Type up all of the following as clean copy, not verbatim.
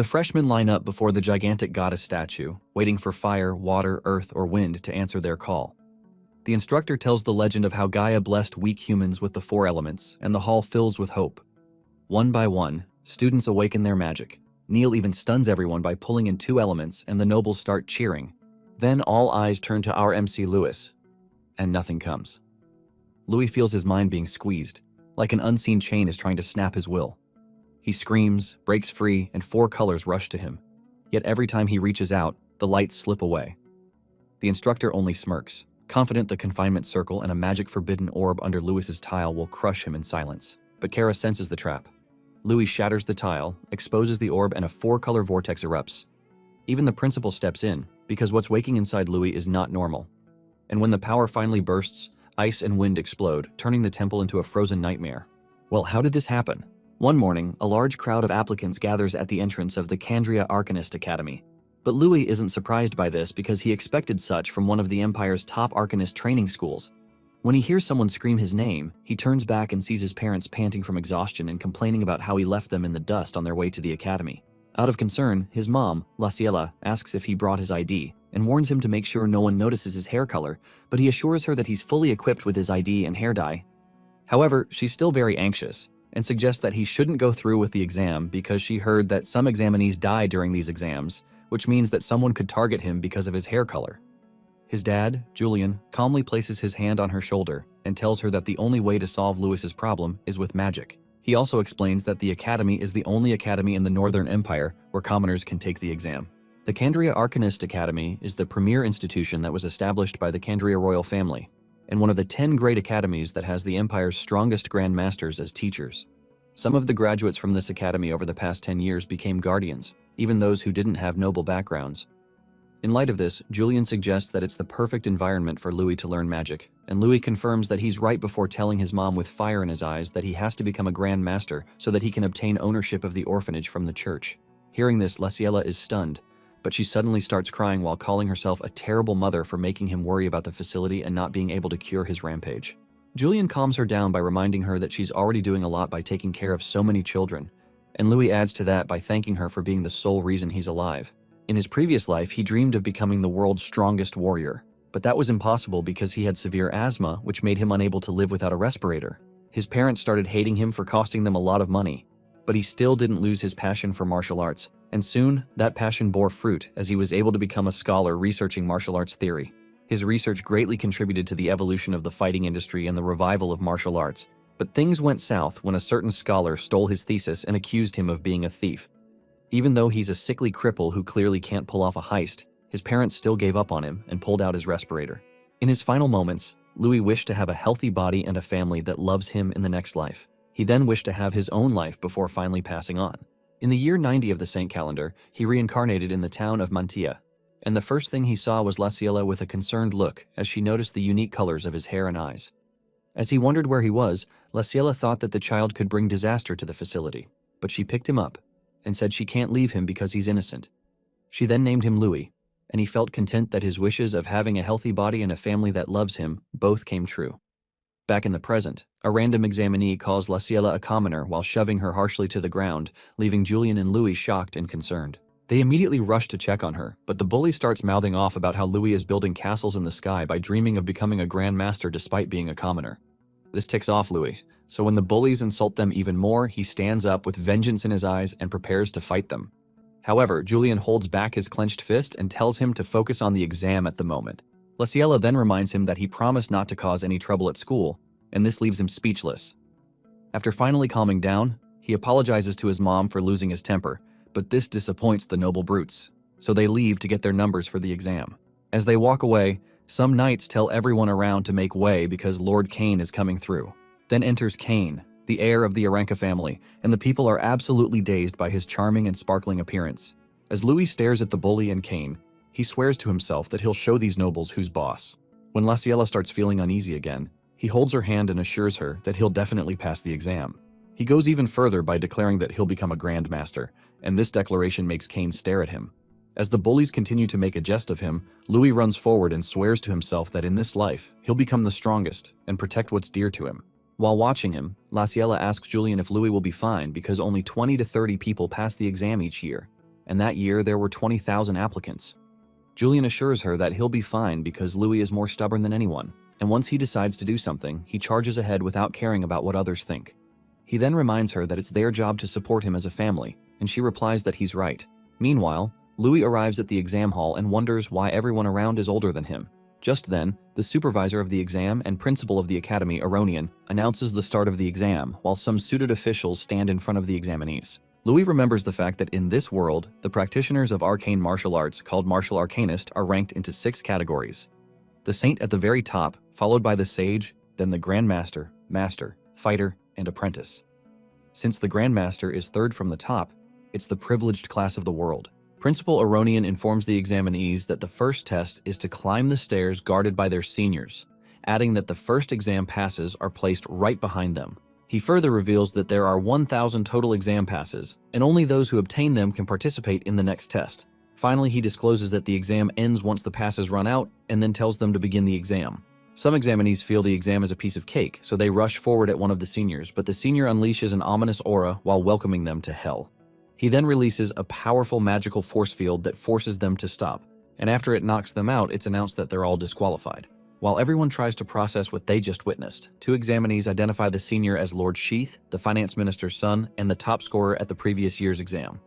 The freshmen line up before the gigantic goddess statue, waiting for fire, water, earth, or wind to answer their call. The instructor tells the legend of how Gaia blessed weak humans with the 4 elements, and the hall fills with hope. One by one, students awaken their magic. Neil even stuns everyone by pulling in 2 elements, and the nobles start cheering. Then all eyes turn to our MC Lewis, and nothing comes. Louis feels his mind being squeezed, like an unseen chain is trying to snap his will. He screams, breaks free, and 4 colors rush to him. Yet every time he reaches out, the lights slip away. The instructor only smirks, confident the confinement circle and a magic forbidden orb under Louis's tile will crush him in silence. But Kara senses the trap. Louis shatters the tile, exposes the orb, and a 4-color vortex erupts. Even the principal steps in, because what's waking inside Louis is not normal. And when the power finally bursts, ice and wind explode, turning the temple into a frozen nightmare. Well, how did this happen? One morning, a large crowd of applicants gathers at the entrance of the Candria Arcanist Academy. But Louis isn't surprised by this because he expected such from one of the Empire's top Arcanist training schools. When he hears someone scream his name, he turns back and sees his parents panting from exhaustion and complaining about how he left them in the dust on their way to the academy. Out of concern, his mom, Laciela, asks if he brought his ID and warns him to make sure no one notices his hair color, but he assures her that he's fully equipped with his ID and hair dye. However, she's still very anxious and suggests that he shouldn't go through with the exam because she heard that some examinees die during these exams, which means that someone could target him because of his hair color. His dad, Julian, calmly places his hand on her shoulder and tells her that the only way to solve Louis's problem is with magic. He also explains that the academy is the only academy in the Northern Empire where commoners can take the exam. The Candria Arcanist Academy is the premier institution that was established by the Candria royal family, and one of the 10 great academies that has the Empire's strongest Grand Masters as teachers. Some of the graduates from this academy over the past 10 years became guardians, even those who didn't have noble backgrounds. In light of this, Julian suggests that it's the perfect environment for Louis to learn magic, and Louis confirms that he's right before telling his mom with fire in his eyes that he has to become a Grand Master so that he can obtain ownership of the orphanage from the church. Hearing this, Laciela is stunned, but she suddenly starts crying while calling herself a terrible mother for making him worry about the facility and not being able to cure his rampage. Julian calms her down by reminding her that she's already doing a lot by taking care of so many children, and Louis adds to that by thanking her for being the sole reason he's alive. In his previous life, he dreamed of becoming the world's strongest warrior, but that was impossible because he had severe asthma, which made him unable to live without a respirator. His parents started hating him for costing them a lot of money, but he still didn't lose his passion for martial arts, and soon that passion bore fruit as he was able to become a scholar researching martial arts theory. His research greatly contributed to the evolution of the fighting industry and the revival of martial arts, but things went south when a certain scholar stole his thesis and accused him of being a thief. Even though he's a sickly cripple who clearly can't pull off a heist, his parents still gave up on him and pulled out his respirator. In his final moments, Louis wished to have a healthy body and a family that loves him in the next life. He then wished to have his own life before finally passing on. In the year 90 of the Saint calendar, he reincarnated in the town of Mantia, and the first thing he saw was Laciela with a concerned look as she noticed the unique colors of his hair and eyes. As he wondered where he was, Laciela thought that the child could bring disaster to the facility, but she picked him up and said she can't leave him because he's innocent. She then named him Louis, and he felt content that his wishes of having a healthy body and a family that loves him both came true. Back in the present, a random examinee calls Laciela a commoner while shoving her harshly to the ground, leaving Julian and Louis shocked and concerned. They immediately rush to check on her, but the bully starts mouthing off about how Louis is building castles in the sky by dreaming of becoming a Grand Master despite being a commoner. This ticks off Louis, so when the bullies insult them even more, he stands up with vengeance in his eyes and prepares to fight them. However, Julian holds back his clenched fist and tells him to focus on the exam at the moment. Laciela then reminds him that he promised not to cause any trouble at school, and this leaves him speechless. After finally calming down, he apologizes to his mom for losing his temper, but this disappoints the noble brutes, so they leave to get their numbers for the exam. As they walk away, some knights tell everyone around to make way because Lord Cain is coming through. Then enters Cain, the heir of the Aranka family, and the people are absolutely dazed by his charming and sparkling appearance. As Louis stares at the bully and Cain, he swears to himself that he'll show these nobles who's boss. When Laciela starts feeling uneasy again, he holds her hand and assures her that he'll definitely pass the exam. He goes even further by declaring that he'll become a Grand Master, and this declaration makes Cain stare at him. As the bullies continue to make a jest of him, Louis runs forward and swears to himself that in this life, he'll become the strongest and protect what's dear to him. While watching him, Laciela asks Julian if Louis will be fine because only 20 to 30 people pass the exam each year. and that year there were 20,000 applicants. Julian assures her that he'll be fine because Louis is more stubborn than anyone, and once he decides to do something, he charges ahead without caring about what others think. He then reminds her that it's their job to support him as a family, and she replies that he's right. Meanwhile, Louis arrives at the exam hall and wonders why everyone around is older than him. Just then, the supervisor of the exam and principal of the academy, Aronian, announces the start of the exam while some suited officials stand in front of the examinees. Louis remembers the fact that in this world, the practitioners of arcane martial arts called martial arcanist are ranked into 6 categories. The saint at the very top, followed by the sage, then the grandmaster, master, fighter, and apprentice. Since the grandmaster is third from the top, it's the privileged class of the world. Principal Aronian informs the examinees that the first test is to climb the stairs guarded by their seniors, adding that the first exam passes are placed right behind them. He further reveals that there are 1,000 total exam passes, and only those who obtain them can participate in the next test. Finally, he discloses that the exam ends once the passes run out, and then tells them to begin the exam. Some examinees feel the exam is a piece of cake, so they rush forward at one of the seniors, but the senior unleashes an ominous aura while welcoming them to hell. He then releases a powerful magical force field that forces them to stop, and after it knocks them out, it's announced that they're all disqualified. While everyone tries to process what they just witnessed, 2 examinees identify the senior as Lord Sheath, the finance minister's son, and the top scorer at the previous year's exam.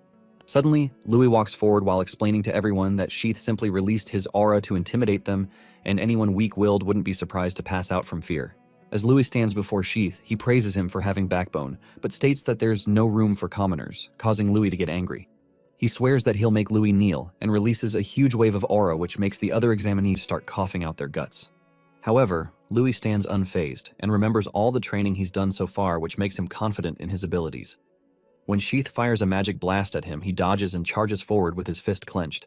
Suddenly, Louis walks forward while explaining to everyone that Sheath simply released his aura to intimidate them, and anyone weak-willed wouldn't be surprised to pass out from fear. As Louis stands before Sheath, he praises him for having backbone, but states that there's no room for commoners, causing Louis to get angry. He swears that he'll make Louis kneel, and releases a huge wave of aura which makes the other examinees start coughing out their guts. However, Louis stands unfazed, and remembers all the training he's done so far, which makes him confident in his abilities. When Sheath fires a magic blast at him, he dodges and charges forward with his fist clenched.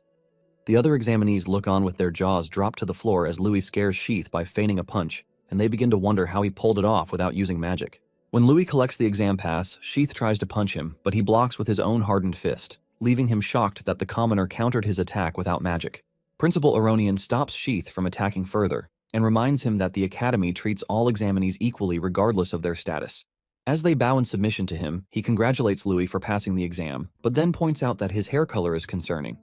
The other examinees look on with their jaws dropped to the floor as Louis scares Sheath by feigning a punch, and they begin to wonder how he pulled it off without using magic. When Louis collects the exam pass, Sheath tries to punch him, but he blocks with his own hardened fist, leaving him shocked that the commoner countered his attack without magic. Principal Aronian stops Sheath from attacking further, and reminds him that the academy treats all examinees equally regardless of their status. As they bow in submission to him, he congratulates Louis for passing the exam, but then points out that his hair color is concerning.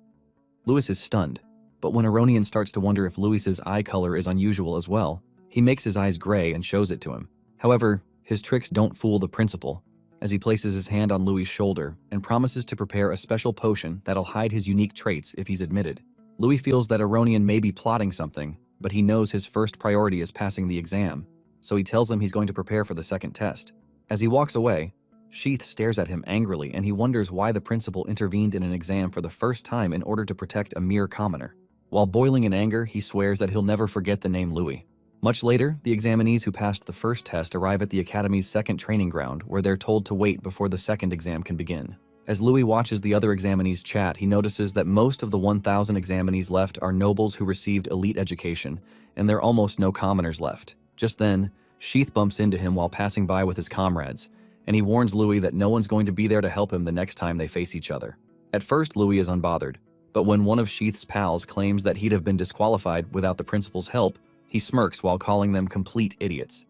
Louis is stunned, but when Aronian starts to wonder if Louis's eye color is unusual as well, he makes his eyes gray and shows it to him. However, his tricks don't fool the principal, as he places his hand on Louis' shoulder and promises to prepare a special potion that'll hide his unique traits if he's admitted. Louis feels that Aronian may be plotting something, but he knows his first priority is passing the exam, so he tells him he's going to prepare for the second test. As he walks away, Sheath stares at him angrily, and he wonders why the principal intervened in an exam for the first time in order to protect a mere commoner. While boiling in anger, he swears that he'll never forget the name Louis. Much later, the examinees who passed the first test arrive at the academy's second training ground, where they're told to wait before the second exam can begin. As Louis watches the other examinees chat, he notices that most of the 1,000 examinees left are nobles who received elite education, and there are almost no commoners left. Just then, Sheath bumps into him while passing by with his comrades, and he warns Louis that no one's going to be there to help him the next time they face each other. At first, Louis is unbothered, but when one of Sheath's pals claims that he'd have been disqualified without the principal's help, he smirks while calling them complete idiots.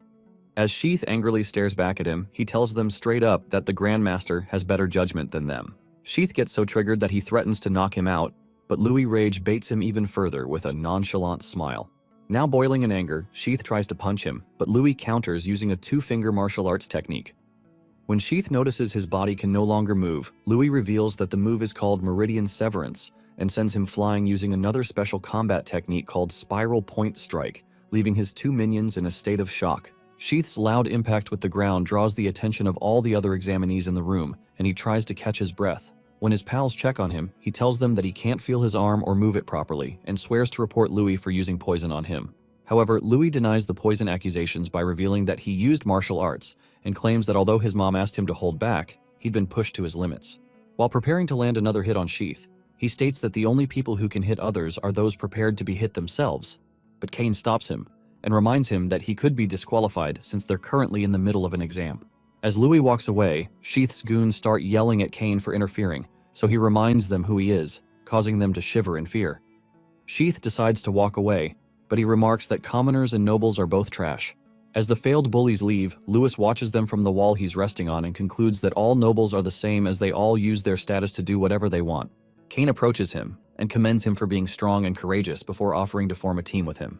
As Sheath angrily stares back at him, he tells them straight up that the Grandmaster has better judgment than them. Sheath gets so triggered that he threatens to knock him out, but Louis' rage baits him even further with a nonchalant smile. Now boiling in anger, Sheath tries to punch him, but Louis counters using a 2-finger martial arts technique. When Sheath notices his body can no longer move, Louis reveals that the move is called Meridian Severance, and sends him flying using another special combat technique called Spiral Point Strike, leaving his 2 minions in a state of shock. Sheath's loud impact with the ground draws the attention of all the other examinees in the room, and he tries to catch his breath. When his pals check on him, he tells them that he can't feel his arm or move it properly, and swears to report Louis for using poison on him. However, Louis denies the poison accusations by revealing that he used martial arts, and claims that although his mom asked him to hold back, he'd been pushed to his limits. While preparing to land another hit on Sheath, he states that the only people who can hit others are those prepared to be hit themselves, but Kane stops him, and reminds him that he could be disqualified since they're currently in the middle of an exam. As Louis walks away, Sheath's goons start yelling at Kane for interfering, so he reminds them who he is, causing them to shiver in fear. Sheath decides to walk away, but he remarks that commoners and nobles are both trash. As the failed bullies leave, Louis watches them from the wall he's resting on and concludes that all nobles are the same as they all use their status to do whatever they want. Kane approaches him and commends him for being strong and courageous before offering to form a team with him.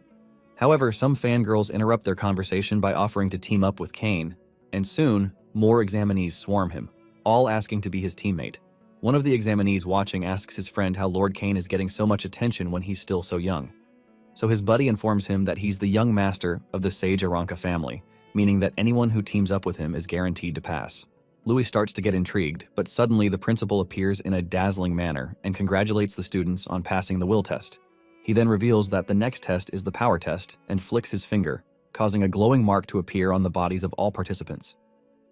However, some fangirls interrupt their conversation by offering to team up with Kane, and soon, more examinees swarm him, all asking to be his teammate. One of the examinees watching asks his friend how Lord Kane is getting so much attention when he's still so young. So his buddy informs him that he's the young master of the Sage Aranka family, meaning that anyone who teams up with him is guaranteed to pass. Louis starts to get intrigued, but suddenly the principal appears in a dazzling manner and congratulates the students on passing the will test. He then reveals that the next test is the power test and flicks his finger, causing a glowing mark to appear on the bodies of all participants.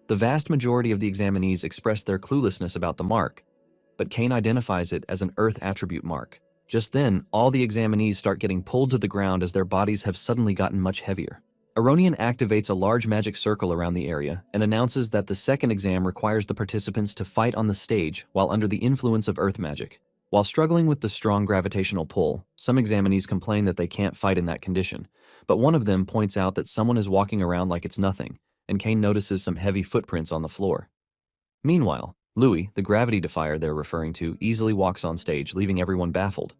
The vast majority of the examinees express their cluelessness about the mark, but Kane identifies it as an Earth attribute mark. Just then, all the examinees start getting pulled to the ground as their bodies have suddenly gotten much heavier. Aronian activates a large magic circle around the area and announces that the second exam requires the participants to fight on the stage while under the influence of Earth magic. While struggling with the strong gravitational pull, some examinees complain that they can't fight in that condition, but one of them points out that someone is walking around like it's nothing, and Kane notices some heavy footprints on the floor. Meanwhile, Louis, the gravity defier they're referring to, easily walks on stage, leaving everyone baffled.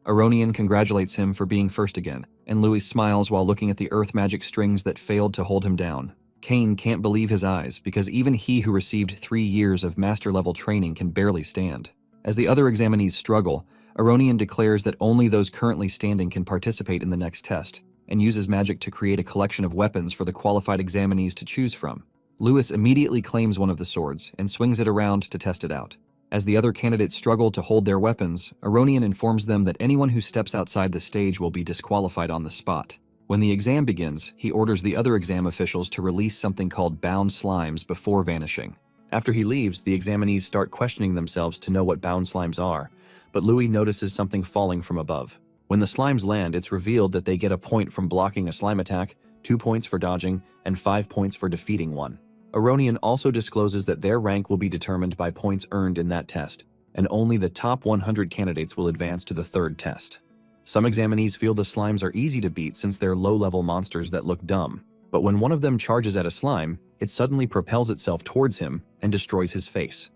Aronian congratulates him for being first again, and Louis smiles while looking at the Earth magic strings that failed to hold him down. Kane can't believe his eyes, because even he who received 3 years of master-level training can barely stand. As the other examinees struggle, Aronian declares that only those currently standing can participate in the next test, and uses magic to create a collection of weapons for the qualified examinees to choose from. Louis immediately claims one of the swords and swings it around to test it out. As the other candidates struggle to hold their weapons, Aronian informs them that anyone who steps outside the stage will be disqualified on the spot. When the exam begins, he orders the other exam officials to release something called bound slimes before vanishing. After he leaves, the examinees start questioning themselves to know what bound slimes are, but Louis notices something falling from above. When the slimes land, it's revealed that they get a point from blocking a slime attack, 2 points for dodging, and 5 points for defeating one. Aronian also discloses that their rank will be determined by points earned in that test, and only the top 100 candidates will advance to the third test. Some examinees feel the slimes are easy to beat since they're low-level monsters that look dumb, but when one of them charges at a slime, it suddenly propels itself towards him and destroys his face.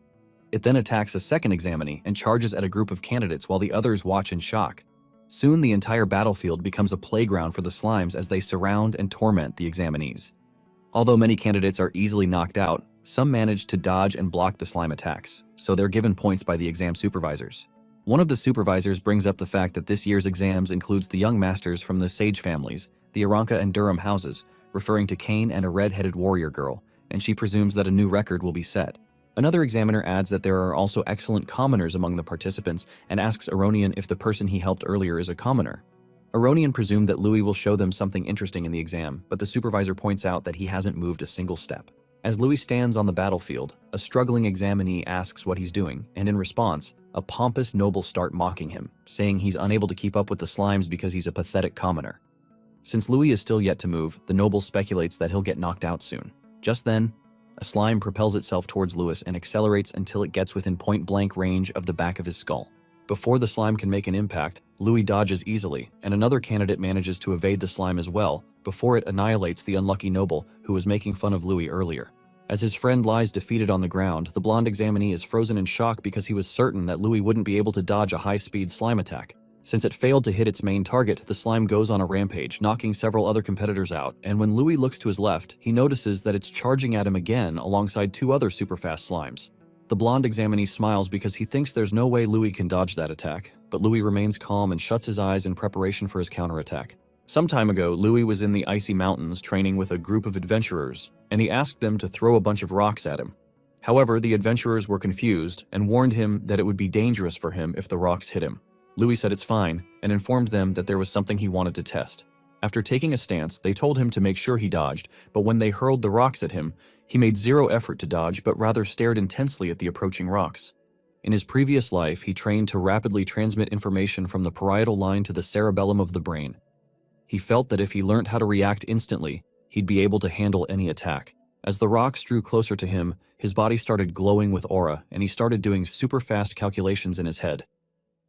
It then attacks a second examinee and charges at a group of candidates while the others watch in shock. Soon the entire battlefield becomes a playground for the slimes as they surround and torment the examinees. Although many candidates are easily knocked out, some manage to dodge and block the slime attacks, so they're given points by the exam supervisors. One of the supervisors brings up the fact that this year's exams includes the young masters from the Sage families, the Aranka and Durham houses, referring to Kane and a red-headed warrior girl, and she presumes that a new record will be set. Another examiner adds that there are also excellent commoners among the participants and asks Aronian if the person he helped earlier is a commoner. Aronian presumed that Louis will show them something interesting in the exam, but the supervisor points out that he hasn't moved a single step. As Louis stands on the battlefield, a struggling examinee asks what he's doing, and in response, a pompous noble start mocking him, saying he's unable to keep up with the slimes because he's a pathetic commoner. Since Louis is still yet to move, the noble speculates that he'll get knocked out soon. Just then, a slime propels itself towards Louis and accelerates until it gets within point-blank range of the back of his skull. Before the slime can make an impact, Louis dodges easily, and another candidate manages to evade the slime as well, before it annihilates the unlucky noble who was making fun of Louis earlier. As his friend lies defeated on the ground, the blonde examinee is frozen in shock because he was certain that Louis wouldn't be able to dodge a high-speed slime attack. Since it failed to hit its main target, the slime goes on a rampage, knocking several other competitors out, and when Louis looks to his left, he notices that it's charging at him again alongside 2 other super-fast slimes. The blonde examinee smiles because he thinks there's no way Louis can dodge that attack, but Louis remains calm and shuts his eyes in preparation for his counterattack. Some time ago, Louis was in the icy mountains training with a group of adventurers, and he asked them to throw a bunch of rocks at him. However, the adventurers were confused and warned him that it would be dangerous for him if the rocks hit him. Louis said it's fine and informed them that there was something he wanted to test. After taking a stance, they told him to make sure he dodged, but when they hurled the rocks at him, he made zero effort to dodge but rather stared intensely at the approaching rocks. In his previous life, he trained to rapidly transmit information from the parietal line to the cerebellum of the brain. He felt that if he learned how to react instantly, he'd be able to handle any attack. As the rocks drew closer to him, his body started glowing with aura, and he started doing super fast calculations in his head.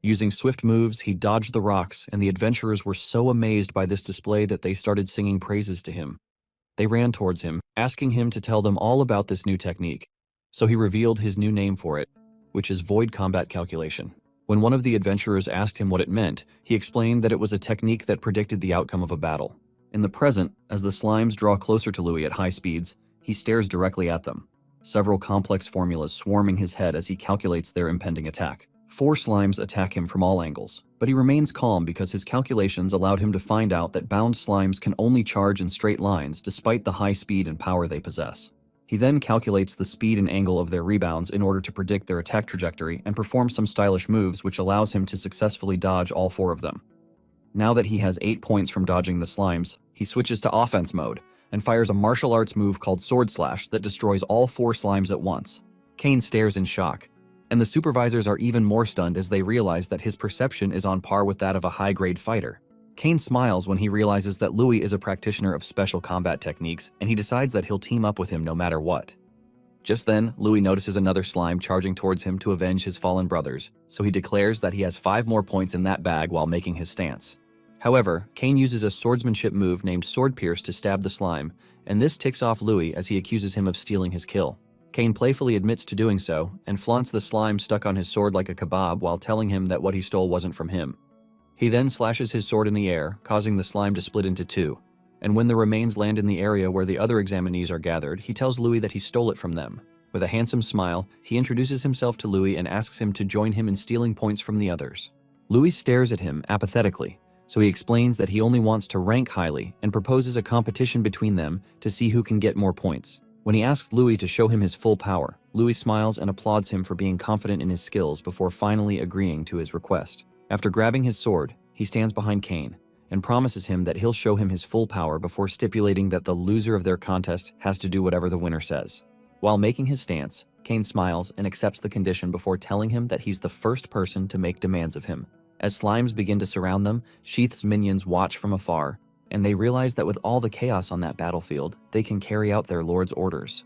Using swift moves, he dodged the rocks, and the adventurers were so amazed by this display that they started singing praises to him. They ran towards him, asking him to tell them all about this new technique. So he revealed his new name for it, which is Void Combat Calculation. When one of the adventurers asked him what it meant, he explained that it was a technique that predicted the outcome of a battle. In the present, as the slimes draw closer to Louis at high speeds, he stares directly at them, several complex formulas swarming his head as he calculates their impending attack. 4 slimes attack him from all angles, but he remains calm because his calculations allowed him to find out that bound slimes can only charge in straight lines despite the high speed and power they possess. He then calculates the speed and angle of their rebounds in order to predict their attack trajectory and performs some stylish moves which allows him to successfully dodge all 4 of them. Now that he has 8 points from dodging the slimes, he switches to offense mode and fires a martial arts move called Sword Slash that destroys all 4 slimes at once. Kane stares in shock, and the supervisors are even more stunned as they realize that his perception is on par with that of a high-grade fighter. Kane smiles when he realizes that Louis is a practitioner of special combat techniques, and he decides that he'll team up with him no matter what. Just then, Louis notices another slime charging towards him to avenge his fallen brothers, so he declares that he has 5 more points in that bag while making his stance. However, Kane uses a swordsmanship move named Sword Pierce to stab the slime, and this ticks off Louis as he accuses him of stealing his kill. Kane playfully admits to doing so, and flaunts the slime stuck on his sword like a kebab while telling him that what he stole wasn't from him. He then slashes his sword in the air, causing the slime to split into 2, and when the remains land in the area where the other examinees are gathered, he tells Louis that he stole it from them. With a handsome smile, he introduces himself to Louis and asks him to join him in stealing points from the others. Louis stares at him apathetically, so he explains that he only wants to rank highly and proposes a competition between them to see who can get more points. When he asks Louis to show him his full power, Louis smiles and applauds him for being confident in his skills before finally agreeing to his request. After grabbing his sword, he stands behind Kane and promises him that he'll show him his full power before stipulating that the loser of their contest has to do whatever the winner says. While making his stance, Kane smiles and accepts the condition before telling him that he's the first person to make demands of him. As slimes begin to surround them, Sheath's minions watch from afar, and they realize that with all the chaos on that battlefield, they can carry out their lord's orders.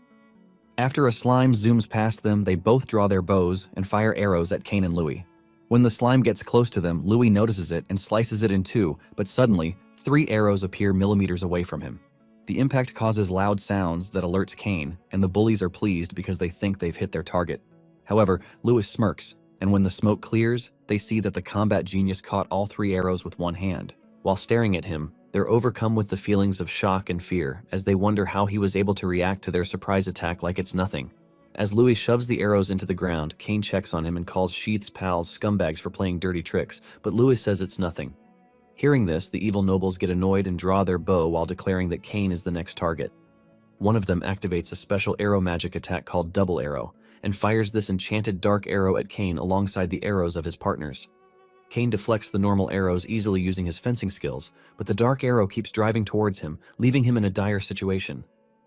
After a slime zooms past them, they both draw their bows and fire arrows at Kane and Louis. When the slime gets close to them, Louis notices it and slices it in 2, but suddenly, 3 arrows appear millimeters away from him. The impact causes loud sounds that alerts Kane, and the bullies are pleased because they think they've hit their target. However, Louis smirks, and when the smoke clears, they see that the combat genius caught all 3 arrows with one hand. While staring at him, they're overcome with the feelings of shock and fear as they wonder how he was able to react to their surprise attack like it's nothing. As Louis shoves the arrows into the ground, Kane checks on him and calls Sheath's pals scumbags for playing dirty tricks, but Louis says it's nothing. Hearing this, the evil nobles get annoyed and draw their bow while declaring that Kane is the next target. One of them activates a special arrow magic attack called Double Arrow, and fires this enchanted dark arrow at Kane alongside the arrows of his partners. Kane deflects the normal arrows easily using his fencing skills, but the dark arrow keeps driving towards him, leaving him in a dire situation.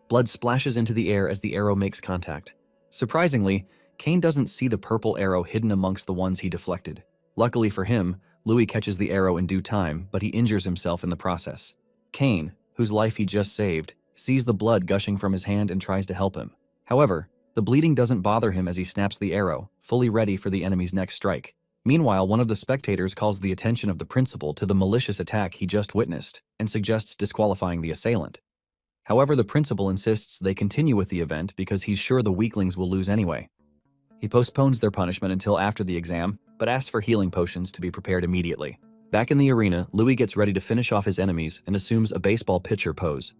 Blood splashes into the air as the arrow makes contact. Surprisingly, Kane doesn't see the purple arrow hidden amongst the ones he deflected. Luckily for him, Louis catches the arrow in due time, but he injures himself in the process. Kane, whose life he just saved, sees the blood gushing from his hand and tries to help him. However, the bleeding doesn't bother him as he snaps the arrow, fully ready for the enemy's next strike. Meanwhile, one of the spectators calls the attention of the principal to the malicious attack he just witnessed and suggests disqualifying the assailant. However, the principal insists they continue with the event because he's sure the weaklings will lose anyway. He postpones their punishment until after the exam, but asks for healing potions to be prepared immediately. Back in the arena, Louis gets ready to finish off his enemies and assumes a baseball pitcher pose.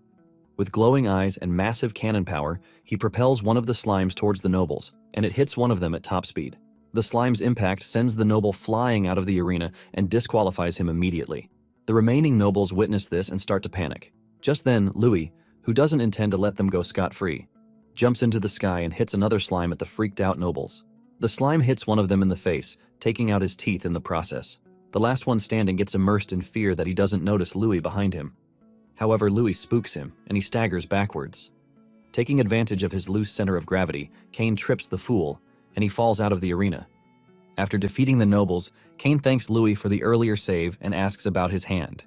With glowing eyes and massive cannon power, he propels one of the slimes towards the nobles, and it hits one of them at top speed. The slime's impact sends the noble flying out of the arena and disqualifies him immediately. The remaining nobles witness this and start to panic. Just then, Louis, who doesn't intend to let them go scot-free, jumps into the sky and hits another slime at the freaked-out nobles. The slime hits one of them in the face, taking out his teeth in the process. The last one standing gets immersed in fear that he doesn't notice Louis behind him. However, Louis spooks him, and he staggers backwards. Taking advantage of his loose center of gravity, Kane trips the fool, and he falls out of the arena. After defeating the nobles, Kane thanks Louis for the earlier save and asks about his hand.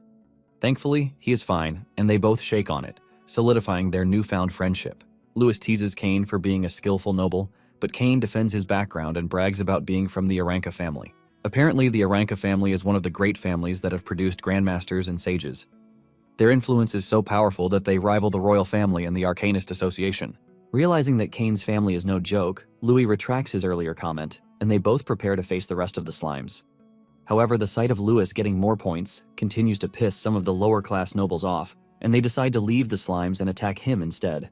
Thankfully, he is fine, and they both shake on it, solidifying their newfound friendship. Louis teases Kane for being a skillful noble, but Kane defends his background and brags about being from the Aranka family. Apparently, the Aranka family is one of the great families that have produced grandmasters and sages. Their influence is so powerful that they rival the royal family and the Arcanist Association. Realizing that Kane's family is no joke, Louis retracts his earlier comment, and they both prepare to face the rest of the slimes. However, the sight of Louis getting more points continues to piss some of the lower-class nobles off, and they decide to leave the slimes and attack him instead.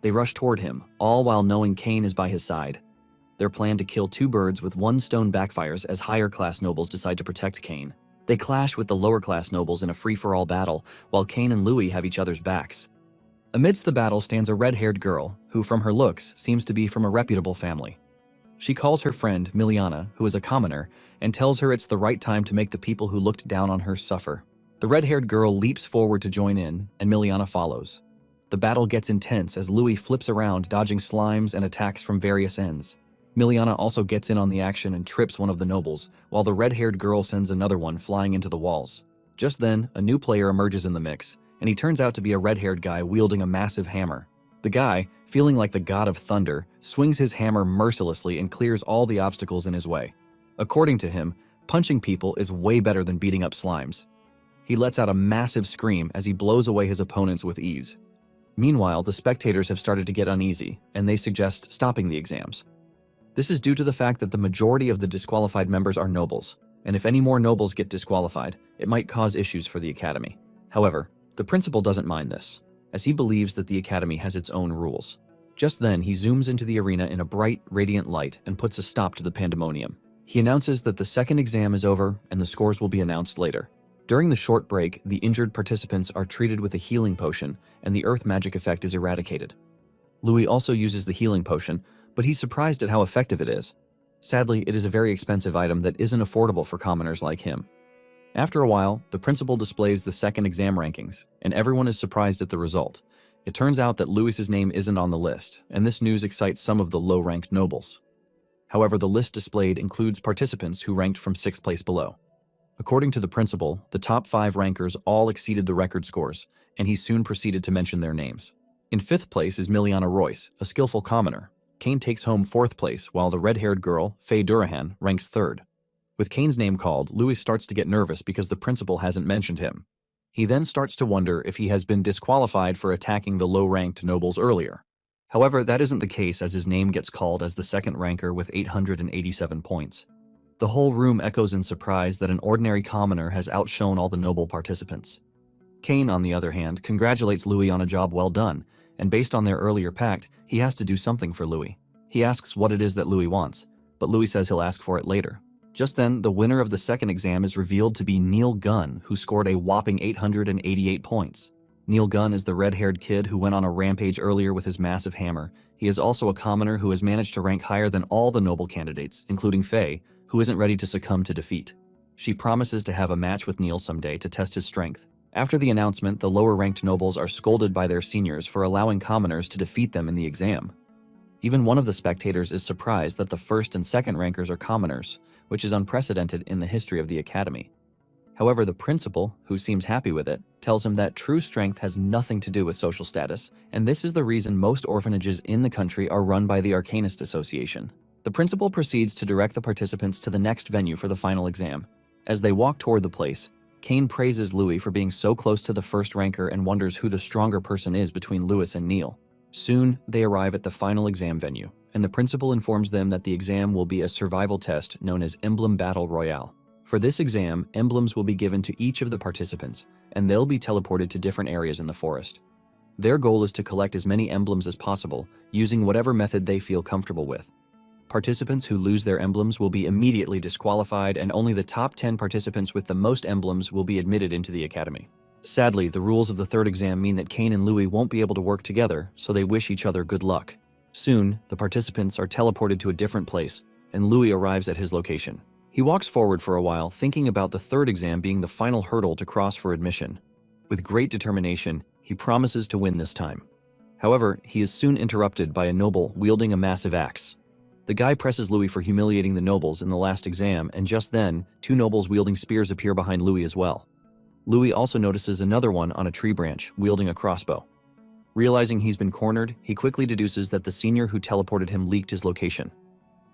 They rush toward him, all while knowing Kane is by his side. Their plan to kill two birds with one stone backfires as higher-class nobles decide to protect Kane. They clash with the lower-class nobles in a free-for-all battle, while Kane and Louis have each other's backs. Amidst the battle stands a red-haired girl, who from her looks seems to be from a reputable family. She calls her friend, Miliana, who is a commoner, and tells her it's the right time to make the people who looked down on her suffer. The red-haired girl leaps forward to join in, and Miliana follows. The battle gets intense as Louis flips around, dodging slimes and attacks from various ends. Miliana also gets in on the action and trips one of the nobles, while the red-haired girl sends another one flying into the walls. Just then, a new player emerges in the mix, and he turns out to be a red-haired guy wielding a massive hammer. The guy, feeling like the god of thunder, swings his hammer mercilessly and clears all the obstacles in his way. According to him, punching people is way better than beating up slimes. He lets out a massive scream as he blows away his opponents with ease. Meanwhile, the spectators have started to get uneasy, and they suggest stopping the exams. This is due to the fact that the majority of the disqualified members are nobles, and if any more nobles get disqualified, it might cause issues for the academy. However, the principal doesn't mind this, as he believes that the academy has its own rules. Just then, he zooms into the arena in a bright, radiant light and puts a stop to the pandemonium. He announces that the second exam is over and the scores will be announced later. During the short break, the injured participants are treated with a healing potion, and the earth magic effect is eradicated. Louis also uses the healing potion, but he's surprised at how effective it is. Sadly, it is a very expensive item that isn't affordable for commoners like him. After a while, the principal displays the second exam rankings, and everyone is surprised at the result. It turns out that Louis's name isn't on the list, and this news excites some of the low-ranked nobles. However, the list displayed includes participants who ranked from 6th place below. According to the principal, the top 5 rankers all exceeded the record scores, and he soon proceeded to mention their names. In 5th place is Miliana Royce, a skillful commoner. Kane takes home 4th place, while the red-haired girl, Faye Durahan, ranks 3rd. With Kane's name called, Louis starts to get nervous because the principal hasn't mentioned him. He then starts to wonder if he has been disqualified for attacking the low-ranked nobles earlier. However, that isn't the case as his name gets called as the second ranker with 887 points. The whole room echoes in surprise that an ordinary commoner has outshone all the noble participants. Kane, on the other hand, congratulates Louis on a job well done, and based on their earlier pact, he has to do something for Louis. He asks what it is that Louis wants, but Louis says he'll ask for it later. Just then, the winner of the second exam is revealed to be Neil Gunn, who scored a whopping 888 points. Neil Gunn is the red-haired kid who went on a rampage earlier with his massive hammer. He is also a commoner who has managed to rank higher than all the noble candidates, including Faye, who isn't ready to succumb to defeat. She promises to have a match with Neil someday to test his strength. After the announcement, the lower-ranked nobles are scolded by their seniors for allowing commoners to defeat them in the exam. Even one of the spectators is surprised that the first and second rankers are commoners, which is unprecedented in the history of the academy. However, the principal, who seems happy with it, tells him that true strength has nothing to do with social status, and this is the reason most orphanages in the country are run by the Arcanist Association. The principal proceeds to direct the participants to the next venue for the final exam. As they walk toward the place, Kane praises Louis for being so close to the first ranker and wonders who the stronger person is between Louis and Neil. Soon, they arrive at the final exam venue, and the principal informs them that the exam will be a survival test known as Emblem Battle Royale. For this exam, emblems will be given to each of the participants, and they'll be teleported to different areas in the forest. Their goal is to collect as many emblems as possible, using whatever method they feel comfortable with. Participants who lose their emblems will be immediately disqualified, and only the top 10 participants with the most emblems will be admitted into the academy. Sadly, the rules of the third exam mean that Kane and Louis won't be able to work together, so they wish each other good luck. Soon, the participants are teleported to a different place, and Louis arrives at his location. He walks forward for a while, thinking about the third exam being the final hurdle to cross for admission. With great determination, he promises to win this time. However, he is soon interrupted by a noble wielding a massive axe. The guy presses Louis for humiliating the nobles in the last exam, and just then, 2 nobles wielding spears appear behind Louis as well. Louis also notices another one on a tree branch, wielding a crossbow. Realizing he's been cornered, he quickly deduces that the senior who teleported him leaked his location.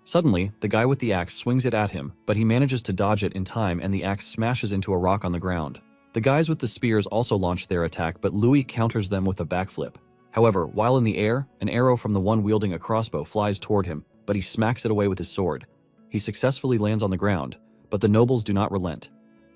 Suddenly, the guy with the axe swings it at him, but he manages to dodge it in time and the axe smashes into a rock on the ground. The guys with the spears also launch their attack, but Louis counters them with a backflip. However, while in the air, an arrow from the one wielding a crossbow flies toward him, but he smacks it away with his sword. He successfully lands on the ground, but the nobles do not relent.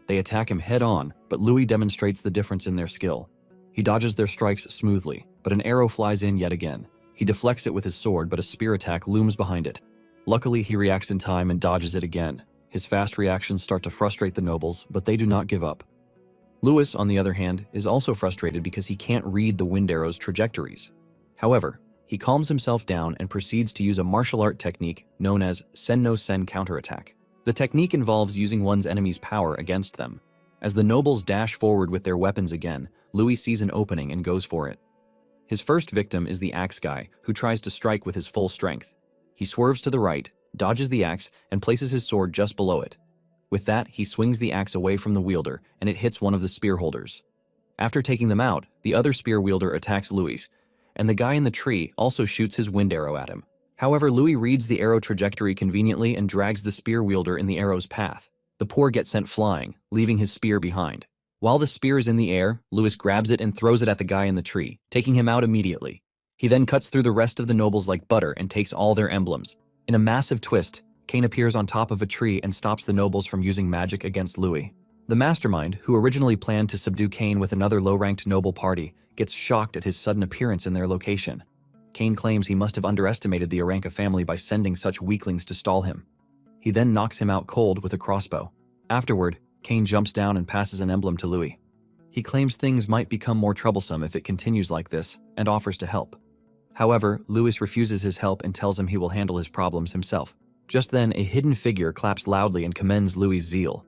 They attack him head-on, but Louis demonstrates the difference in their skill. He dodges their strikes smoothly, but an arrow flies in yet again. He deflects it with his sword, but a spear attack looms behind it. Luckily, he reacts in time and dodges it again. His fast reactions start to frustrate the nobles, but they do not give up. Louis, on the other hand, is also frustrated because he can't read the wind arrow's trajectories. However, he calms himself down and proceeds to use a martial art technique known as sen-no-sen counterattack. The technique involves using one's enemy's power against them. As the nobles dash forward with their weapons again, Louis sees an opening and goes for it. His first victim is the axe guy, who tries to strike with his full strength. He swerves to the right, dodges the axe, and places his sword just below it. With that, he swings the axe away from the wielder, and it hits one of the spear holders. After taking them out, the other spear wielder attacks Louis, and the guy in the tree also shoots his wind arrow at him. However, Louis reads the arrow trajectory conveniently and drags the spear wielder in the arrow's path. The poor get sent flying, leaving his spear behind. While the spear is in the air, Louis grabs it and throws it at the guy in the tree, taking him out immediately. He then cuts through the rest of the nobles like butter and takes all their emblems. In a massive twist, Cain appears on top of a tree and stops the nobles from using magic against Louis. The mastermind, who originally planned to subdue Cain with another low-ranked noble party, gets shocked at his sudden appearance in their location. Cain claims he must have underestimated the Aranka family by sending such weaklings to stall him. He then knocks him out cold with a crossbow. Afterward, Cain jumps down and passes an emblem to Louis. He claims things might become more troublesome if it continues like this, and offers to help. However, Louis refuses his help and tells him he will handle his problems himself. Just then, a hidden figure claps loudly and commends Louis' zeal.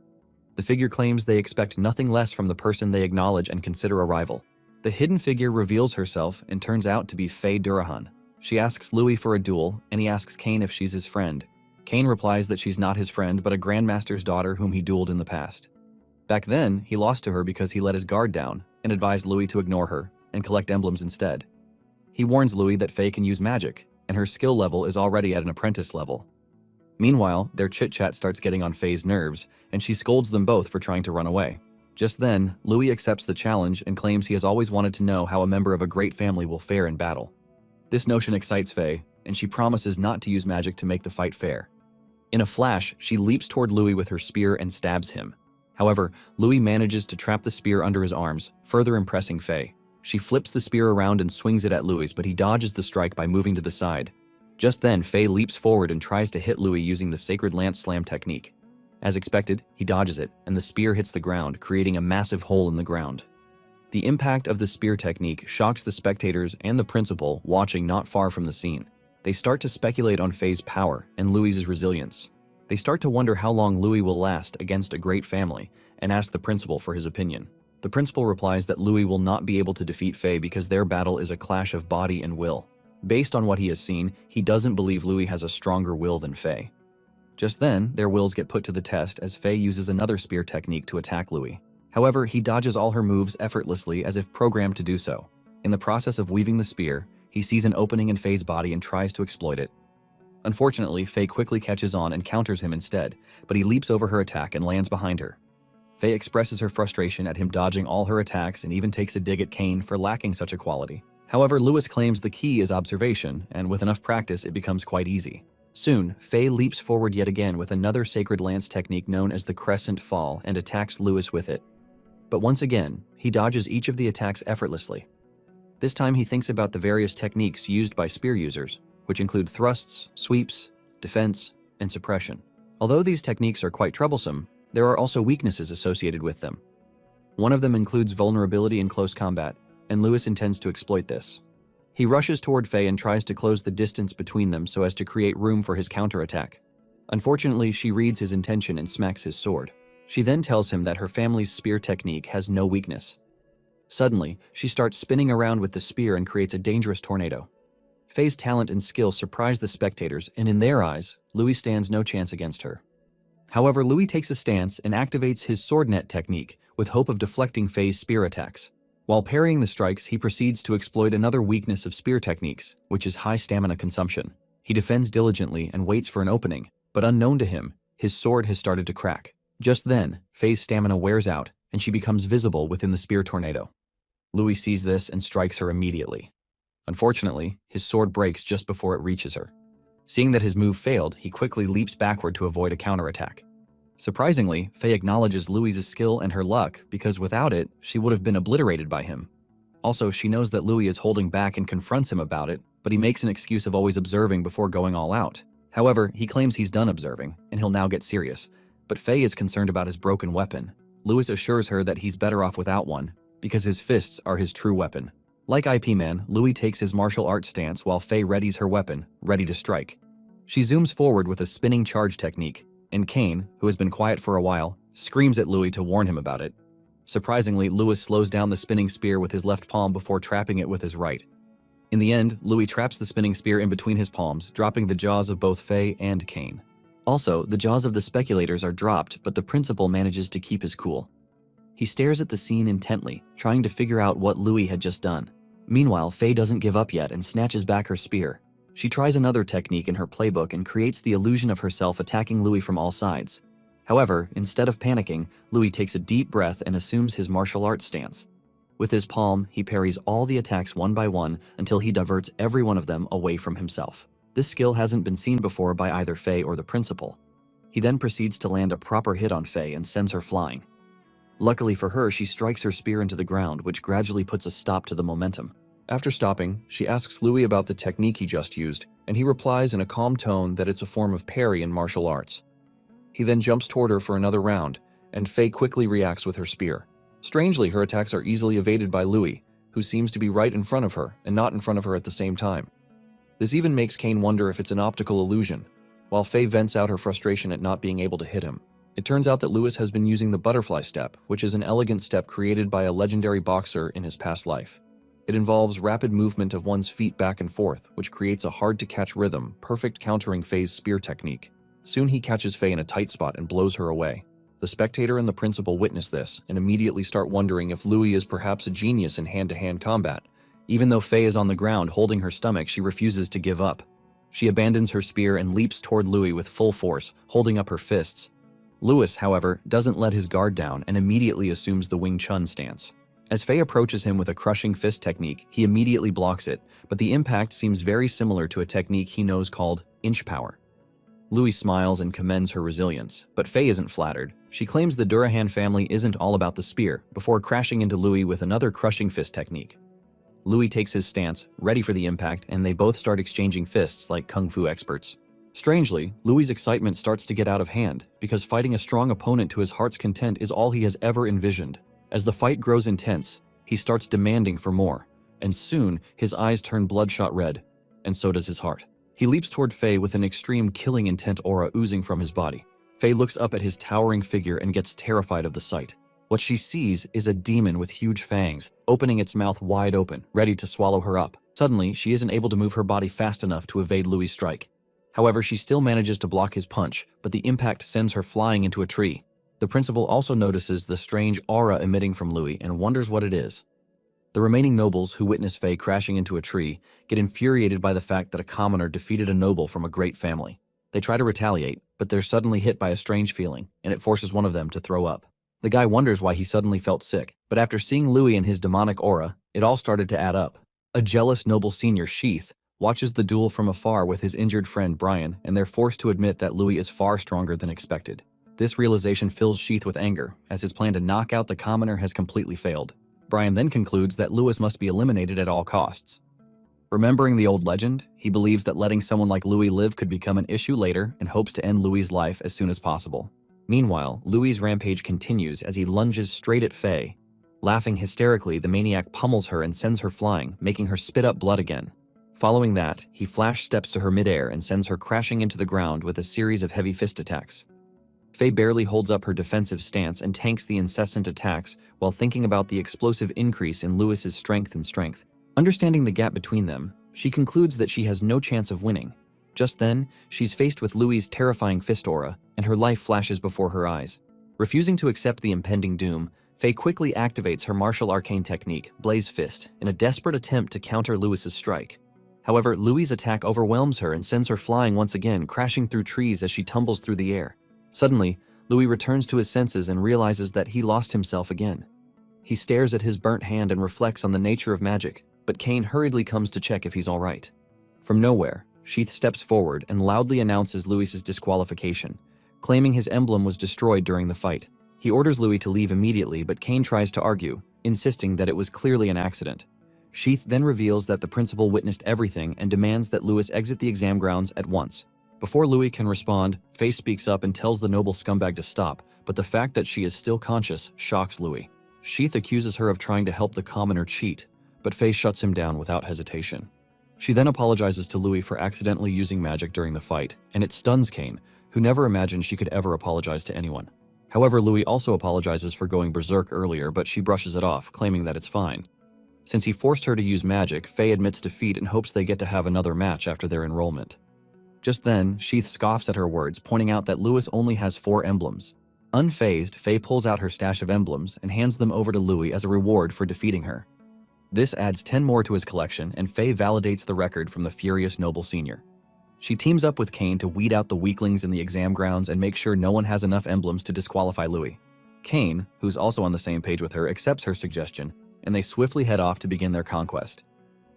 The figure claims they expect nothing less from the person they acknowledge and consider a rival. The hidden figure reveals herself and turns out to be Faye Durahan. She asks Louis for a duel, and he asks Cain if she's his friend. Cain replies that she's not his friend but a grandmaster's daughter whom he dueled in the past. Back then, he lost to her because he let his guard down and advised Louis to ignore her and collect emblems instead. He warns Louis that Faye can use magic, and her skill level is already at an apprentice level. Meanwhile, their chit-chat starts getting on Faye's nerves, and she scolds them both for trying to run away. Just then, Louis accepts the challenge and claims he has always wanted to know how a member of a great family will fare in battle. This notion excites Faye, and she promises not to use magic to make the fight fair. In a flash, she leaps toward Louis with her spear and stabs him. However, Louis manages to trap the spear under his arms, further impressing Faye. She flips the spear around and swings it at Louis, but he dodges the strike by moving to the side. Just then, Faye leaps forward and tries to hit Louis using the Sacred Lance Slam technique. As expected, he dodges it, and the spear hits the ground, creating a massive hole in the ground. The impact of the spear technique shocks the spectators and the principal watching not far from the scene. They start to speculate on Faye's power and Louis's resilience. They start to wonder how long Louis will last against a great family and ask the principal for his opinion. The principal replies that Louis will not be able to defeat Faye because their battle is a clash of body and will. Based on what he has seen, he doesn't believe Louis has a stronger will than Faye. Just then, their wills get put to the test as Faye uses another spear technique to attack Louis. However, he dodges all her moves effortlessly as if programmed to do so. In the process of weaving the spear, he sees an opening in Faye's body and tries to exploit it. Unfortunately, Faye quickly catches on and counters him instead, but he leaps over her attack and lands behind her. Faye expresses her frustration at him dodging all her attacks and even takes a dig at Cain for lacking such a quality. However, Louis claims the key is observation, and with enough practice, it becomes quite easy. Soon, Faye leaps forward yet again with another sacred lance technique known as the Crescent Fall and attacks Louis with it. But once again, he dodges each of the attacks effortlessly. This time he thinks about the various techniques used by spear users, which include thrusts, sweeps, defense, and suppression. Although these techniques are quite troublesome, there are also weaknesses associated with them. One of them includes vulnerability in close combat, and Louis intends to exploit this. He rushes toward Faye and tries to close the distance between them so as to create room for his counterattack. Unfortunately, she reads his intention and smacks his sword. She then tells him that her family's spear technique has no weakness. Suddenly, she starts spinning around with the spear and creates a dangerous tornado. Faye's talent and skill surprise the spectators, and in their eyes, Louis stands no chance against her. However, Louis takes a stance and activates his sword net technique with hope of deflecting Faye's spear attacks. While parrying the strikes, he proceeds to exploit another weakness of spear techniques, which is high stamina consumption. He defends diligently and waits for an opening, but unknown to him, his sword has started to crack. Just then, Faye's stamina wears out, and she becomes visible within the spear tornado. Louis sees this and strikes her immediately. Unfortunately, his sword breaks just before it reaches her. Seeing that his move failed, he quickly leaps backward to avoid a counterattack. Surprisingly, Faye acknowledges Louis's skill and her luck because without it, she would have been obliterated by him. Also, she knows that Louis is holding back and confronts him about it, but he makes an excuse of always observing before going all out. However, he claims he's done observing, and he'll now get serious. But Faye is concerned about his broken weapon. Louis assures her that he's better off without one, because his fists are his true weapon. Like IP Man, Louis takes his martial arts stance while Faye readies her weapon, ready to strike. She zooms forward with a spinning charge technique, and Kane, who has been quiet for a while, screams at Louis to warn him about it. Surprisingly, Louis slows down the spinning spear with his left palm before trapping it with his right. In the end, Louis traps the spinning spear in between his palms, dropping the jaws of both Faye and Kane. Also, the jaws of the speculators are dropped, but the principal manages to keep his cool. He stares at the scene intently, trying to figure out what Louis had just done. Meanwhile, Faye doesn't give up yet and snatches back her spear. She tries another technique in her playbook and creates the illusion of herself attacking Louis from all sides. However, instead of panicking, Louis takes a deep breath and assumes his martial arts stance. With his palm, he parries all the attacks one by one until he diverts every one of them away from himself. This skill hasn't been seen before by either Faye or the principal. He then proceeds to land a proper hit on Faye and sends her flying. Luckily for her, she strikes her spear into the ground, which gradually puts a stop to the momentum. After stopping, she asks Louis about the technique he just used, and he replies in a calm tone that it's a form of parry in martial arts. He then jumps toward her for another round, and Faye quickly reacts with her spear. Strangely, her attacks are easily evaded by Louis, who seems to be right in front of her and not in front of her at the same time. This even makes Kane wonder if it's an optical illusion, while Faye vents out her frustration at not being able to hit him. It turns out that Louis has been using the butterfly step, which is an elegant step created by a legendary boxer in his past life. It involves rapid movement of one's feet back and forth, which creates a hard-to-catch rhythm, perfect countering Faye's spear technique. Soon he catches Faye in a tight spot and blows her away. The spectator and the principal witness this and immediately start wondering if Louis is perhaps a genius in hand-to-hand combat. Even though Faye is on the ground holding her stomach, she refuses to give up. She abandons her spear and leaps toward Louis with full force, holding up her fists. Louis, however, doesn't let his guard down and immediately assumes the Wing Chun stance. As Faye approaches him with a crushing fist technique, he immediately blocks it, but the impact seems very similar to a technique he knows called inch power. Louis smiles and commends her resilience, but Faye isn't flattered. She claims the Durahan family isn't all about the spear, before crashing into Louis with another crushing fist technique. Louis takes his stance, ready for the impact, and they both start exchanging fists like kung fu experts. Strangely, Louis' excitement starts to get out of hand, because fighting a strong opponent to his heart's content is all he has ever envisioned. As the fight grows intense, he starts demanding for more, and soon his eyes turn bloodshot red, and so does his heart. He leaps toward Faye with an extreme killing intent aura oozing from his body. Faye looks up at his towering figure and gets terrified of the sight. What she sees is a demon with huge fangs, opening its mouth wide open, ready to swallow her up. Suddenly, she isn't able to move her body fast enough to evade Louis' strike. However, she still manages to block his punch, but the impact sends her flying into a tree. The principal also notices the strange aura emitting from Louis and wonders what it is. The remaining nobles who witness Faye crashing into a tree get infuriated by the fact that a commoner defeated a noble from a great family. They try to retaliate, but they're suddenly hit by a strange feeling, and it forces one of them to throw up. The guy wonders why he suddenly felt sick, but after seeing Louis and his demonic aura, it all started to add up. A jealous noble senior, Sheath, watches the duel from afar with his injured friend Brian, and they're forced to admit that Louis is far stronger than expected. This realization fills Sheath with anger, as his plan to knock out the commoner has completely failed. Brian then concludes that Louis must be eliminated at all costs. Remembering the old legend, he believes that letting someone like Louis live could become an issue later and hopes to end Louis' life as soon as possible. Meanwhile, Louis' rampage continues as he lunges straight at Faye. Laughing hysterically, the maniac pummels her and sends her flying, making her spit up blood again. Following that, he flash steps to her midair and sends her crashing into the ground with a series of heavy fist attacks. Faye barely holds up her defensive stance and tanks the incessant attacks while thinking about the explosive increase in Louis' strength and strength. Understanding the gap between them, she concludes that she has no chance of winning. Just then, she's faced with Louis' terrifying fist aura, and her life flashes before her eyes. Refusing to accept the impending doom, Faye quickly activates her martial arcane technique, Blaze Fist, in a desperate attempt to counter Louis' strike. However, Louis' attack overwhelms her and sends her flying once again, crashing through trees as she tumbles through the air. Suddenly, Louis returns to his senses and realizes that he lost himself again. He stares at his burnt hand and reflects on the nature of magic. but Kane hurriedly comes to check if he's all right. From nowhere, Sheath steps forward and loudly announces Louis's disqualification, claiming his emblem was destroyed during the fight. He orders Louis to leave immediately, but Kane tries to argue, insisting that it was clearly an accident. Sheath then reveals that the principal witnessed everything and demands that Louis exit the exam grounds at once. Before Louis can respond, Faye speaks up and tells the noble scumbag to stop, but the fact that she is still conscious shocks Louis. Sheath accuses her of trying to help the commoner cheat, but Faye shuts him down without hesitation. She then apologizes to Louis for accidentally using magic during the fight, and it stuns Kane, who never imagined she could ever apologize to anyone. However, Louis also apologizes for going berserk earlier, but she brushes it off, claiming that it's fine. Since he forced her to use magic, Faye admits defeat and hopes they get to have another match after their enrollment. Just then, Sheath scoffs at her words, pointing out that Louis only has 4 emblems. Unfazed, Faye pulls out her stash of emblems and hands them over to Louis as a reward for defeating her. This adds 10 more to his collection, and Faye validates the record from the furious noble senior. She teams up with Kane to weed out the weaklings in the exam grounds and make sure no one has enough emblems to disqualify Louis. Kane, who's also on the same page with her, accepts her suggestion, and they swiftly head off to begin their conquest.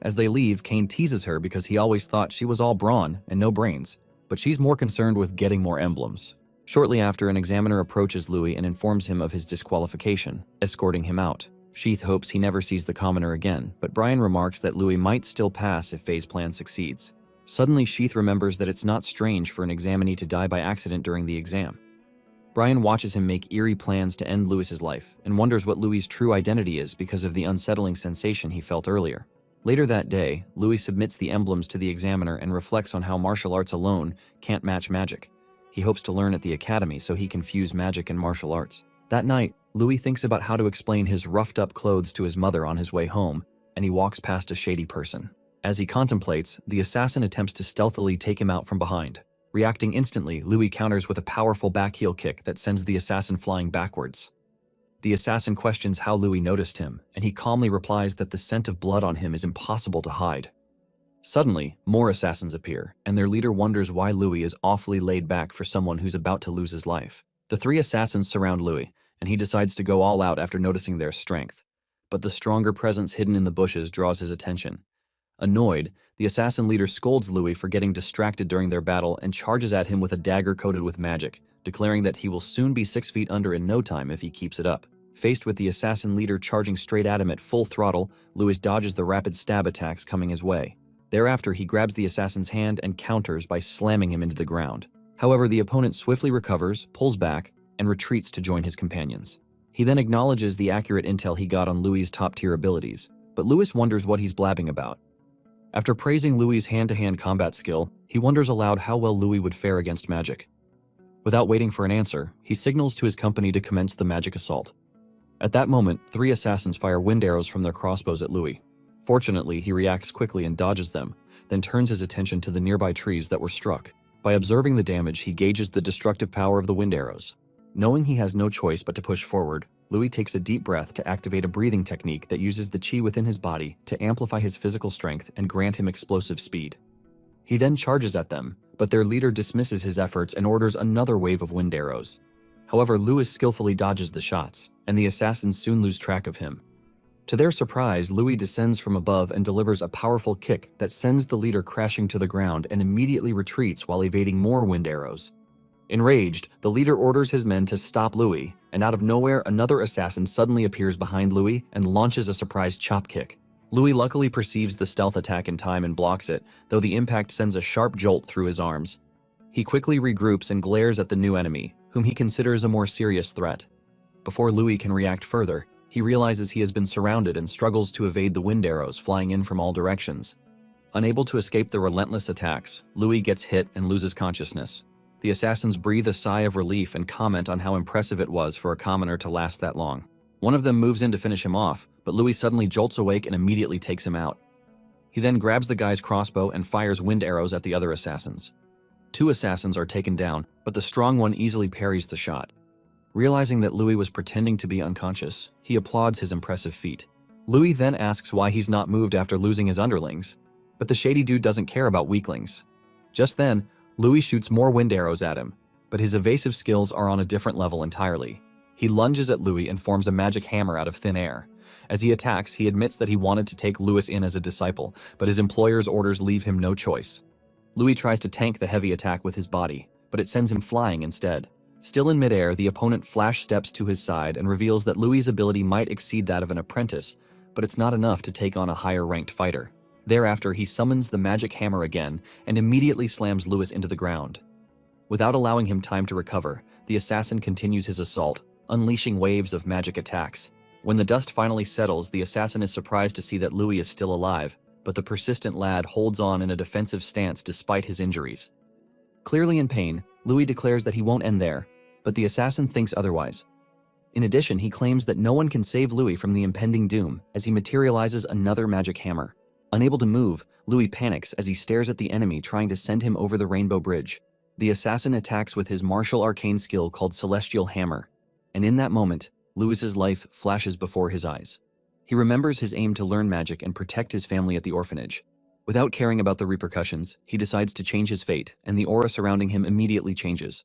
As they leave, Kane teases her because he always thought she was all brawn and no brains, but she's more concerned with getting more emblems. Shortly after, an examiner approaches Louis and informs him of his disqualification, escorting him out. Sheath hopes he never sees the commoner again, but Brian remarks that Louis might still pass if Faye's plan succeeds. Suddenly, Sheath remembers that it's not strange for an examinee to die by accident during the exam. Brian watches him make eerie plans to end Louis's life and wonders what Louis's true identity is because of the unsettling sensation he felt earlier. Later that day, Louis submits the emblems to the examiner and reflects on how martial arts alone can't match magic. He hopes to learn at the academy so he can fuse magic and martial arts. That night, Louis thinks about how to explain his roughed-up clothes to his mother on his way home, and he walks past a shady person. As he contemplates, the assassin attempts to stealthily take him out from behind. Reacting instantly, Louis counters with a powerful backheel kick that sends the assassin flying backwards. The assassin questions how Louis noticed him, and he calmly replies that the scent of blood on him is impossible to hide. Suddenly, more assassins appear, and their leader wonders why Louis is awfully laid back for someone who's about to lose his life. The 3 assassins surround Louis, and he decides to go all out after noticing their strength. But the stronger presence hidden in the bushes draws his attention. Annoyed, the assassin leader scolds Louis for getting distracted during their battle and charges at him with a dagger coated with magic, declaring that he will soon be 6 feet under in no time if he keeps it up. Faced with the assassin leader charging straight at him at full throttle, Louis dodges the rapid stab attacks coming his way. Thereafter, he grabs the assassin's hand and counters by slamming him into the ground. However, the opponent swiftly recovers, pulls back, and retreats to join his companions. He then acknowledges the accurate intel he got on Louis's top-tier abilities, but Louis wonders what he's blabbing about. After praising Louis's hand-to-hand combat skill, he wonders aloud how well Louis would fare against magic. Without waiting for an answer, he signals to his company to commence the magic assault. At that moment, 3 assassins fire wind arrows from their crossbows at Louis. Fortunately, he reacts quickly and dodges them, then turns his attention to the nearby trees that were struck. By observing the damage, he gauges the destructive power of the wind arrows. Knowing he has no choice but to push forward, Louis takes a deep breath to activate a breathing technique that uses the chi within his body to amplify his physical strength and grant him explosive speed. He then charges at them, but their leader dismisses his efforts and orders another wave of wind arrows. However, Louis skillfully dodges the shots, and the assassins soon lose track of him. To their surprise, Louis descends from above and delivers a powerful kick that sends the leader crashing to the ground and immediately retreats while evading more wind arrows. Enraged, the leader orders his men to stop Louis, and out of nowhere, another assassin suddenly appears behind Louis and launches a surprise chop kick. Louis luckily perceives the stealth attack in time and blocks it, though the impact sends a sharp jolt through his arms. He quickly regroups and glares at the new enemy, whom he considers a more serious threat. Before Louis can react further, he realizes he has been surrounded and struggles to evade the wind arrows flying in from all directions. Unable to escape the relentless attacks, Louis gets hit and loses consciousness. The assassins breathe a sigh of relief and comment on how impressive it was for a commoner to last that long. One of them moves in to finish him off, but Louis suddenly jolts awake and immediately takes him out. He then grabs the guy's crossbow and fires wind arrows at the other assassins. 2 assassins are taken down, but the strong one easily parries the shot. Realizing that Louis was pretending to be unconscious, he applauds his impressive feat. Louis then asks why he's not moved after losing his underlings, but the shady dude doesn't care about weaklings. Just then, Louis shoots more wind arrows at him, but his evasive skills are on a different level entirely. He lunges at Louis and forms a magic hammer out of thin air, As he attacks, he admits that he wanted to take Louis in as a disciple, but his employer's orders leave him no choice. Louis tries to tank the heavy attack with his body, but it sends him flying instead. Still in midair, the opponent flash steps to his side and reveals that Louis' ability might exceed that of an apprentice, but it's not enough to take on a higher-ranked fighter. Thereafter, he summons the magic hammer again and immediately slams Louis into the ground. Without allowing him time to recover, the assassin continues his assault, unleashing waves of magic attacks. When the dust finally settles, the assassin is surprised to see that Louis is still alive, but the persistent lad holds on in a defensive stance despite his injuries. Clearly in pain, Louis declares that he won't end there, but the assassin thinks otherwise. In addition, he claims that no one can save Louis from the impending doom as he materializes another magic hammer. Unable to move, Louis panics as he stares at the enemy trying to send him over the Rainbow Bridge. The assassin attacks with his martial arcane skill called Celestial Hammer, and in that moment, Louis's life flashes before his eyes. He remembers his aim to learn magic and protect his family at the orphanage. Without caring about the repercussions, he decides to change his fate, and the aura surrounding him immediately changes.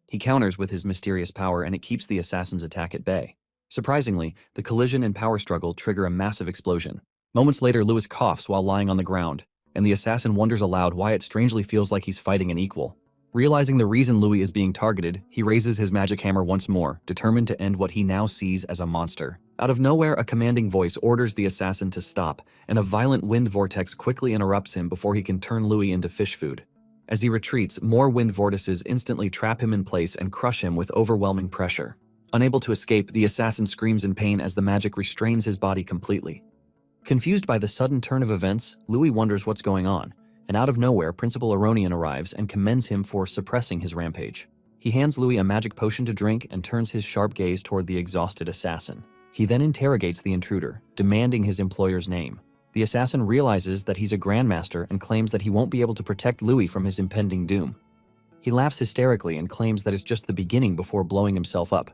He counters with his mysterious power, and it keeps the assassin's attack at bay. Surprisingly, the collision and power struggle trigger a massive explosion. Moments later, Louis coughs while lying on the ground, and the assassin wonders aloud why it strangely feels like he's fighting an equal. Realizing the reason Louis is being targeted, he raises his magic hammer once more, determined to end what he now sees as a monster. Out of nowhere, a commanding voice orders the assassin to stop, and a violent wind vortex quickly interrupts him before he can turn Louis into fish food. As he retreats, more wind vortices instantly trap him in place and crush him with overwhelming pressure. Unable to escape, the assassin screams in pain as the magic restrains his body completely. Confused by the sudden turn of events, Louis wonders what's going on, and out of nowhere, Principal Aronian arrives and commends him for suppressing his rampage. He hands Louis a magic potion to drink and turns his sharp gaze toward the exhausted assassin. He then interrogates the intruder, demanding his employer's name. The assassin realizes that he's a grandmaster and claims that he won't be able to protect Louis from his impending doom. He laughs hysterically and claims that it's just the beginning before blowing himself up.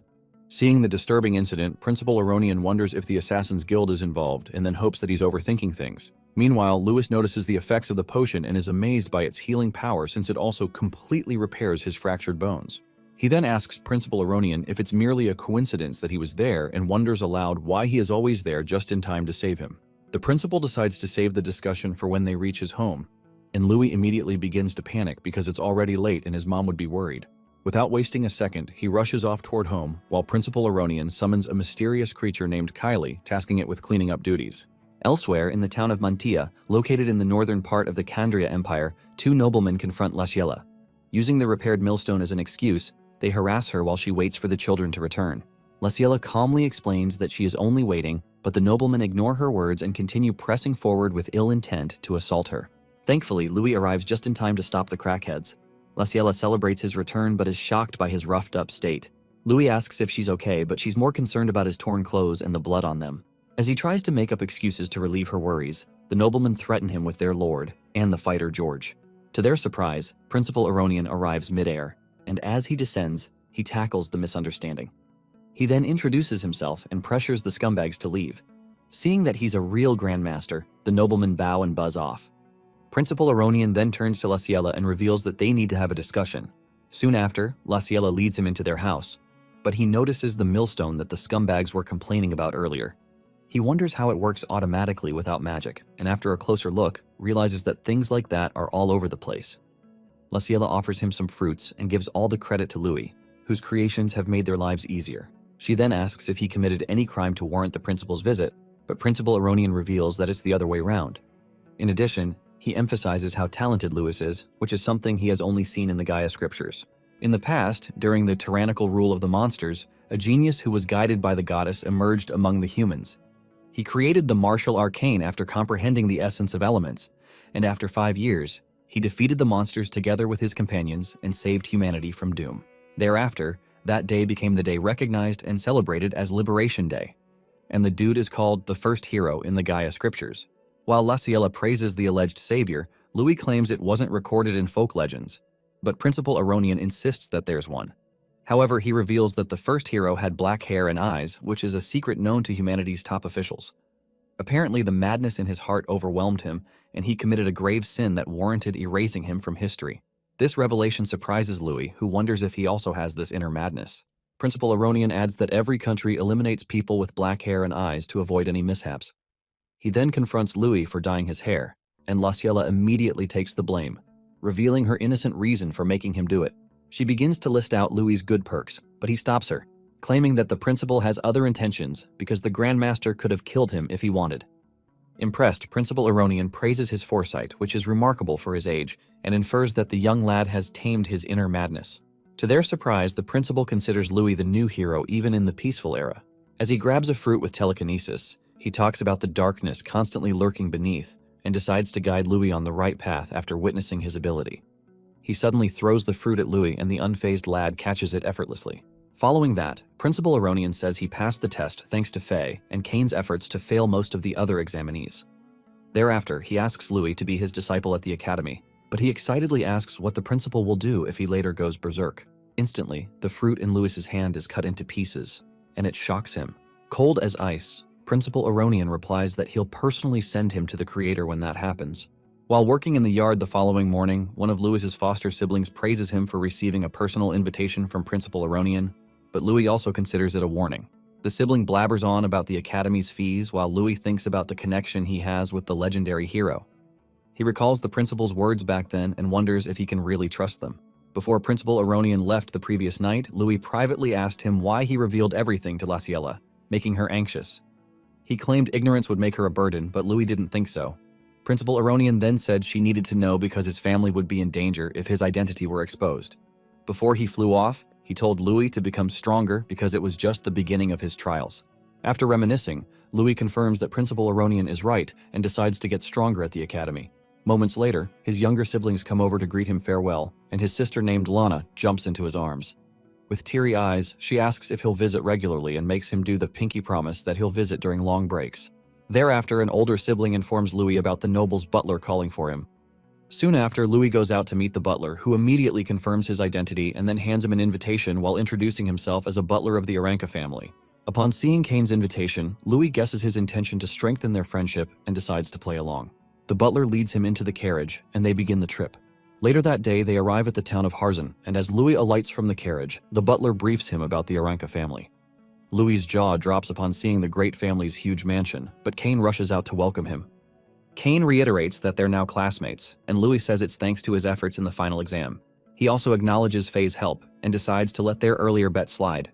Seeing the disturbing incident, Principal Aronian wonders if the Assassin's Guild is involved and then hopes that he's overthinking things. Meanwhile, Louis notices the effects of the potion and is amazed by its healing power since it also completely repairs his fractured bones. He then asks Principal Aronian if it's merely a coincidence that he was there and wonders aloud why he is always there just in time to save him. The principal decides to save the discussion for when they reach his home, and Louis immediately begins to panic because it's already late and his mom would be worried. Without wasting a second, he rushes off toward home while Principal Aronian summons a mysterious creature named Kylie, tasking it with cleaning up duties. Elsewhere, in the town of Mantia, located in the northern part of the Kandria Empire, two noblemen confront Yahello. Using the repaired millstone as an excuse, they harass her while she waits for the children to return. Yahello calmly explains that she is only waiting, but the noblemen ignore her words and continue pressing forward with ill intent to assault her. Thankfully, Louis arrives just in time to stop the crackheads. Yahello celebrates his return but is shocked by his roughed-up state. Louis asks if she's okay, but she's more concerned about his torn clothes and the blood on them. As he tries to make up excuses to relieve her worries, the noblemen threaten him with their lord and the fighter George. To their surprise, Principal Aronian arrives midair, and as he descends, he tackles the misunderstanding. He then introduces himself and pressures the scumbags to leave. Seeing that he's a real grandmaster, the noblemen bow and buzz off. Principal Aronian then turns to Yahello and reveals that they need to have a discussion. Soon after, Yahello leads him into their house, but he notices the millstone that the scumbags were complaining about earlier. He wonders how it works automatically without magic, and after a closer look, realizes that things like that are all over the place. Yahello offers him some fruits and gives all the credit to Louis, whose creations have made their lives easier. She then asks if he committed any crime to warrant the principal's visit, but Principal Aronian reveals that it's the other way round. In addition, he emphasizes how talented Louis is, which is something he has only seen in the Gaia scriptures. In the past, during the tyrannical rule of the monsters, a genius who was guided by the goddess emerged among the humans. He created the martial arcane after comprehending the essence of elements, and after 5 years, he defeated the monsters together with his companions and saved humanity from doom. Thereafter, that day became the day recognized and celebrated as Liberation Day, and the dude is called the first hero in the Gaia scriptures. While Yahello praises the alleged savior, Louis claims it wasn't recorded in folk legends, but Principal Aronian insists that there's one. However, he reveals that the first hero had black hair and eyes, which is a secret known to humanity's top officials. Apparently, the madness in his heart overwhelmed him, and he committed a grave sin that warranted erasing him from history. This revelation surprises Louis, who wonders if he also has this inner madness. Principal Aronian adds that every country eliminates people with black hair and eyes to avoid any mishaps. He then confronts Louis for dyeing his hair, and Laciela immediately takes the blame, revealing her innocent reason for making him do it. She begins to list out Louis's good perks, but he stops her, claiming that the principal has other intentions because the Grandmaster could have killed him if he wanted. Impressed, Principal Aronian praises his foresight, which is remarkable for his age, and infers that the young lad has tamed his inner madness. To their surprise, the principal considers Louis the new hero even in the peaceful era. As he grabs a fruit with telekinesis, he talks about the darkness constantly lurking beneath and decides to guide Louis on the right path after witnessing his ability. He suddenly throws the fruit at Louis and the unfazed lad catches it effortlessly. Following that, Principal Aronian says he passed the test thanks to Faye and Kane's efforts to fail most of the other examinees. Thereafter, he asks Louis to be his disciple at the academy, but he excitedly asks what the principal will do if he later goes berserk. Instantly, the fruit in Louis's hand is cut into pieces, and it shocks him. Cold as ice, Principal Aronian replies that he'll personally send him to the Creator when that happens. While working in the yard the following morning, one of Louis's foster siblings praises him for receiving a personal invitation from Principal Aronian, but Louis also considers it a warning. The sibling blabbers on about the Academy's fees while Louis thinks about the connection he has with the legendary hero. He recalls the principal's words back then and wonders if he can really trust them. Before Principal Aronian left the previous night, Louis privately asked him why he revealed everything to Laciela, making her anxious. He claimed ignorance would make her a burden, but Louis didn't think so. Principal Aronian then said she needed to know because his family would be in danger if his identity were exposed. Before he flew off, he told Louis to become stronger because it was just the beginning of his trials. After reminiscing, Louis confirms that Principal Aronian is right and decides to get stronger at the academy. Moments later, his younger siblings come over to greet him farewell, and his sister named Lana jumps into his arms. With teary eyes, she asks if he'll visit regularly and makes him do the pinky promise that he'll visit during long breaks. Thereafter, an older sibling informs Louis about the noble's butler calling for him. Soon after, Louis goes out to meet the butler, who immediately confirms his identity and then hands him an invitation while introducing himself as a butler of the Aranka family. Upon seeing Kane's invitation, Louis guesses his intention to strengthen their friendship and decides to play along. The butler leads him into the carriage, and they begin the trip. Later that day, they arrive at the town of Harzan, and as Louis alights from the carriage, the butler briefs him about the Aranka family. Louis's jaw drops upon seeing the great family's huge mansion, but Kane rushes out to welcome him. Kane reiterates that they're now classmates, and Louis says it's thanks to his efforts in the final exam. He also acknowledges Faye's help and decides to let their earlier bet slide.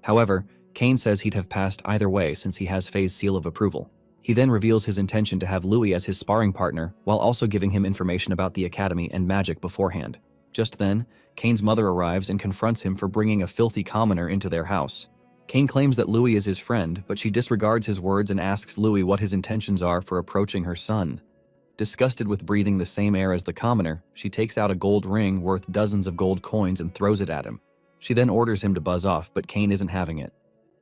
However, Kane says he'd have passed either way since he has Faye's seal of approval. He then reveals his intention to have Louis as his sparring partner while also giving him information about the academy and magic beforehand. Just then, Kane's mother arrives and confronts him for bringing a filthy commoner into their house. Kane claims that Louis is his friend, but she disregards his words and asks Louis what his intentions are for approaching her son. Disgusted with breathing the same air as the commoner, she takes out a gold ring worth dozens of gold coins and throws it at him. She then orders him to buzz off, but Kane isn't having it.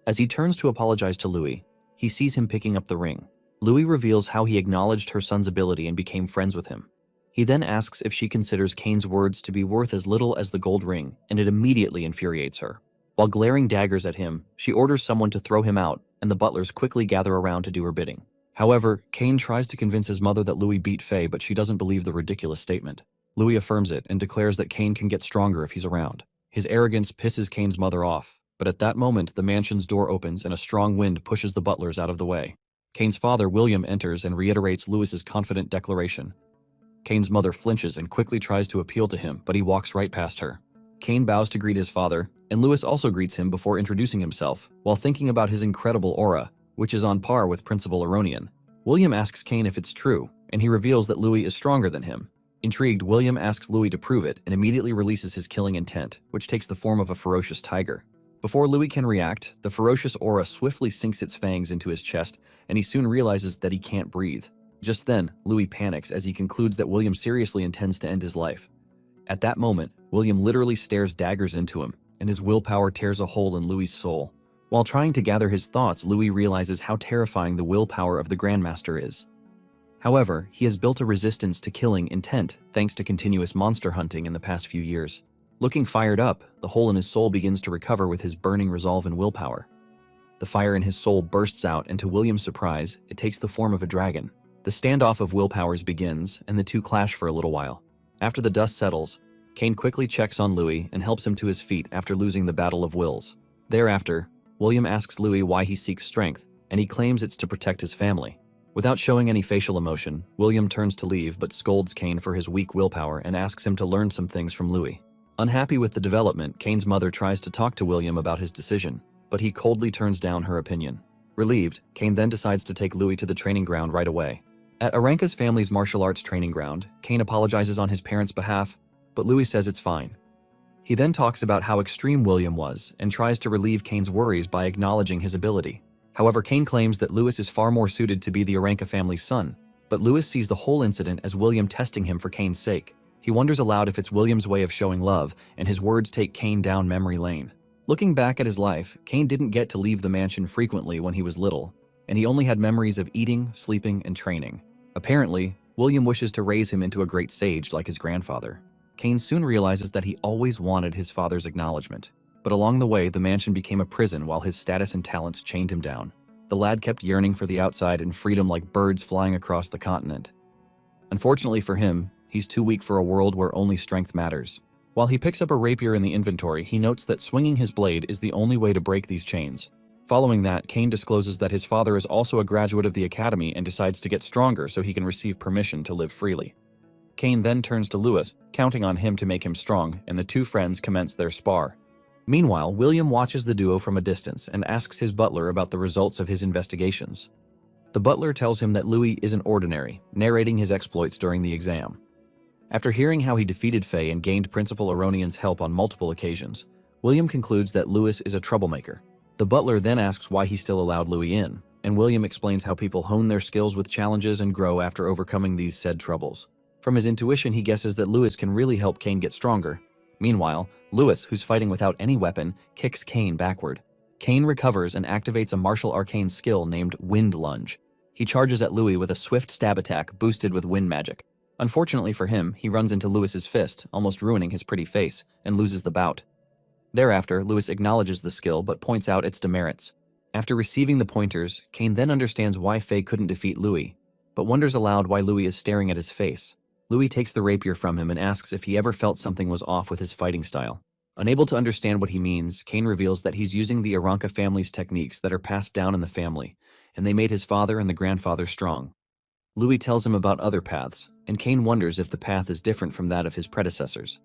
As he turns to apologize to Louis, he sees him picking up the ring. Louis reveals how he acknowledged her son's ability and became friends with him. He then asks if she considers Kane's words to be worth as little as the gold ring, and it immediately infuriates her. While glaring daggers at him, she orders someone to throw him out, and the butlers quickly gather around to do her bidding. However, Kane tries to convince his mother that Louis beat Faye, but she doesn't believe the ridiculous statement. Louis affirms it and declares that Kane can get stronger if he's around. His arrogance pisses Kane's mother off, but at that moment the mansion's door opens and a strong wind pushes the butlers out of the way. Kane's father, William, enters and reiterates Louis's confident declaration. Kane's mother flinches and quickly tries to appeal to him, but he walks right past her. Kane bows to greet his father, and Louis also greets him before introducing himself, while thinking about his incredible aura, which is on par with Principal Aronian. William asks Kane if it's true, and he reveals that Louis is stronger than him. Intrigued, William asks Louis to prove it and immediately releases his killing intent, which takes the form of a ferocious tiger. Before Louis can react, the ferocious aura swiftly sinks its fangs into his chest, and he soon realizes that he can't breathe. Just then, Louis panics as he concludes that William seriously intends to end his life. At that moment, William literally stares daggers into him, and his willpower tears a hole in Louis's soul. While trying to gather his thoughts, Louis realizes how terrifying the willpower of the Grandmaster is. However, he has built a resistance to killing intent thanks to continuous monster hunting in the past few years. Looking fired up, the hole in his soul begins to recover with his burning resolve and willpower. The fire in his soul bursts out, and to William's surprise, it takes the form of a dragon. The standoff of willpowers begins, and the two clash for a little while. After the dust settles, Kane quickly checks on Louis and helps him to his feet after losing the Battle of Wills. Thereafter, William asks Louis why he seeks strength, and he claims it's to protect his family. Without showing any facial emotion, William turns to leave but scolds Kane for his weak willpower and asks him to learn some things from Louis. Unhappy with the development, Kane's mother tries to talk to William about his decision, but he coldly turns down her opinion. Relieved, Kane then decides to take Louis to the training ground right away. At Aranka's family's martial arts training ground, Kane apologizes on his parents' behalf, but Louis says it's fine. He then talks about how extreme William was and tries to relieve Kane's worries by acknowledging his ability. However, Kane claims that Louis is far more suited to be the Aranka family's son, but Louis sees the whole incident as William testing him for Kane's sake. He wonders aloud if it's William's way of showing love, and his words take Kane down memory lane. Looking back at his life, Kane didn't get to leave the mansion frequently when he was little, and he only had memories of eating, sleeping, and training. Apparently, William wishes to raise him into a great sage like his grandfather. Kane soon realizes that he always wanted his father's acknowledgement, but along the way, the mansion became a prison while his status and talents chained him down. The lad kept yearning for the outside and freedom like birds flying across the continent. Unfortunately for him, he's too weak for a world where only strength matters. While he picks up a rapier in the inventory, he notes that swinging his blade is the only way to break these chains. Following that, Kane discloses that his father is also a graduate of the academy and decides to get stronger so he can receive permission to live freely. Kane then turns to Louis, counting on him to make him strong, and the two friends commence their spar. Meanwhile, William watches the duo from a distance and asks his butler about the results of his investigations. The butler tells him that Louis isn't ordinary, narrating his exploits during the exam. After hearing how he defeated Faye and gained Principal Aronian's help on multiple occasions, William concludes that Louis is a troublemaker. The butler then asks why he still allowed Louis in, and William explains how people hone their skills with challenges and grow after overcoming these said troubles. From his intuition, he guesses that Louis can really help Kane get stronger. Meanwhile, Louis, who's fighting without any weapon, kicks Kane backward. Kane recovers and activates a martial arcane skill named Wind Lunge. He charges at Louis with a swift stab attack boosted with wind magic. Unfortunately for him, he runs into Louis's fist, almost ruining his pretty face, and loses the bout. Thereafter, Louis acknowledges the skill but points out its demerits. After receiving the pointers, Kane then understands why Faye couldn't defeat Louis, but wonders aloud why Louis is staring at his face. Louis takes the rapier from him and asks if he ever felt something was off with his fighting style. Unable to understand what he means, Kane reveals that he's using the Aranka family's techniques that are passed down in the family, and they made his father and the grandfather strong. Louis tells him about other paths, and Kane wonders if the path is different from that of his predecessors.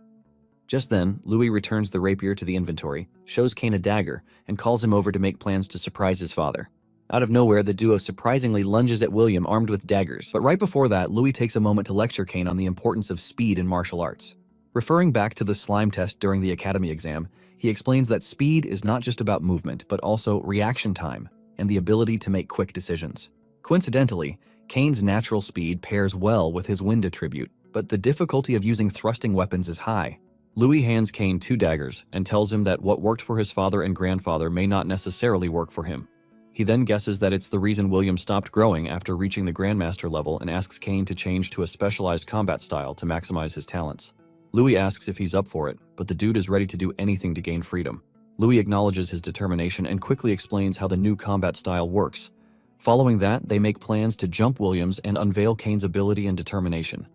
Just then, Louis returns the rapier to the inventory, shows Kane a dagger, and calls him over to make plans to surprise his father. Out of nowhere, the duo surprisingly lunges at William armed with daggers, but right before that, Louis takes a moment to lecture Kane on the importance of speed in martial arts. Referring back to the slime test during the academy exam, he explains that speed is not just about movement, but also reaction time and the ability to make quick decisions. Coincidentally, Kane's natural speed pairs well with his wind attribute, but the difficulty of using thrusting weapons is high. Louis hands Kane 2 daggers and tells him that what worked for his father and grandfather may not necessarily work for him. He then guesses that it's the reason William stopped growing after reaching the Grandmaster level and asks Kane to change to a specialized combat style to maximize his talents. Louis asks if he's up for it, but the dude is ready to do anything to gain freedom. Louis acknowledges his determination and quickly explains how the new combat style works. Following that, they make plans to jump Williams and unveil Kane's ability and determination.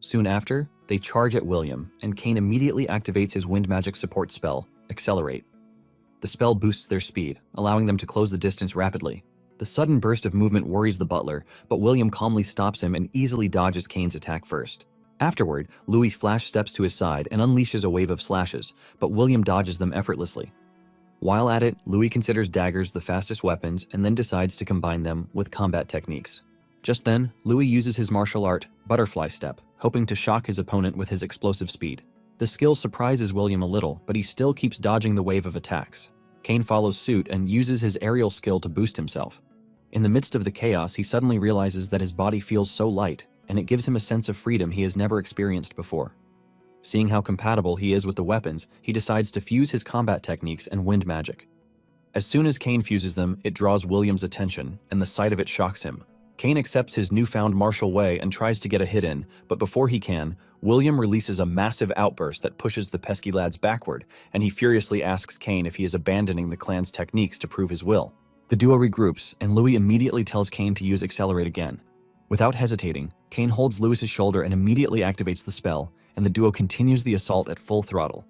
Soon after, they charge at William, and Kane immediately activates his wind magic support spell, Accelerate. The spell boosts their speed, allowing them to close the distance rapidly. The sudden burst of movement worries the butler, but William calmly stops him and easily dodges Kane's attack first. Afterward, Louis flash steps to his side and unleashes a wave of slashes, but William dodges them effortlessly. While at it, Louis considers daggers the fastest weapons and then decides to combine them with combat techniques. Just then, Louis uses his martial art, Butterfly Step, hoping to shock his opponent with his explosive speed. The skill surprises William a little, but he still keeps dodging the wave of attacks. Kane follows suit and uses his aerial skill to boost himself. In the midst of the chaos, he suddenly realizes that his body feels so light, and it gives him a sense of freedom he has never experienced before. Seeing how compatible he is with the weapons, he decides to fuse his combat techniques and wind magic. As soon as Kane fuses them, it draws William's attention, and the sight of it shocks him. Kane accepts his newfound martial way and tries to get a hit in, but before he can, William releases a massive outburst that pushes the pesky lads backward, and he furiously asks Kane if he is abandoning the clan's techniques to prove his will. The duo regroups, and Louis immediately tells Kane to use Accelerate again. Without hesitating, Kane holds Louis's shoulder and immediately activates the spell, and the duo continues the assault at full throttle.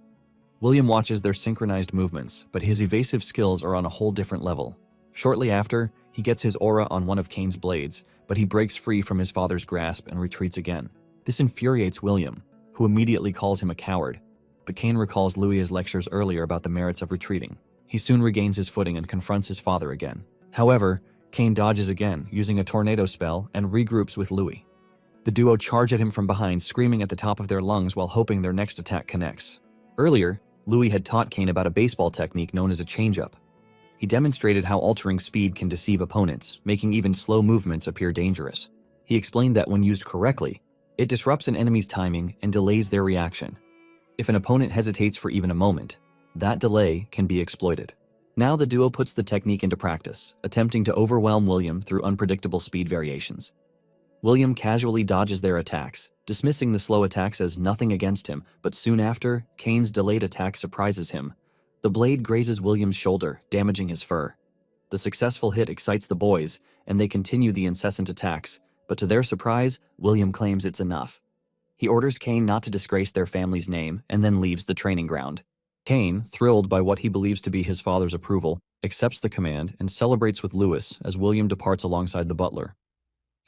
William watches their synchronized movements, but his evasive skills are on a whole different level. Shortly after, he gets his aura on one of Kane's blades, but he breaks free from his father's grasp and retreats again. This infuriates William, who immediately calls him a coward. But Kane recalls Louis's lectures earlier about the merits of retreating. He soon regains his footing and confronts his father again. However, Kane dodges again, using a tornado spell, and regroups with Louis. The duo charge at him from behind, screaming at the top of their lungs while hoping their next attack connects. Earlier, Louis had taught Kane about a baseball technique known as a changeup. He demonstrated how altering speed can deceive opponents, making even slow movements appear dangerous. He explained that when used correctly, it disrupts an enemy's timing and delays their reaction. If an opponent hesitates for even a moment, that delay can be exploited. Now the duo puts the technique into practice, attempting to overwhelm William through unpredictable speed variations. William casually dodges their attacks, dismissing the slow attacks as nothing against him, but soon after, Kane's delayed attack surprises him. The blade grazes William's shoulder, damaging his fur. The successful hit excites the boys, and they continue the incessant attacks, but to their surprise, William claims it's enough. He orders Kane not to disgrace their family's name and then leaves the training ground. Kane, thrilled by what he believes to be his father's approval, accepts the command and celebrates with Louis as William departs alongside the butler.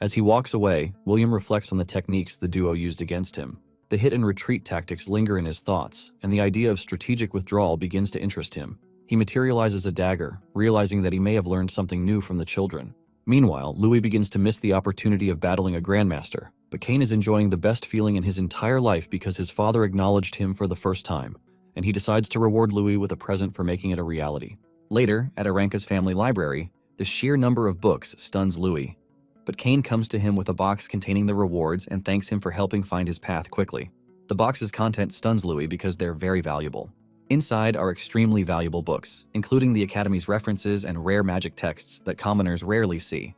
As he walks away, William reflects on the techniques the duo used against him. The hit and retreat tactics linger in his thoughts, and the idea of strategic withdrawal begins to interest him. He materializes a dagger, realizing that he may have learned something new from the children. Meanwhile, Louis begins to miss the opportunity of battling a grandmaster, but Kane is enjoying the best feeling in his entire life because his father acknowledged him for the first time, and he decides to reward Louis with a present for making it a reality. Later, at Aranka's family library, the sheer number of books stuns Louis. But Kane comes to him with a box containing the rewards and thanks him for helping find his path quickly. The box's content stuns Louis because they're very valuable. Inside are extremely valuable books, including the Academy's references and rare magic texts that commoners rarely see.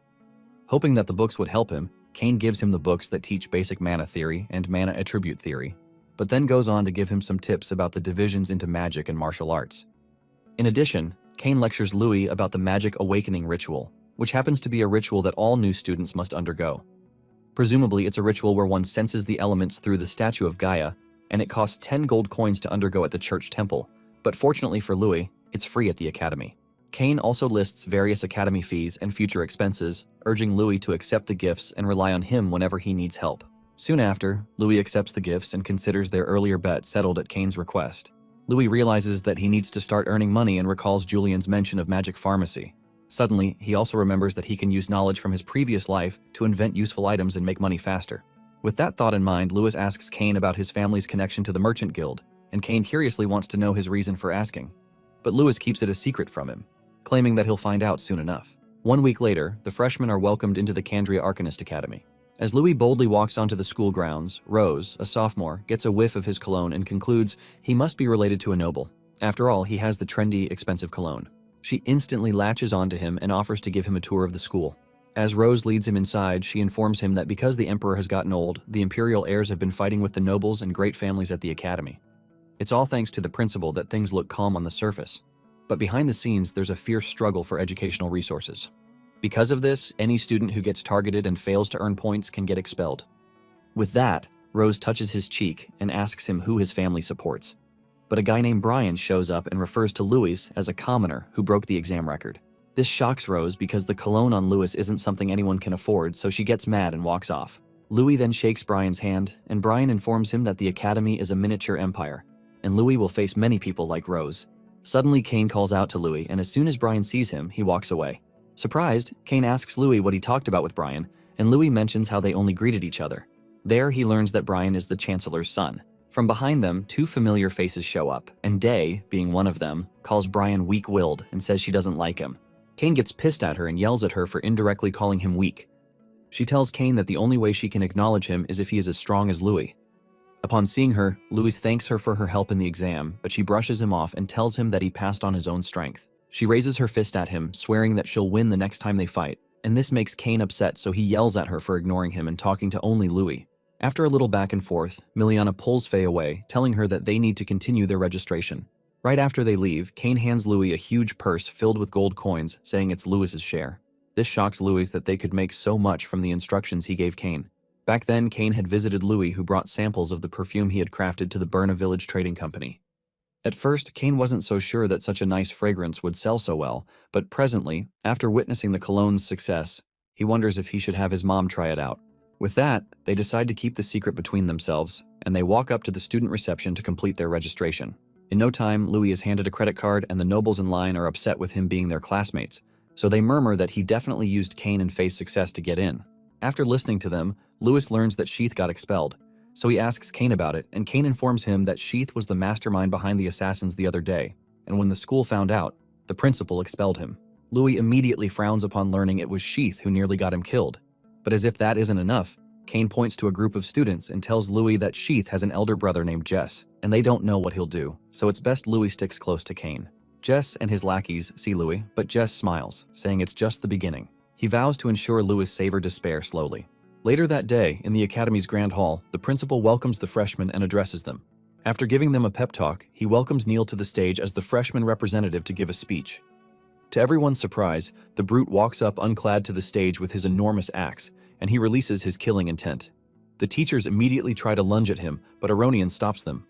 Hoping that the books would help him, Kane gives him the books that teach basic mana theory and mana attribute theory, but then goes on to give him some tips about the divisions into magic and martial arts. In addition, Kane lectures Louis about the Magic Awakening ritual, which happens to be a ritual that all new students must undergo. Presumably, it's a ritual where one senses the elements through the statue of Gaia, and it costs 10 gold coins to undergo at the church temple, but fortunately for Louis, it's free at the academy. Kane also lists various academy fees and future expenses, urging Louis to accept the gifts and rely on him whenever he needs help. Soon after, Louis accepts the gifts and considers their earlier bet settled at Kane's request. Louis realizes that he needs to start earning money and recalls Julian's mention of magic pharmacy. Suddenly, he also remembers that he can use knowledge from his previous life to invent useful items and make money faster. With that thought in mind, Louis asks Kane about his family's connection to the Merchant Guild, and Kane curiously wants to know his reason for asking. But Louis keeps it a secret from him, claiming that he'll find out soon enough. 1 week later, the freshmen are welcomed into the Candria Arcanist Academy. As Louis boldly walks onto the school grounds, Rose, a sophomore, gets a whiff of his cologne and concludes he must be related to a noble. After all, he has the trendy, expensive cologne. She instantly latches onto him and offers to give him a tour of the school. As Rose leads him inside, she informs him that because the emperor has gotten old, the imperial heirs have been fighting with the nobles and great families at the academy. It's all thanks to the principal that things look calm on the surface. But behind the scenes, there's a fierce struggle for educational resources. Because of this, any student who gets targeted and fails to earn points can get expelled. With that, Rose touches his cheek and asks him who his family supports. But a guy named Brian shows up and refers to Louis as a commoner who broke the exam record. This shocks Rose because the cologne on Louis isn't something anyone can afford, so she gets mad and walks off. Louis then shakes Brian's hand, and Brian informs him that the academy is a miniature empire, and Louis will face many people like Rose. Suddenly, Kane calls out to Louis, and as soon as Brian sees him, he walks away. Surprised, Kane asks Louis what he talked about with Brian, and Louis mentions how they only greeted each other. There, he learns that Brian is the Chancellor's son. From behind them, two familiar faces show up, and Day, being one of them, calls Brian weak-willed and says she doesn't like him. Kane gets pissed at her and yells at her for indirectly calling him weak. She tells Kane that the only way she can acknowledge him is if he is as strong as Louis. Upon seeing her, Louis thanks her for her help in the exam, but she brushes him off and tells him that he passed on his own strength. She raises her fist at him, swearing that she'll win the next time they fight, and this makes Kane upset, so he yells at her for ignoring him and talking to only Louis. After a little back and forth, Miliana pulls Faye away, telling her that they need to continue their registration. Right after they leave, Kane hands Louis a huge purse filled with gold coins, saying it's Louis's share. This shocks Louis that they could make so much from the instructions he gave Kane. Back then, Kane had visited Louis, who brought samples of the perfume he had crafted to the Burna Village Trading Company. At first, Kane wasn't so sure that such a nice fragrance would sell so well, but presently, after witnessing the cologne's success, he wonders if he should have his mom try it out. With that, they decide to keep the secret between themselves, and they walk up to the student reception to complete their registration. In no time, Louis is handed a credit card, and the nobles in line are upset with him being their classmates, so they murmur that he definitely used Kane and Faye's success to get in. After listening to them, Louis learns that Sheath got expelled, so he asks Kane about it, and Kane informs him that Sheath was the mastermind behind the assassins the other day, and when the school found out, the principal expelled him. Louis immediately frowns upon learning it was Sheath who nearly got him killed. But as if that isn't enough, Kane points to a group of students and tells Louis that Sheath has an elder brother named Jess, and they don't know what he'll do, so it's best Louis sticks close to Kane. Jess and his lackeys see Louis, but Jess smiles, saying it's just the beginning. He vows to ensure Louis savor despair slowly. Later that day, in the Academy's Grand Hall, the principal welcomes the freshmen and addresses them. After giving them a pep talk, he welcomes Neil to the stage as the freshman representative to give a speech. To everyone's surprise, the brute walks up unclad to the stage with his enormous axe, and he releases his killing intent. The teachers immediately try to lunge at him, but Aronian stops them.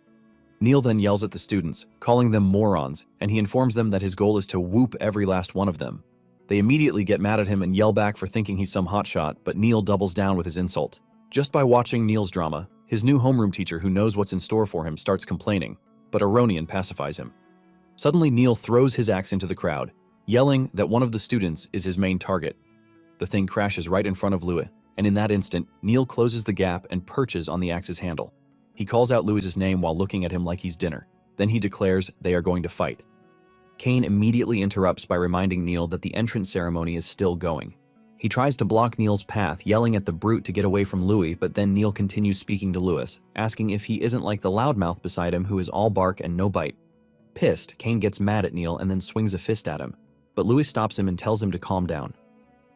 Neil then yells at the students, calling them morons, and he informs them that his goal is to whoop every last one of them. They immediately get mad at him and yell back for thinking he's some hotshot, but Neil doubles down with his insult. Just by watching Neil's drama, his new homeroom teacher who knows what's in store for him starts complaining, but Aronian pacifies him. Suddenly Neil throws his axe into the crowd, yelling that one of the students is his main target. The thing crashes right in front of Louis, and in that instant, Neil closes the gap and perches on the axe's handle. He calls out Louis's name while looking at him like he's dinner. Then he declares they are going to fight. Kane immediately interrupts by reminding Neil that the entrance ceremony is still going. He tries to block Neil's path, yelling at the brute to get away from Louis, but then Neil continues speaking to Louis, asking if he isn't like the loudmouth beside him who is all bark and no bite. Pissed, Kane gets mad at Neil and then swings a fist at him, but Louis stops him and tells him to calm down.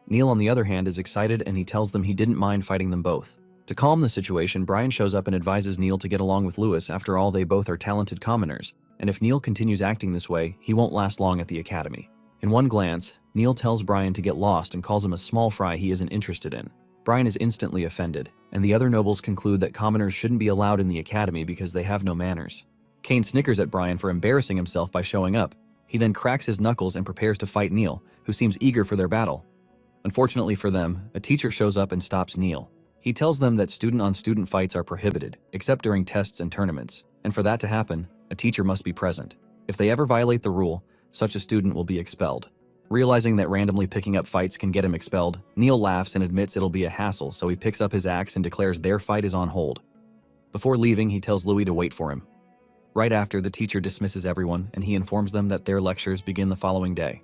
Neil, on the other hand, is excited and he tells them he didn't mind fighting them both. To calm the situation, Brian shows up and advises Neil to get along with Louis. After all, they both are talented commoners, and if Neil continues acting this way, he won't last long at the academy. In one glance, Neil tells Brian to get lost and calls him a small fry he isn't interested in. Brian is instantly offended, and the other nobles conclude that commoners shouldn't be allowed in the academy because they have no manners. Kane snickers at Brian for embarrassing himself by showing up. He then cracks his knuckles and prepares to fight Neil, who seems eager for their battle. Unfortunately for them, a teacher shows up and stops Neil. He tells them that student-on-student fights are prohibited, except during tests and tournaments, and for that to happen, a teacher must be present. If they ever violate the rule, such a student will be expelled. Realizing that randomly picking up fights can get him expelled, Neil laughs and admits it'll be a hassle, so he picks up his axe and declares their fight is on hold. Before leaving, he tells Louis to wait for him. Right after, the teacher dismisses everyone, and he informs them that their lectures begin the following day.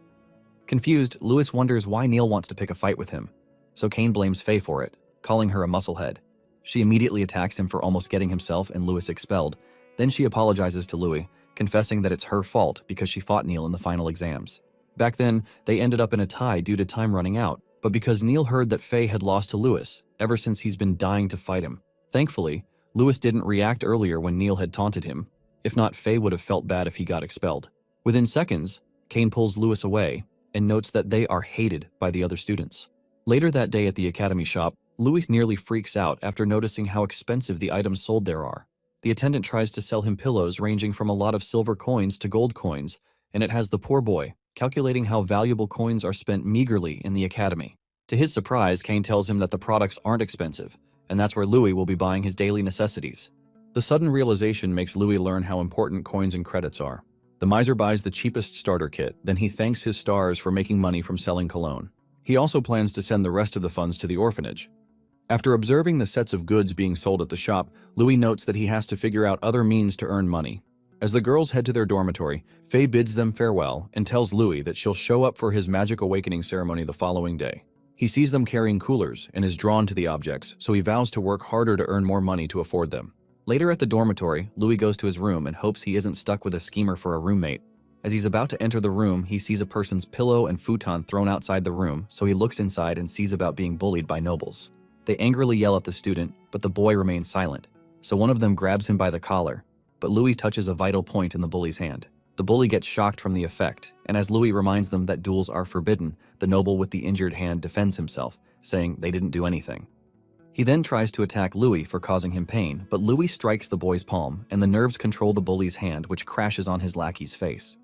Confused, Louis wonders why Neil wants to pick a fight with him, so Kane blames Faye for it, calling her a musclehead. She immediately attacks him for almost getting himself and Louis expelled. Then she apologizes to Louis, confessing that it's her fault because she fought Neil in the final exams. Back then, they ended up in a tie due to time running out, but because Neil heard that Faye had lost to Louis, ever since he's been dying to fight him. Thankfully, Louis didn't react earlier when Neil had taunted him. If not, Faye would have felt bad if he got expelled. Within seconds, Kane pulls Louis away and notes that they are hated by the other students. Later that day at the academy shop, Louis nearly freaks out after noticing how expensive the items sold there are. The attendant tries to sell him pillows ranging from a lot of silver coins to gold coins, and it has the poor boy calculating how valuable coins are spent meagerly in the academy. To his surprise, Kane tells him that the products aren't expensive, and that's where Louis will be buying his daily necessities. The sudden realization makes Louis learn how important coins and credits are. The miser buys the cheapest starter kit, then he thanks his stars for making money from selling cologne. He also plans to send the rest of the funds to the orphanage. After observing the sets of goods being sold at the shop, Louis notes that he has to figure out other means to earn money. As the girls head to their dormitory, Faye bids them farewell and tells Louis that she'll show up for his magic awakening ceremony the following day. He sees them carrying coolers and is drawn to the objects, so he vows to work harder to earn more money to afford them. Later at the dormitory, Louis goes to his room and hopes he isn't stuck with a schemer for a roommate. As he's about to enter the room, he sees a person's pillow and futon thrown outside the room, so he looks inside and sees about being bullied by nobles. They angrily yell at the student, but the boy remains silent, so one of them grabs him by the collar, but Louis touches a vital point in the bully's hand. The bully gets shocked from the effect, and as Louis reminds them that duels are forbidden, the noble with the injured hand defends himself, saying they didn't do anything. He then tries to attack Louis for causing him pain, but Louis strikes the boy's palm, and the nerves control the bully's hand, which crashes on his lackey's face.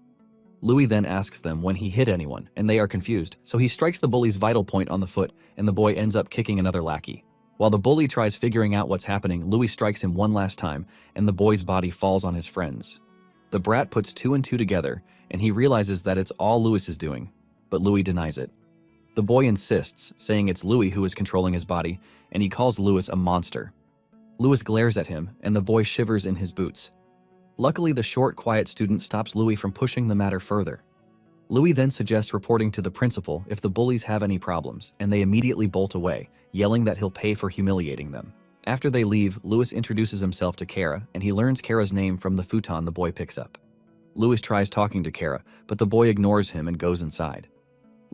Louis then asks them when he hit anyone, and they are confused, so he strikes the bully's vital point on the foot, and the boy ends up kicking another lackey. While the bully tries figuring out what's happening, Louis strikes him one last time, and the boy's body falls on his friends. The brat puts 2 and 2 together, and he realizes that it's all Louis is doing, but Louis denies it. The boy insists, saying it's Louis who is controlling his body, and he calls Louis a monster. Louis glares at him, and the boy shivers in his boots. Luckily, the short, quiet student stops Louis from pushing the matter further. Louis then suggests reporting to the principal if the bullies have any problems, and they immediately bolt away, yelling that he'll pay for humiliating them. After they leave, Louis introduces himself to Kara, and he learns Kara's name from the futon the boy picks up. Louis tries talking to Kara, but the boy ignores him and goes inside.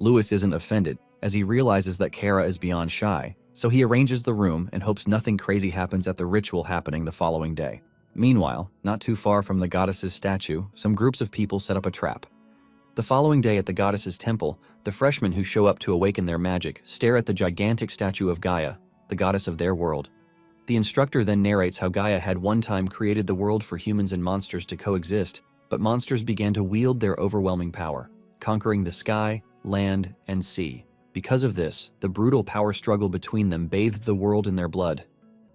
Louis isn't offended, as he realizes that Kara is beyond shy, so he arranges the room and hopes nothing crazy happens at the ritual happening the following day. Meanwhile, not too far from the goddess's statue, some groups of people set up a trap. The following day at the goddess's temple, the freshmen who show up to awaken their magic stare at the gigantic statue of Gaia, the goddess of their world. The instructor then narrates how Gaia had one time created the world for humans and monsters to coexist, but monsters began to wield their overwhelming power, conquering the sky, land, and sea. Because of this, the brutal power struggle between them bathed the world in their blood,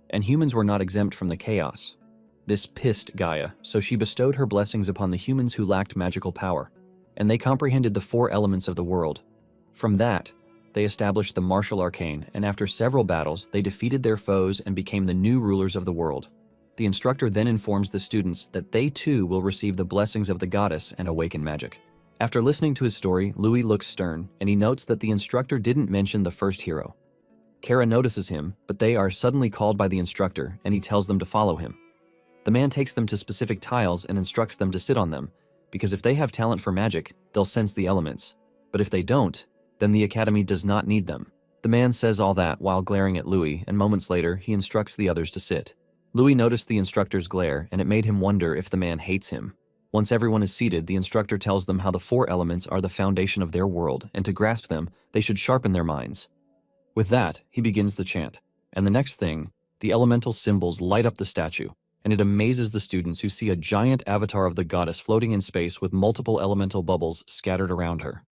and humans were not exempt from the chaos. This pissed Gaia, so she bestowed her blessings upon the humans who lacked magical power, and they comprehended the 4 elements of the world. From that, they established the martial arcane, and after several battles, they defeated their foes and became the new rulers of the world. The instructor then informs the students that they too will receive the blessings of the goddess and awaken magic. After listening to his story, Louis looks stern, and he notes that the instructor didn't mention the first hero. Kara notices him, but they are suddenly called by the instructor, and he tells them to follow him. The man takes them to specific tiles and instructs them to sit on them, because if they have talent for magic, they'll sense the elements. But if they don't, then the academy does not need them. The man says all that while glaring at Louis, and moments later, he instructs the others to sit. Louis noticed the instructor's glare, and it made him wonder if the man hates him. Once everyone is seated, the instructor tells them how the 4 elements are the foundation of their world, and to grasp them, they should sharpen their minds. With that, he begins the chant, and the next thing, the elemental symbols light up the statue, and it amazes the students who see a giant avatar of the goddess floating in space with multiple elemental bubbles scattered around her.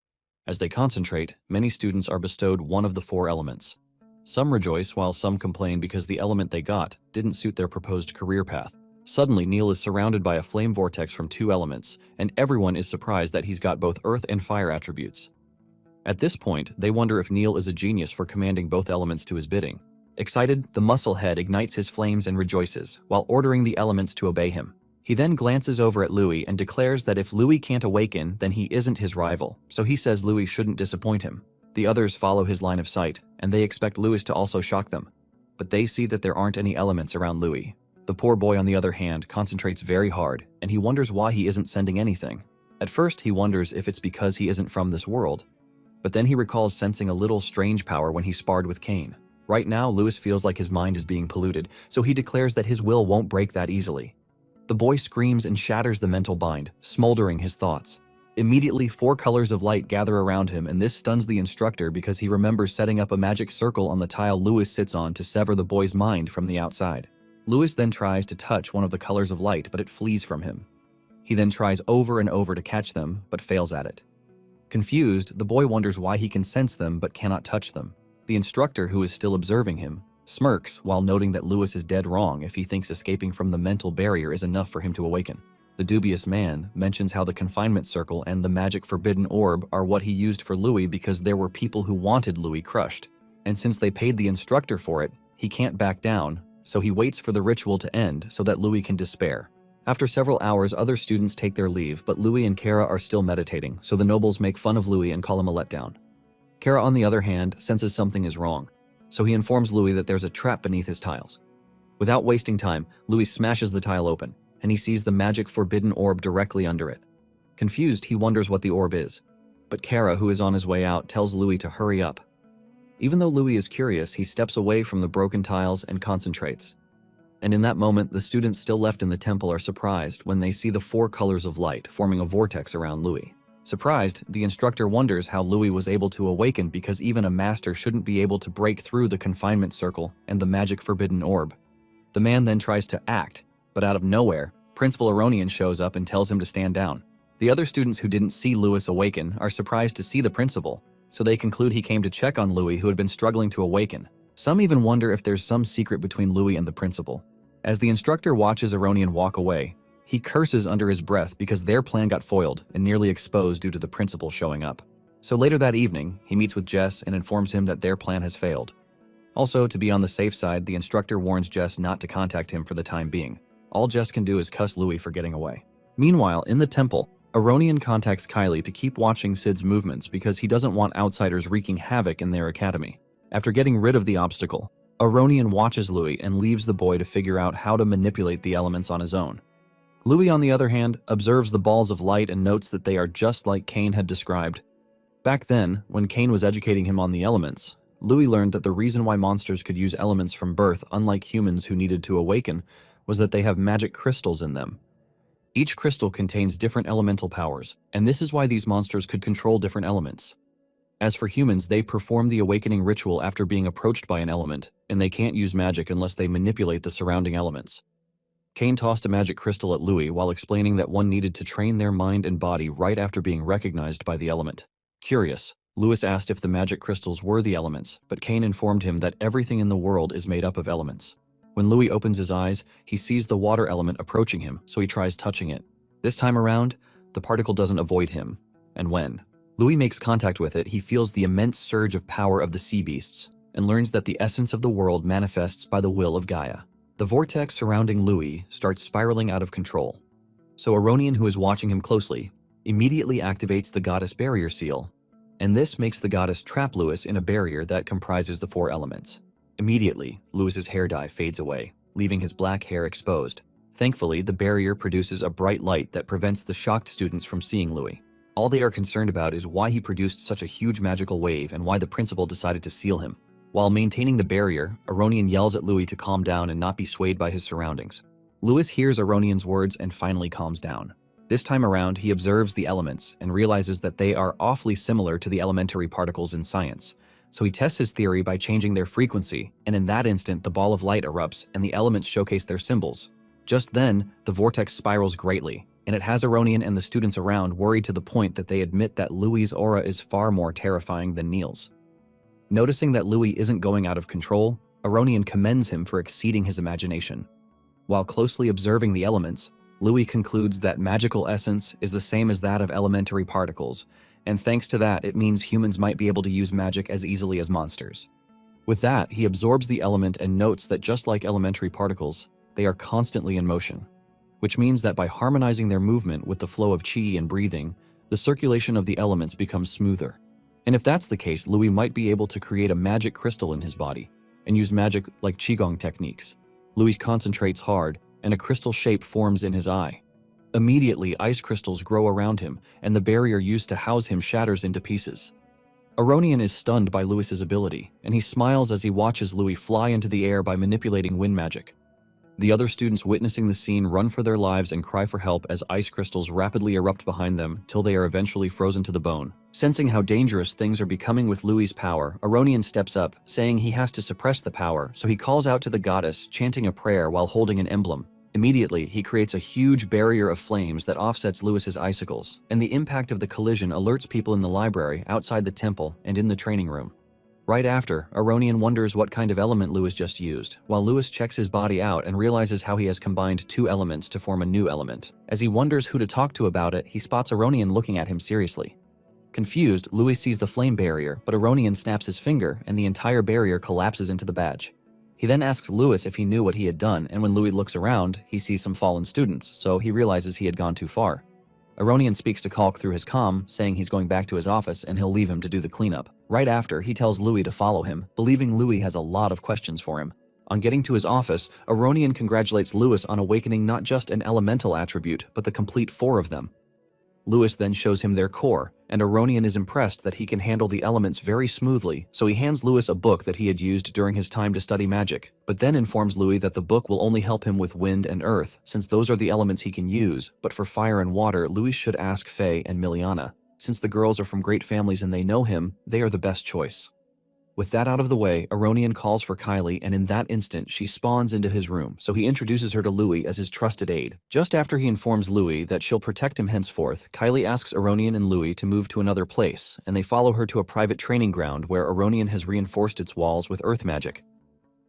As they concentrate, many students are bestowed one of the 4 elements. Some rejoice while some complain because the element they got didn't suit their proposed career path. Suddenly, Neil is surrounded by a flame vortex from 2 elements, and everyone is surprised that he's got both earth and fire attributes. At this point, they wonder if Neil is a genius for commanding both elements to his bidding. Excited, the muscle head ignites his flames and rejoices, while ordering the elements to obey him. He then glances over at Louis and declares that if Louis can't awaken, then he isn't his rival, so he says Louis shouldn't disappoint him. The others follow his line of sight, and they expect Louis to also shock them. But they see that there aren't any elements around Louis. The poor boy, on the other hand, concentrates very hard, and he wonders why he isn't sending anything. At first, he wonders if it's because he isn't from this world. But then he recalls sensing a little strange power when he sparred with Cain. Right now, Louis feels like his mind is being polluted, so he declares that his will won't break that easily. The boy screams and shatters the mental bind, smoldering his thoughts. Immediately, 4 colors of light gather around him, and this stuns the instructor because he remembers setting up a magic circle on the tile Louis sits on to sever the boy's mind from the outside. Louis then tries to touch one of the colors of light, but it flees from him. He then tries over and over to catch them, but fails at it. Confused, the boy wonders why he can sense them but cannot touch them. The instructor, who is still observing him, smirks while noting that Louis is dead wrong if he thinks escaping from the mental barrier is enough for him to awaken. The dubious man mentions how the confinement circle and the magic forbidden orb are what he used for Louis because there were people who wanted Louis crushed. And since they paid the instructor for it, he can't back down, so he waits for the ritual to end so that Louis can despair. After several hours, other students take their leave, but Louis and Kara are still meditating, so the nobles make fun of Louis and call him a letdown. Kara, on the other hand, senses something is wrong, so he informs Louis that there's a trap beneath his tiles. Without wasting time, Louis smashes the tile open, and he sees the magic forbidden orb directly under it. Confused, he wonders what the orb is, but Kara, who is on his way out, tells Louis to hurry up. Even though Louis is curious, he steps away from the broken tiles and concentrates. And in that moment, the students still left in the temple are surprised when they see the 4 colors of light forming a vortex around Louis. Surprised, the instructor wonders how Louis was able to awaken because even a master shouldn't be able to break through the confinement circle and the magic forbidden orb. The man then tries to act, but out of nowhere, Principal Aronian shows up and tells him to stand down. The other students who didn't see Louis awaken are surprised to see the principal, so they conclude he came to check on Louis, who had been struggling to awaken. Some even wonder if there's some secret between Louis and the principal. As the instructor watches Aronian walk away, he curses under his breath because their plan got foiled and nearly exposed due to the principal showing up. So later that evening, he meets with Jess and informs him that their plan has failed. Also, to be on the safe side, the instructor warns Jess not to contact him for the time being. All Jess can do is cuss Louis for getting away. Meanwhile, in the temple, Aronian contacts Kylie to keep watching Sid's movements because he doesn't want outsiders wreaking havoc in their academy. After getting rid of the obstacle, Aronian watches Louis and leaves the boy to figure out how to manipulate the elements on his own. Louis, on the other hand, observes the balls of light and notes that they are just like Cain had described. Back then, when Cain was educating him on the elements, Louis learned that the reason why monsters could use elements from birth, unlike humans who needed to awaken, was that they have magic crystals in them. Each crystal contains different elemental powers, and this is why these monsters could control different elements. As for humans, they perform the awakening ritual after being approached by an element, and they can't use magic unless they manipulate the surrounding elements. Cain tossed a magic crystal at Louis while explaining that one needed to train their mind and body right after being recognized by the element. Curious, Louis asked if the magic crystals were the elements, but Cain informed him that everything in the world is made up of elements. When Louis opens his eyes, he sees the water element approaching him, so he tries touching it. This time around, the particle doesn't avoid him, and when Louis makes contact with it, he feels the immense surge of power of the sea beasts, and learns that the essence of the world manifests by the will of Gaia. The vortex surrounding Louis starts spiraling out of control. So Aronian, who is watching him closely, immediately activates the goddess barrier seal, and this makes the goddess trap Louis in a barrier that comprises the 4 elements. Immediately, Louis's hair dye fades away, leaving his black hair exposed. Thankfully, the barrier produces a bright light that prevents the shocked students from seeing Louis. All they are concerned about is why he produced such a huge magical wave and why the principal decided to seal him. While maintaining the barrier, Aronian yells at Louis to calm down and not be swayed by his surroundings. Louis hears Aronian's words and finally calms down. This time around, he observes the elements and realizes that they are awfully similar to the elementary particles in science. So he tests his theory by changing their frequency, and in that instant, the ball of light erupts and the elements showcase their symbols. Just then, the vortex spirals greatly, and it has Aronian and the students around worried to the point that they admit that Louis's aura is far more terrifying than Neil's. Noticing that Louis isn't going out of control, Aronian commends him for exceeding his imagination. While closely observing the elements, Louis concludes that magical essence is the same as that of elementary particles, and thanks to that, it means humans might be able to use magic as easily as monsters. With that, he absorbs the element and notes that just like elementary particles, they are constantly in motion, which means that by harmonizing their movement with the flow of qi and breathing, the circulation of the elements becomes smoother. And if that's the case, Louis might be able to create a magic crystal in his body and use magic like qigong techniques. Louis concentrates hard, and a crystal shape forms in his eye. Immediately, ice crystals grow around him, and the barrier used to house him shatters into pieces. Aronian is stunned by Louis's ability, and he smiles as he watches Louis fly into the air by manipulating wind magic. The other students witnessing the scene run for their lives and cry for help as ice crystals rapidly erupt behind them till they are eventually frozen to the bone. Sensing how dangerous things are becoming with Louis's power, Aronian steps up, saying he has to suppress the power, so he calls out to the goddess, chanting a prayer while holding an emblem. Immediately, he creates a huge barrier of flames that offsets Louis's icicles, and the impact of the collision alerts people in the library, outside the temple, and in the training room. Right after, Aronian wonders what kind of element Louis just used, while Louis checks his body out and realizes how he has combined 2 elements to form a new element. As he wonders who to talk to about it, he spots Aronian looking at him seriously. Confused, Louis sees the flame barrier, but Aronian snaps his finger and the entire barrier collapses into the badge. He then asks Louis if he knew what he had done, and when Louis looks around, he sees some fallen students, so he realizes he had gone too far. Aronian speaks to Kalk through his comm, saying he's going back to his office and he'll leave him to do the cleanup. Right after, he tells Louis to follow him, believing Louis has a lot of questions for him. On getting to his office, Aronian congratulates Louis on awakening not just an elemental attribute, but the complete 4 of them. Louis then shows him their core, and Aronian is impressed that he can handle the elements very smoothly, so he hands Louis a book that he had used during his time to study magic, but then informs Louis that the book will only help him with wind and earth, since those are the elements he can use, but for fire and water, Louis should ask Faye and Miliana. Since the girls are from great families and they know him, they are the best choice. With that out of the way, Aronian calls for Kylie, and in that instant, she spawns into his room, so he introduces her to Louis as his trusted aide. Just after he informs Louis that she'll protect him henceforth, Kylie asks Aronian and Louis to move to another place, and they follow her to a private training ground where Aronian has reinforced its walls with earth magic.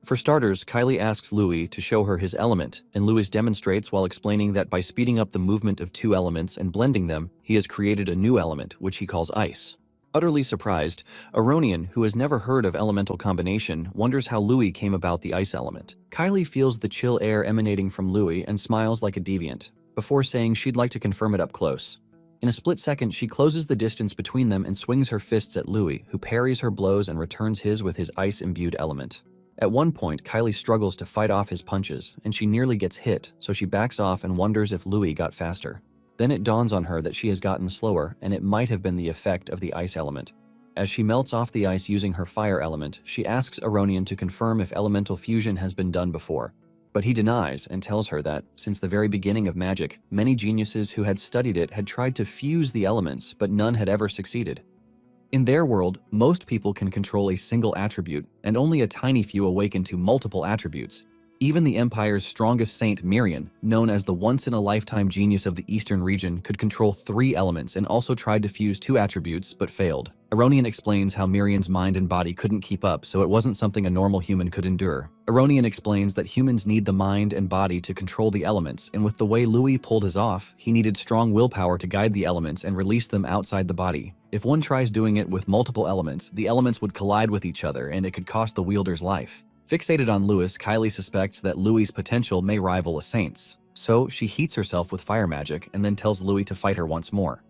For starters, Kylie asks Louis to show her his element, and Louis demonstrates while explaining that by speeding up the movement of two elements and blending them, he has created a new element, which he calls ice. Utterly surprised, Aronian, who has never heard of elemental combination, wonders how Louis came about the ice element. Kylie feels the chill air emanating from Louis and smiles like a deviant, before saying she'd like to confirm it up close. In a split second, she closes the distance between them and swings her fists at Louis, who parries her blows and returns his with his ice-imbued element. At one point, Kylie struggles to fight off his punches, and she nearly gets hit, so she backs off and wonders if Louis got faster. Then it dawns on her that she has gotten slower, and it might have been the effect of the ice element. As she melts off the ice using her fire element, she asks Aronian to confirm if elemental fusion has been done before. But he denies and tells her that, since the very beginning of magic, many geniuses who had studied it had tried to fuse the elements, but none had ever succeeded. In their world, most people can control a single attribute, and only a tiny few awaken to multiple attributes. Even the Empire's strongest saint, Mirian, known as the once-in-a-lifetime genius of the Eastern region, could control 3 elements and also tried to fuse 2 attributes, but failed. Aronian explains how Mirian's mind and body couldn't keep up, so it wasn't something a normal human could endure. Aronian explains that humans need the mind and body to control the elements, and with the way Louis pulled his off, he needed strong willpower to guide the elements and release them outside the body. If one tries doing it with multiple elements, the elements would collide with each other and it could cost the wielder's life. Fixated on Louis, Kylie suspects that Louis's potential may rival a saint's, so she heats herself with fire magic and then tells Louis to fight her once more.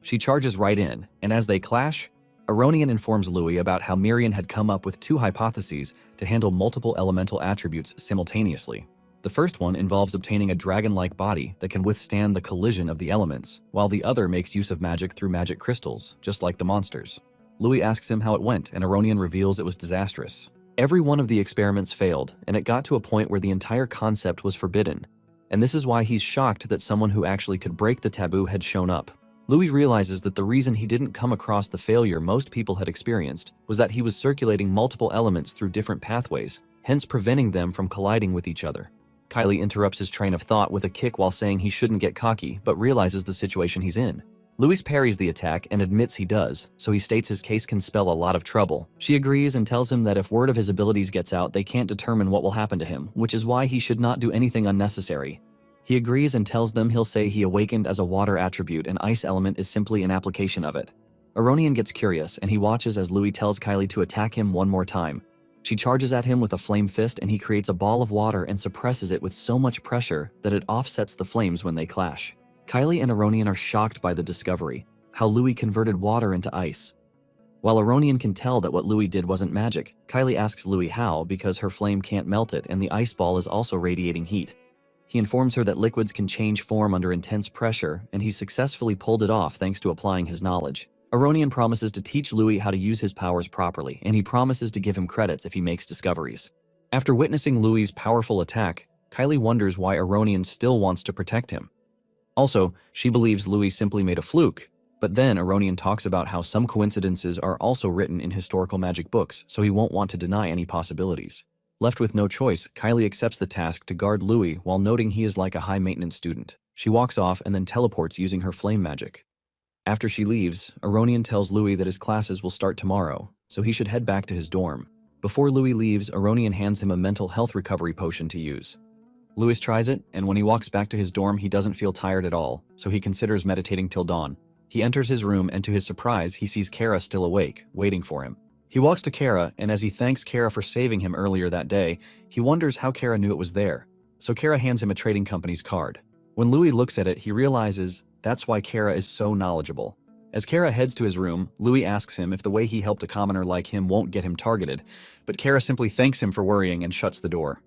She charges right in, and as they clash, Aronian informs Louis about how Mirian had come up with 2 hypotheses to handle multiple elemental attributes simultaneously. The first one involves obtaining a dragon-like body that can withstand the collision of the elements, while the other makes use of magic through magic crystals, just like the monsters. Louis asks him how it went, and Aronian reveals it was disastrous. Every one of the experiments failed, and it got to a point where the entire concept was forbidden. And this is why he's shocked that someone who actually could break the taboo had shown up. Louis realizes that the reason he didn't come across the failure most people had experienced was that he was circulating multiple elements through different pathways, hence preventing them from colliding with each other. Kylie interrupts his train of thought with a kick while saying he shouldn't get cocky, but realizes the situation he's in. Louis parries the attack and admits he does, so he states his case can spell a lot of trouble. She agrees and tells him that if word of his abilities gets out, they can't determine what will happen to him, which is why he should not do anything unnecessary. He agrees and tells them he'll say he awakened as a water attribute and ice element is simply an application of it. Aronian gets curious and he watches as Louis tells Kylie to attack him one more time. She charges at him with a flame fist and he creates a ball of water and suppresses it with so much pressure that it offsets the flames when they clash. Kylie and Aronian are shocked by the discovery, how Louis converted water into ice. While Aronian can tell that what Louis did wasn't magic, Kylie asks Louis how because her flame can't melt it and the ice ball is also radiating heat. He informs her that liquids can change form under intense pressure and he successfully pulled it off thanks to applying his knowledge. Aronian promises to teach Louis how to use his powers properly and he promises to give him credits if he makes discoveries. After witnessing Louis's powerful attack, Kylie wonders why Aronian still wants to protect him. Also, she believes Louis simply made a fluke, but then Aronian talks about how some coincidences are also written in historical magic books, so he won't want to deny any possibilities. Left with no choice, Kylie accepts the task to guard Louis while noting he is like a high-maintenance student. She walks off and then teleports using her flame magic. After she leaves, Aronian tells Louis that his classes will start tomorrow, so he should head back to his dorm. Before Louis leaves, Aronian hands him a mental health recovery potion to use. Louis tries it, and when he walks back to his dorm, he doesn't feel tired at all, so he considers meditating till dawn. He enters his room, and to his surprise, he sees Kara still awake, waiting for him. He walks to Kara, and as he thanks Kara for saving him earlier that day, he wonders how Kara knew it was there. So Kara hands him a trading company's card. When Louis looks at it, he realizes that's why Kara is so knowledgeable. As Kara heads to his room, Louis asks him if the way he helped a commoner like him won't get him targeted, but Kara simply thanks him for worrying and shuts the door.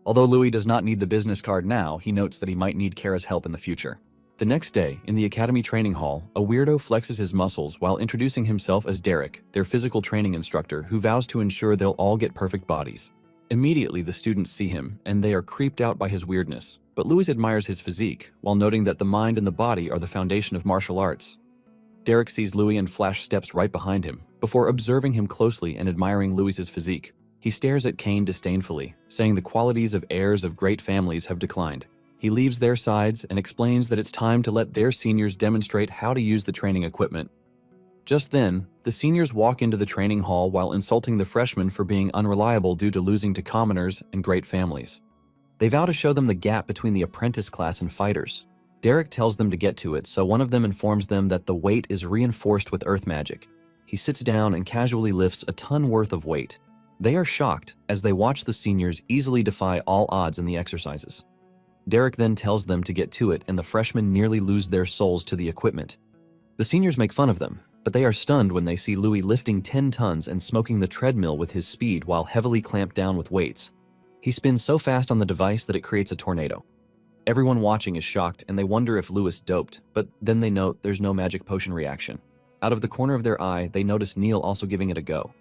Although Louis does not need the business card now, he notes that he might need Kara's help in the future. The next day, in the Academy training hall, a weirdo flexes his muscles while introducing himself as Derek, their physical training instructor who vows to ensure they'll all get perfect bodies. Immediately, the students see him, and they are creeped out by his weirdness, but Louis admires his physique, while noting that the mind and the body are the foundation of martial arts. Derek sees Louis and Flash steps right behind him, before observing him closely and admiring Louis's physique. He stares at Kane disdainfully, saying the qualities of heirs of great families have declined. He leaves their sides and explains that it's time to let their seniors demonstrate how to use the training equipment. Just then, the seniors walk into the training hall while insulting the freshmen for being unreliable due to losing to commoners and great families. They vow to show them the gap between the apprentice class and fighters. Derek tells them to get to it, so one of them informs them that the weight is reinforced with earth magic. He sits down and casually lifts a ton worth of weight. They are shocked as they watch the seniors easily defy all odds in the exercises. Derek then tells them to get to it, and the freshmen nearly lose their souls to the equipment. The seniors make fun of them, but they are stunned when they see Louis lifting 10 tons and smoking the treadmill with his speed while heavily clamped down with weights. He spins so fast on the device that it creates a tornado. Everyone watching is shocked and they wonder if Louis doped, but then they note there's no magic potion reaction. Out of the corner of their eye, they notice Neil also giving it a go.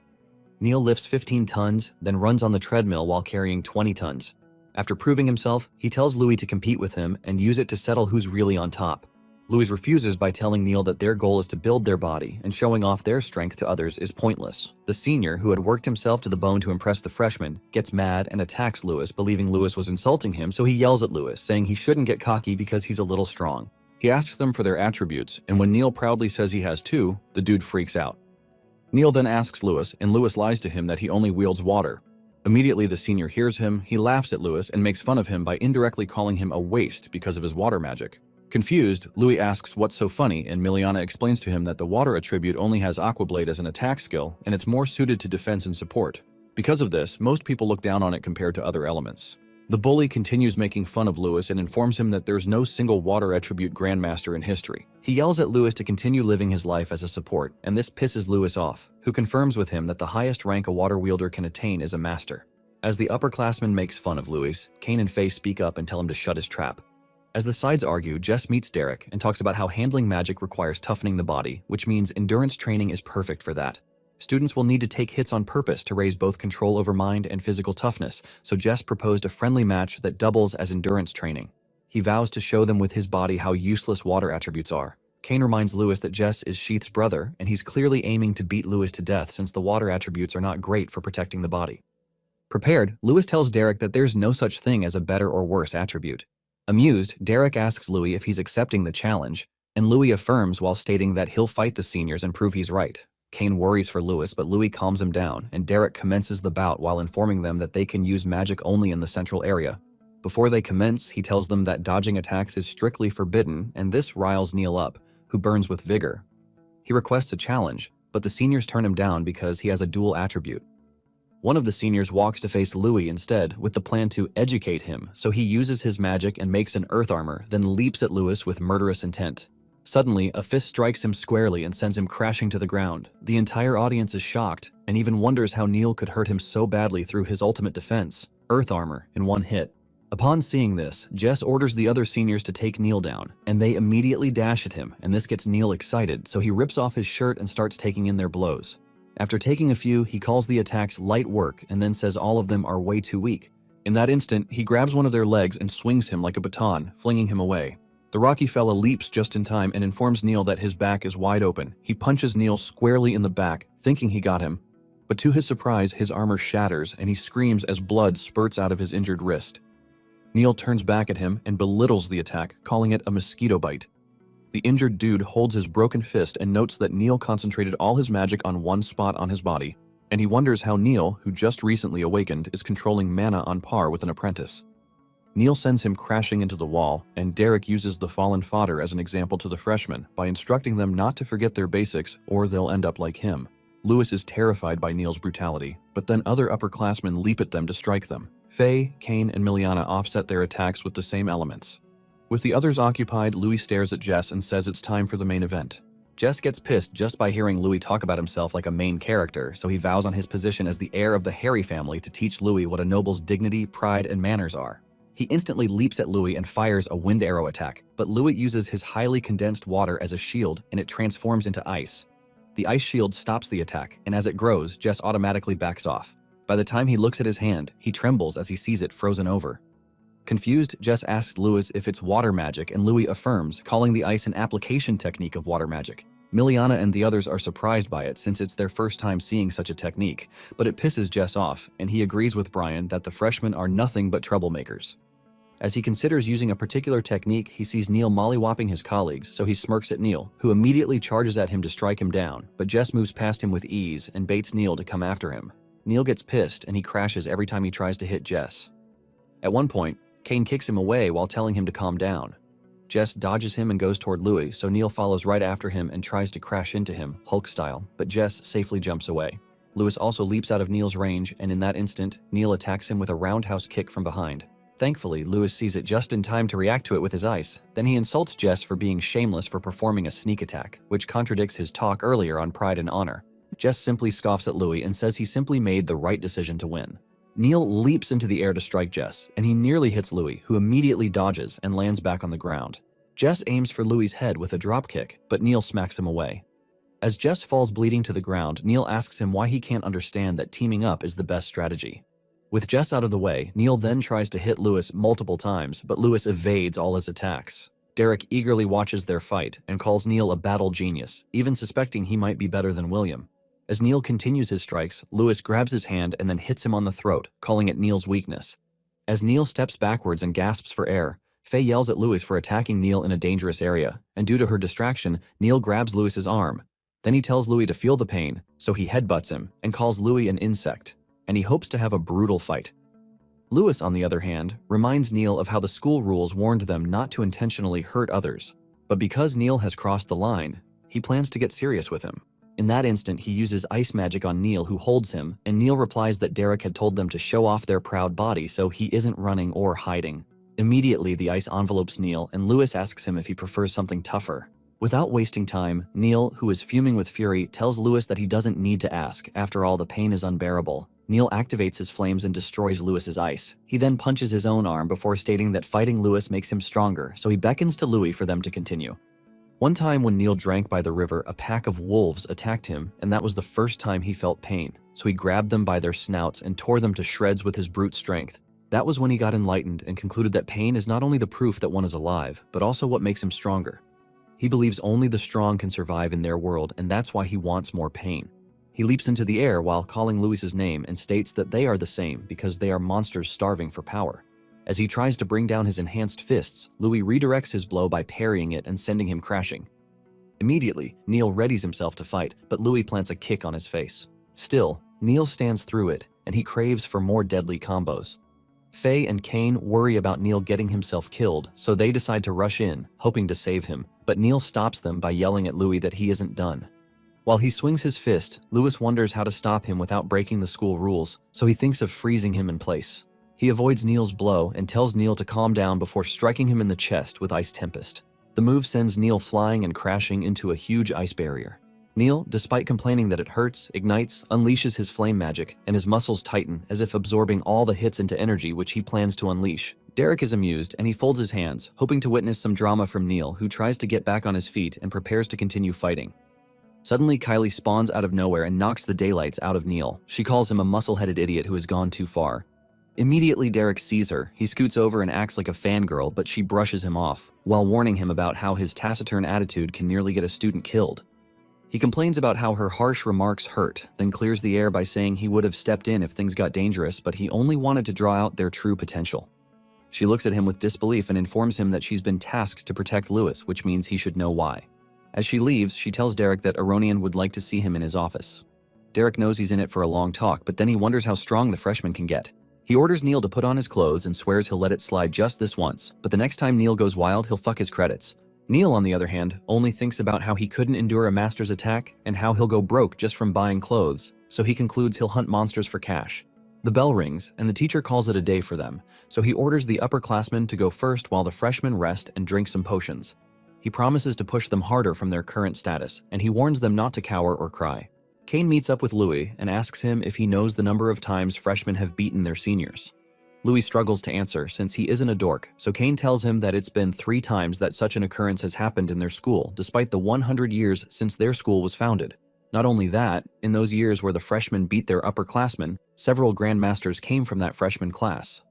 Neil lifts 15 tons, then runs on the treadmill while carrying 20 tons. After proving himself, he tells Louis to compete with him and use it to settle who's really on top. Louis refuses by telling Neil that their goal is to build their body, and showing off their strength to others is pointless. The senior, who had worked himself to the bone to impress the freshman, gets mad and attacks Louis, believing Louis was insulting him, so he yells at Louis, saying he shouldn't get cocky because he's a little strong. He asks them for their attributes, and when Neil proudly says he has 2, the dude freaks out. Neil then asks Louis, and Louis lies to him that he only wields water. Immediately the senior hears him, he laughs at Louis and makes fun of him by indirectly calling him a waste because of his water magic. Confused, Louis asks what's so funny, and Miliana explains to him that the water attribute only has Aqua Blade as an attack skill, and it's more suited to defense and support. Because of this, most people look down on it compared to other elements. The bully continues making fun of Louis and informs him that there's no single water attribute grandmaster in history. He yells at Louis to continue living his life as a support, and this pisses Louis off, who confirms with him that the highest rank a water wielder can attain is a master. As the upperclassman makes fun of Louis, Kane and Faye speak up and tell him to shut his trap. As the sides argue, Jess meets Derek and talks about how handling magic requires toughening the body, which means endurance training is perfect for that. Students will need to take hits on purpose to raise both control over mind and physical toughness, so Jess proposed a friendly match that doubles as endurance training. He vows to show them with his body how useless water attributes are. Kane reminds Louis that Jess is Sheath's brother, and he's clearly aiming to beat Louis to death since the water attributes are not great for protecting the body. Prepared, Louis tells Derek that there's no such thing as a better or worse attribute. Amused, Derek asks Louis if he's accepting the challenge, and Louis affirms while stating that he'll fight the seniors and prove he's right. Kane worries for Louis, but Louis calms him down, and Derek commences the bout while informing them that they can use magic only in the central area. Before they commence, he tells them that dodging attacks is strictly forbidden, and this riles Neil up, who burns with vigor. He requests a challenge, but the seniors turn him down because he has a dual attribute. One of the seniors walks to face Louis instead, with the plan to educate him, so he uses his magic and makes an earth armor, then leaps at Louis with murderous intent. Suddenly, a fist strikes him squarely and sends him crashing to the ground. The entire audience is shocked, and even wonders how Neil could hurt him so badly through his ultimate defense, earth armor, in one hit. Upon seeing this, Jess orders the other seniors to take Neil down, and they immediately dash at him, and this gets Neil excited, so he rips off his shirt and starts taking in their blows. After taking a few, he calls the attacks light work and then says all of them are way too weak. In that instant, he grabs one of their legs and swings him like a baton, flinging him away. The rocky fella leaps just in time and informs Neil that his back is wide open. He punches Neil squarely in the back, thinking he got him. But to his surprise, his armor shatters and he screams as blood spurts out of his injured wrist. Neil turns back at him and belittles the attack, calling it a mosquito bite. The injured dude holds his broken fist and notes that Neil concentrated all his magic on one spot on his body, and he wonders how Neil, who just recently awakened, is controlling mana on par with an apprentice. Neil sends him crashing into the wall, and Derek uses the fallen fodder as an example to the freshmen by instructing them not to forget their basics or they'll end up like him. Louis is terrified by Neil's brutality, but then other upperclassmen leap at them to strike them. Faye, Kane, and Miliana offset their attacks with the same elements. With the others occupied, Louis stares at Jess and says it's time for the main event. Jess gets pissed just by hearing Louis talk about himself like a main character, so he vows on his position as the heir of the Harry family to teach Louis what a noble's dignity, pride, and manners are. He instantly leaps at Louis and fires a wind arrow attack, but Louis uses his highly condensed water as a shield and it transforms into ice. The ice shield stops the attack, and as it grows, Jess automatically backs off. By the time he looks at his hand, he trembles as he sees it frozen over. Confused, Jess asks Louis if it's water magic, and Louis affirms, calling the ice an application technique of water magic. Miliana and the others are surprised by it since it's their first time seeing such a technique, but it pisses Jess off, and he agrees with Brian that the freshmen are nothing but troublemakers. As he considers using a particular technique, he sees Neil mollywopping his colleagues, so he smirks at Neil, who immediately charges at him to strike him down, but Jess moves past him with ease and baits Neil to come after him. Neil gets pissed and he crashes every time he tries to hit Jess. At one point, Kane kicks him away while telling him to calm down. Jess dodges him and goes toward Louis, so Neil follows right after him and tries to crash into him, Hulk style, but Jess safely jumps away. Louis also leaps out of Neil's range, and in that instant, Neil attacks him with a roundhouse kick from behind. Thankfully, Louis sees it just in time to react to it with his ice. Then he insults Jess for being shameless for performing a sneak attack, which contradicts his talk earlier on pride and honor. Jess simply scoffs at Louis and says he simply made the right decision to win. Neil leaps into the air to strike Jess, and he nearly hits Louis, who immediately dodges and lands back on the ground. Jess aims for Louis' head with a dropkick, but Neil smacks him away. As Jess falls bleeding to the ground, Neil asks him why he can't understand that teaming up is the best strategy. With Jess out of the way, Neil then tries to hit Louis multiple times, but Louis evades all his attacks. Derek eagerly watches their fight and calls Neil a battle genius, even suspecting he might be better than William. As Neil continues his strikes, Louis grabs his hand and then hits him on the throat, calling it Neil's weakness. As Neil steps backwards and gasps for air, Faye yells at Louis for attacking Neil in a dangerous area, and due to her distraction, Neil grabs Louis's arm. Then he tells Louis to feel the pain, so he headbutts him and calls Louis an insect, and he hopes to have a brutal fight. Louis, on the other hand, reminds Neil of how the school rules warned them not to intentionally hurt others, but because Neil has crossed the line, he plans to get serious with him. In that instant, he uses ice magic on Neil, who holds him, and Neil replies that Derek had told them to show off their proud body, so he isn't running or hiding. Immediately, the ice envelopes Neil, and Louis asks him if he prefers something tougher. Without wasting time, Neil, who is fuming with fury, tells Louis that he doesn't need to ask. After all, the pain is unbearable. Neil activates his flames and destroys Louis's ice. He then punches his own arm before stating that fighting Louis makes him stronger, so he beckons to Louis for them to continue. One time when Neil drank by the river, a pack of wolves attacked him, and that was the first time he felt pain, so he grabbed them by their snouts and tore them to shreds with his brute strength. That was when he got enlightened and concluded that pain is not only the proof that one is alive, but also what makes him stronger. He believes only the strong can survive in their world, and that's why he wants more pain. He leaps into the air while calling Louis's name and states that they are the same because they are monsters starving for power. As he tries to bring down his enhanced fists, Louis redirects his blow by parrying it and sending him crashing. Immediately, Neil readies himself to fight, but Louis plants a kick on his face. Still, Neil stands through it, and he craves for more deadly combos. Faye and Kane worry about Neil getting himself killed, so they decide to rush in, hoping to save him, but Neil stops them by yelling at Louis that he isn't done. While he swings his fist, Louis wonders how to stop him without breaking the school rules, so he thinks of freezing him in place. He avoids Neil's blow and tells Neil to calm down before striking him in the chest with Ice Tempest. The move sends Neil flying and crashing into a huge ice barrier. Neil, despite complaining that it hurts, ignites, unleashes his flame magic, and his muscles tighten as if absorbing all the hits into energy which he plans to unleash. Derek is amused, and he folds his hands, hoping to witness some drama from Neil, who tries to get back on his feet and prepares to continue fighting. Suddenly, Kylie spawns out of nowhere and knocks the daylights out of Neil. She calls him a muscle-headed idiot who has gone too far. Immediately, Derek sees her. He scoots over and acts like a fangirl, but she brushes him off, while warning him about how his taciturn attitude can nearly get a student killed. He complains about how her harsh remarks hurt, then clears the air by saying he would have stepped in if things got dangerous, but he only wanted to draw out their true potential. She looks at him with disbelief and informs him that she's been tasked to protect Louis, which means he should know why. As she leaves, she tells Derek that Aronian would like to see him in his office. Derek knows he's in it for a long talk, but then he wonders how strong the freshman can get. He orders Neil to put on his clothes and swears he'll let it slide just this once, but the next time Neil goes wild, he'll fuck his credits. Neil, on the other hand, only thinks about how he couldn't endure a master's attack and how he'll go broke just from buying clothes, so he concludes he'll hunt monsters for cash. The bell rings, and the teacher calls it a day for them, so he orders the upperclassmen to go first while the freshmen rest and drink some potions. He promises to push them harder from their current status, and he warns them not to cower or cry. Kane meets up with Louis and asks him if he knows the number of times freshmen have beaten their seniors. Louis struggles to answer since he isn't a dork, so Kane tells him that it's been 3 times that such an occurrence has happened in their school, despite the 100 years since their school was founded. Not only that, in those years where the freshmen beat their upperclassmen, several grandmasters came from that freshman class.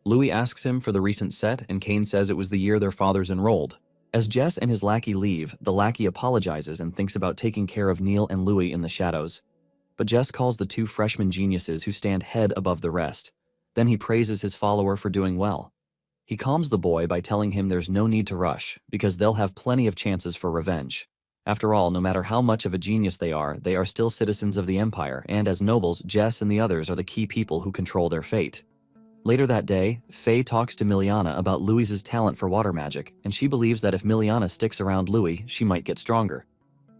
Louis asks him for the recent set, and Kane says it was the year their fathers enrolled. As Jess and his lackey leave, the lackey apologizes and thinks about taking care of Neil and Louis in the shadows. But Jess calls the two freshman geniuses who stand head above the rest. Then he praises his follower for doing well. He calms the boy by telling him there's no need to rush, because they'll have plenty of chances for revenge. After all, no matter how much of a genius they are still citizens of the Empire, and as nobles, Jess and the others are the key people who control their fate. Later that day, Faye talks to Miliana about Louis's talent for water magic, and she believes that if Miliana sticks around Louis, she might get stronger.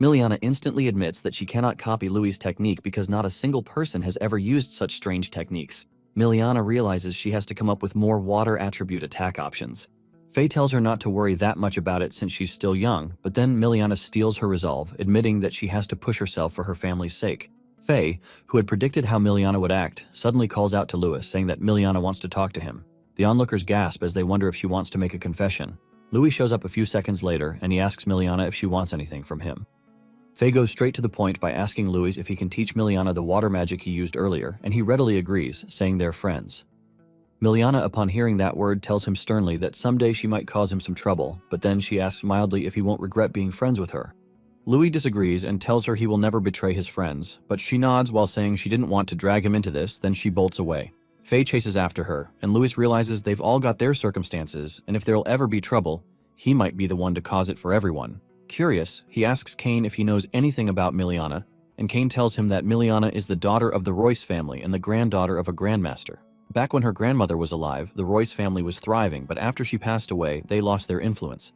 Miliana instantly admits that she cannot copy Louis's technique because not a single person has ever used such strange techniques. Miliana realizes she has to come up with more water attribute attack options. Faye tells her not to worry that much about it since she's still young, but then Miliana steals her resolve, admitting that she has to push herself for her family's sake. Faye, who had predicted how Miliana would act, suddenly calls out to Louis, saying that Miliana wants to talk to him. The onlookers gasp as they wonder if she wants to make a confession. Louis shows up a few seconds later, and he asks Miliana if she wants anything from him. Faye goes straight to the point by asking Louis if he can teach Miliana the water magic he used earlier, and he readily agrees, saying they're friends. Miliana, upon hearing that word, tells him sternly that someday she might cause him some trouble, but then she asks mildly if he won't regret being friends with her. Louis disagrees and tells her he will never betray his friends, but she nods while saying she didn't want to drag him into this, then she bolts away. Faye chases after her, and Louis realizes they've all got their circumstances, and if there'll ever be trouble, he might be the one to cause it for everyone. Curious, he asks Kane if he knows anything about Miliana, and Kane tells him that Miliana is the daughter of the Royce family and the granddaughter of a grandmaster. Back when her grandmother was alive, the Royce family was thriving, but after she passed away, they lost their influence.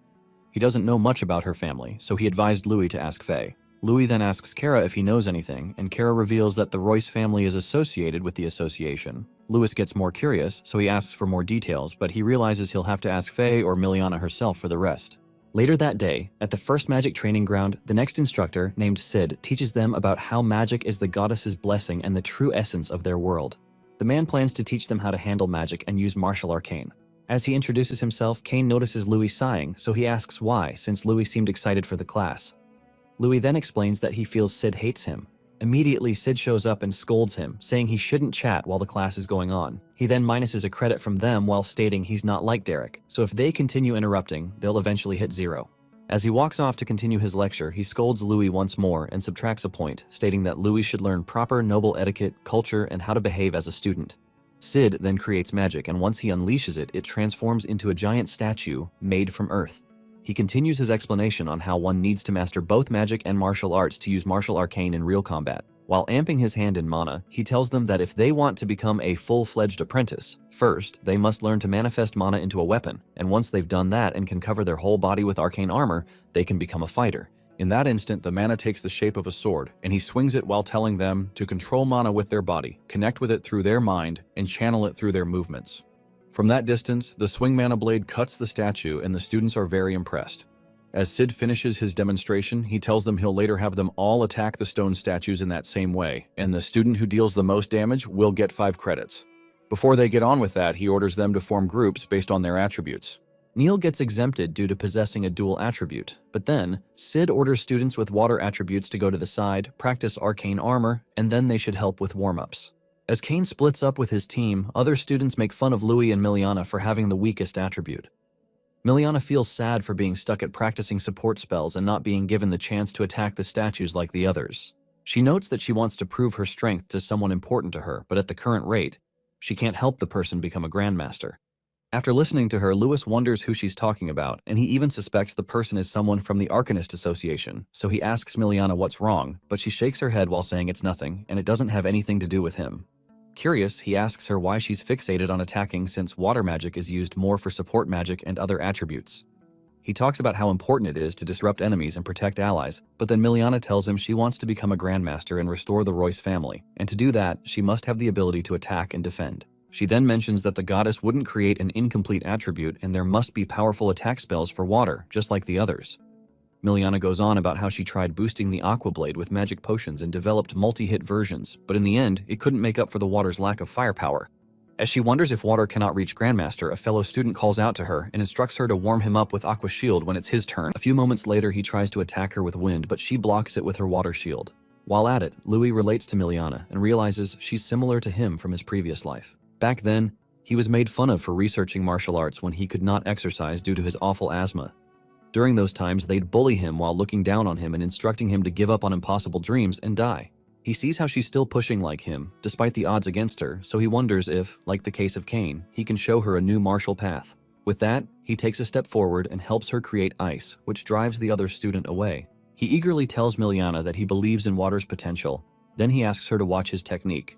He doesn't know much about her family, so he advised Louis to ask Faye. Louis then asks Kara if he knows anything, and Kara reveals that the Royce family is associated with the association. Louis gets more curious, so he asks for more details, but he realizes he'll have to ask Faye or Miliana herself for the rest. Later that day, at the first magic training ground, the next instructor, named Sid, teaches them about how magic is the goddess's blessing and the true essence of their world. The man plans to teach them how to handle magic and use martial arcane. As he introduces himself, Kane notices Louis sighing, so he asks why, since Louis seemed excited for the class. Louis then explains that he feels Sid hates him. Immediately, Sid shows up and scolds him, saying he shouldn't chat while the class is going on. He then minuses a credit from them while stating he's not like Derek, so if they continue interrupting, they'll eventually hit 0. As he walks off to continue his lecture, he scolds Louis once more and subtracts a point, stating that Louis should learn proper noble etiquette, culture, and how to behave as a student. Sid then creates magic, and once he unleashes it, it transforms into a giant statue made from earth. He continues his explanation on how one needs to master both magic and martial arts to use martial arcane in real combat. While amping his hand in mana, he tells them that if they want to become a full-fledged apprentice, first, they must learn to manifest mana into a weapon, and once they've done that and can cover their whole body with arcane armor, they can become a fighter. In that instant, the mana takes the shape of a sword, and he swings it while telling them to control mana with their body, connect with it through their mind, and channel it through their movements. From that distance, the swing mana blade cuts the statue, and the students are very impressed. As Sid finishes his demonstration, he tells them he'll later have them all attack the stone statues in that same way, and the student who deals the most damage will get 5 credits. Before they get on with that, he orders them to form groups based on their attributes. Neil gets exempted due to possessing a dual attribute, but then, Sid orders students with water attributes to go to the side, practice arcane armor, and then they should help with warm-ups. As Kane splits up with his team, other students make fun of Louis and Miliana for having the weakest attribute. Miliana feels sad for being stuck at practicing support spells and not being given the chance to attack the statues like the others. She notes that she wants to prove her strength to someone important to her, but at the current rate, she can't help the person become a grandmaster. After listening to her, Louis wonders who she's talking about, and he even suspects the person is someone from the Arcanist Association, so he asks Miliana what's wrong, but she shakes her head while saying it's nothing, and it doesn't have anything to do with him. Curious, he asks her why she's fixated on attacking since water magic is used more for support magic and other attributes. He talks about how important it is to disrupt enemies and protect allies, but then Miliana tells him she wants to become a grandmaster and restore the Royce family, and to do that, she must have the ability to attack and defend. She then mentions that the goddess wouldn't create an incomplete attribute and there must be powerful attack spells for water, just like the others. Miliana goes on about how she tried boosting the Aqua Blade with magic potions and developed multi-hit versions, but in the end, it couldn't make up for the water's lack of firepower. As she wonders if water cannot reach Grandmaster, a fellow student calls out to her and instructs her to warm him up with Aqua Shield when it's his turn. A few moments later, he tries to attack her with wind, but she blocks it with her water shield. While at it, Louis relates to Miliana and realizes she's similar to him from his previous life. Back then, he was made fun of for researching martial arts when he could not exercise due to his awful asthma. During those times, they'd bully him while looking down on him and instructing him to give up on impossible dreams and die. He sees how she's still pushing like him, despite the odds against her, so he wonders if, like the case of Cain, he can show her a new martial path. With that, he takes a step forward and helps her create ice, which drives the other student away. He eagerly tells Miliana that he believes in water's potential. Then he asks her to watch his technique.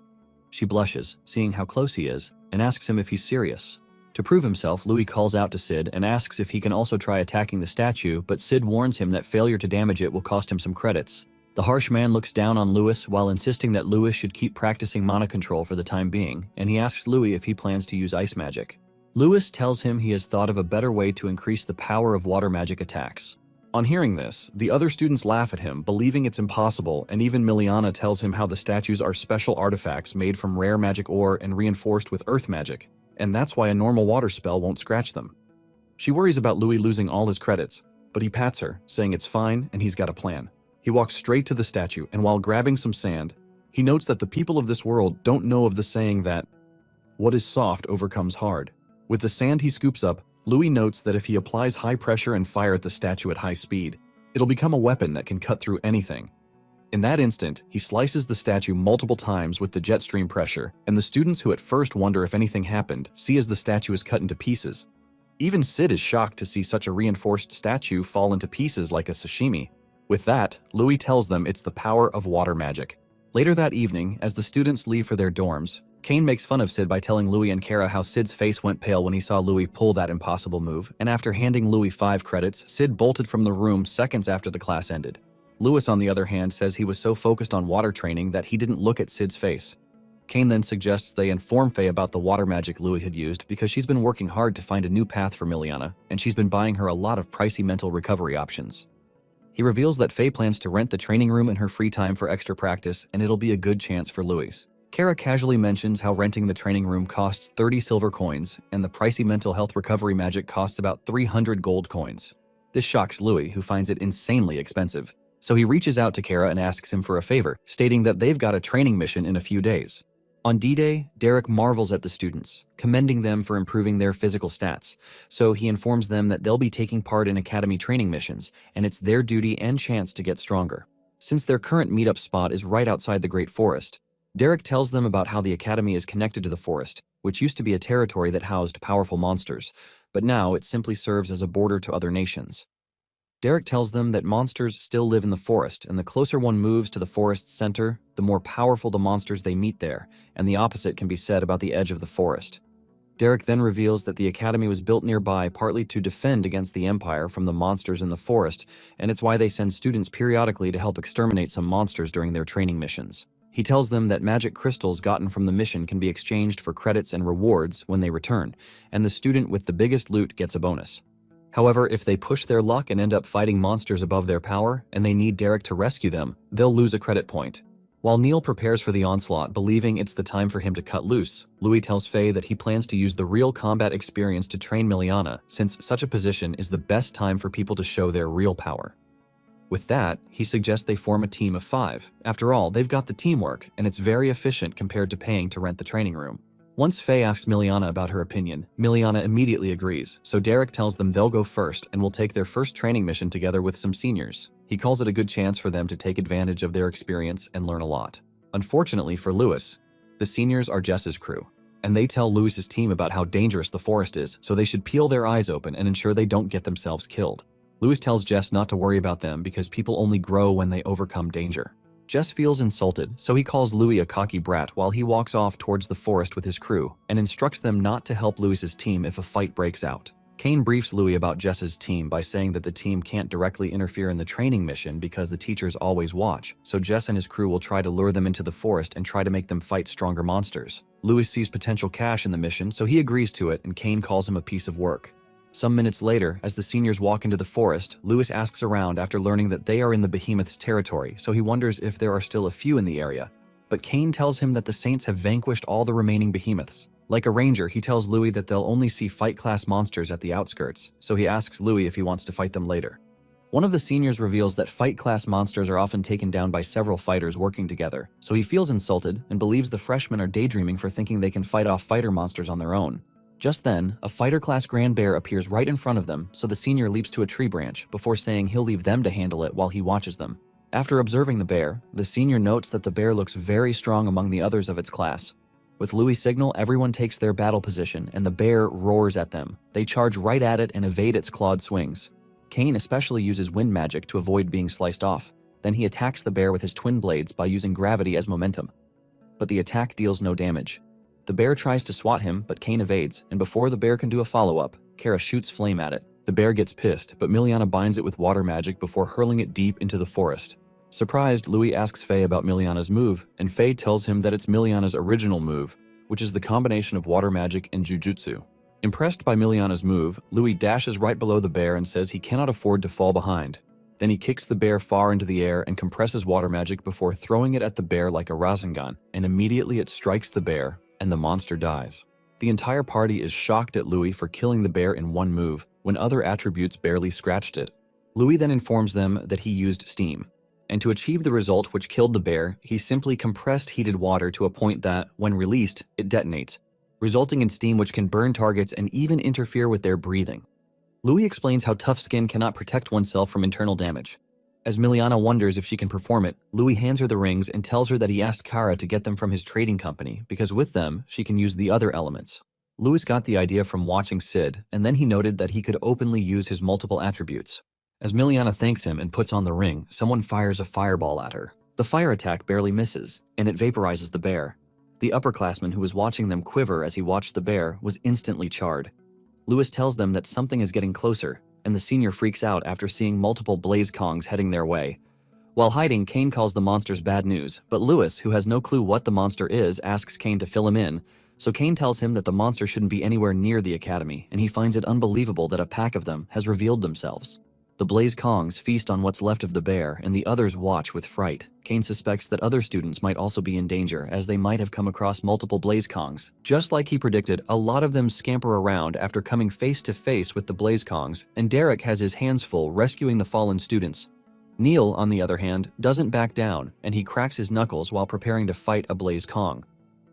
She blushes, seeing how close he is, and asks him if he's serious. To prove himself, Louis calls out to Sid and asks if he can also try attacking the statue, but Sid warns him that failure to damage it will cost him some credits. The harsh man looks down on Louis while insisting that Louis should keep practicing mana control for the time being, and he asks Louis if he plans to use ice magic. Louis tells him he has thought of a better way to increase the power of water magic attacks. On hearing this, the other students laugh at him, believing it's impossible, and even Miliana tells him how the statues are special artifacts made from rare magic ore and reinforced with earth magic, and that's why a normal water spell won't scratch them. She worries about Louis losing all his credits, but he pats her, saying it's fine and he's got a plan. He walks straight to the statue, and while grabbing some sand, he notes that the people of this world don't know of the saying that, "What is soft overcomes hard." With the sand he scoops up, Louis notes that if he applies high pressure and fire at the statue at high speed, it'll become a weapon that can cut through anything. In that instant, he slices the statue multiple times with the jet stream pressure, and the students who at first wonder if anything happened see as the statue is cut into pieces. Even Sid is shocked to see such a reinforced statue fall into pieces like a sashimi. With that, Louis tells them it's the power of water magic. Later that evening, as the students leave for their dorms, Cain makes fun of Sid by telling Louis and Kara how Sid's face went pale when he saw Louis pull that impossible move, and after handing Louis 5 credits, Sid bolted from the room seconds after the class ended. Louis, on the other hand, says he was so focused on water training that he didn't look at Sid's face. Cain then suggests they inform Faye about the water magic Louis had used because she's been working hard to find a new path for Miliana, and she's been buying her a lot of pricey mental recovery options. He reveals that Faye plans to rent the training room in her free time for extra practice, and it'll be a good chance for Louis. Kara casually mentions how renting the training room costs 30 silver coins, and the pricey mental health recovery magic costs about 300 gold coins. This shocks Louis, who finds it insanely expensive. So he reaches out to Kara and asks him for a favor, stating that they've got a training mission in a few days. On D-Day, Derek marvels at the students, commending them for improving their physical stats, so he informs them that they'll be taking part in academy training missions, and it's their duty and chance to get stronger. Since their current meetup spot is right outside the Great Forest, Derek tells them about how the academy is connected to the forest, which used to be a territory that housed powerful monsters, but now it simply serves as a border to other nations. Derek tells them that monsters still live in the forest, and the closer one moves to the forest's center, the more powerful the monsters they meet there, and the opposite can be said about the edge of the forest. Derek then reveals that the academy was built nearby partly to defend against the Empire from the monsters in the forest, and it's why they send students periodically to help exterminate some monsters during their training missions. He tells them that magic crystals gotten from the mission can be exchanged for credits and rewards when they return, and the student with the biggest loot gets a bonus. However, if they push their luck and end up fighting monsters above their power, and they need Derek to rescue them, they'll lose a credit point. While Neil prepares for the onslaught, believing it's the time for him to cut loose, Louis tells Faye that he plans to use the real combat experience to train Miliana, since such a position is the best time for people to show their real power. With that, he suggests they form a team of 5. After all, they've got the teamwork, and it's very efficient compared to paying to rent the training room. Once Faye asks Miliana about her opinion, Miliana immediately agrees, so Derek tells them they'll go first and will take their first training mission together with some seniors. He calls it a good chance for them to take advantage of their experience and learn a lot. Unfortunately for Louis, the seniors are Jess's crew, and they tell Louis's team about how dangerous the forest is, so they should peel their eyes open and ensure they don't get themselves killed. Louis tells Jess not to worry about them because people only grow when they overcome danger. Jess feels insulted, so he calls Louis a cocky brat while he walks off towards the forest with his crew and instructs them not to help Louis's team if a fight breaks out. Cain briefs Louis about Jess's team by saying that the team can't directly interfere in the training mission because the teachers always watch, so Jess and his crew will try to lure them into the forest and try to make them fight stronger monsters. Louis sees potential cash in the mission, so he agrees to it, and Cain calls him a piece of work. Some minutes later, as the seniors walk into the forest, Louis asks around after learning that they are in the behemoth's territory, so he wonders if there are still a few in the area. But Cain tells him that the Saints have vanquished all the remaining behemoths. Like a ranger, he tells Louis that they'll only see fight-class monsters at the outskirts, so he asks Louis if he wants to fight them later. One of the seniors reveals that fight-class monsters are often taken down by several fighters working together, so he feels insulted and believes the freshmen are daydreaming for thinking they can fight off fighter monsters on their own. Just then, a fighter-class Grand Bear appears right in front of them, so the senior leaps to a tree branch before saying he'll leave them to handle it while he watches them. After observing the bear, the senior notes that the bear looks very strong among the others of its class. With Louis' signal, everyone takes their battle position, and the bear roars at them. They charge right at it and evade its clawed swings. Cain especially uses wind magic to avoid being sliced off. Then he attacks the bear with his twin blades by using gravity as momentum. But the attack deals no damage. The bear tries to swat him, but Cain evades, and before the bear can do a follow-up, Kara shoots flame at it. The bear gets pissed, but Miliana binds it with water magic before hurling it deep into the forest. Surprised, Louis asks Faye about Miliana's move, and Faye tells him that it's Miliana's original move, which is the combination of water magic and jujutsu. Impressed by Miliana's move, Louis dashes right below the bear and says he cannot afford to fall behind. Then he kicks the bear far into the air and compresses water magic before throwing it at the bear like a Rasengan, and immediately it strikes the bear, and the monster dies. The entire party is shocked at Louis for killing the bear in one move, when other attributes barely scratched it. Louis then informs them that he used steam, and to achieve the result which killed the bear, he simply compressed heated water to a point that, when released, it detonates, resulting in steam which can burn targets and even interfere with their breathing. Louis explains how tough skin cannot protect oneself from internal damage. As Miliana wonders if she can perform it, Louis hands her the rings and tells her that he asked Kara to get them from his trading company because with them, she can use the other elements. Louis got the idea from watching Sid, and then he noted that he could openly use his multiple attributes. As Miliana thanks him and puts on the ring, someone fires a fireball at her. The fire attack barely misses, and it vaporizes the bear. The upperclassman who was watching them quiver as he watched the bear was instantly charred. Louis tells them that something is getting closer, and the senior freaks out after seeing multiple blaze kongs heading their way. While hiding, Cain calls the monsters bad news, but Louis, who has no clue what the monster is, asks Cain to fill him in, so Cain tells him that the monster shouldn't be anywhere near the academy, and he finds it unbelievable that a pack of them has revealed themselves. The blaze kongs feast on what's left of the bear, and the others watch with fright. Cain suspects that other students might also be in danger, as they might have come across multiple blaze kongs. Just like he predicted, a lot of them scamper around after coming face to face with the blaze kongs, and Derek has his hands full rescuing the fallen students. Neil, on the other hand, doesn't back down, and he cracks his knuckles while preparing to fight a blaze kong.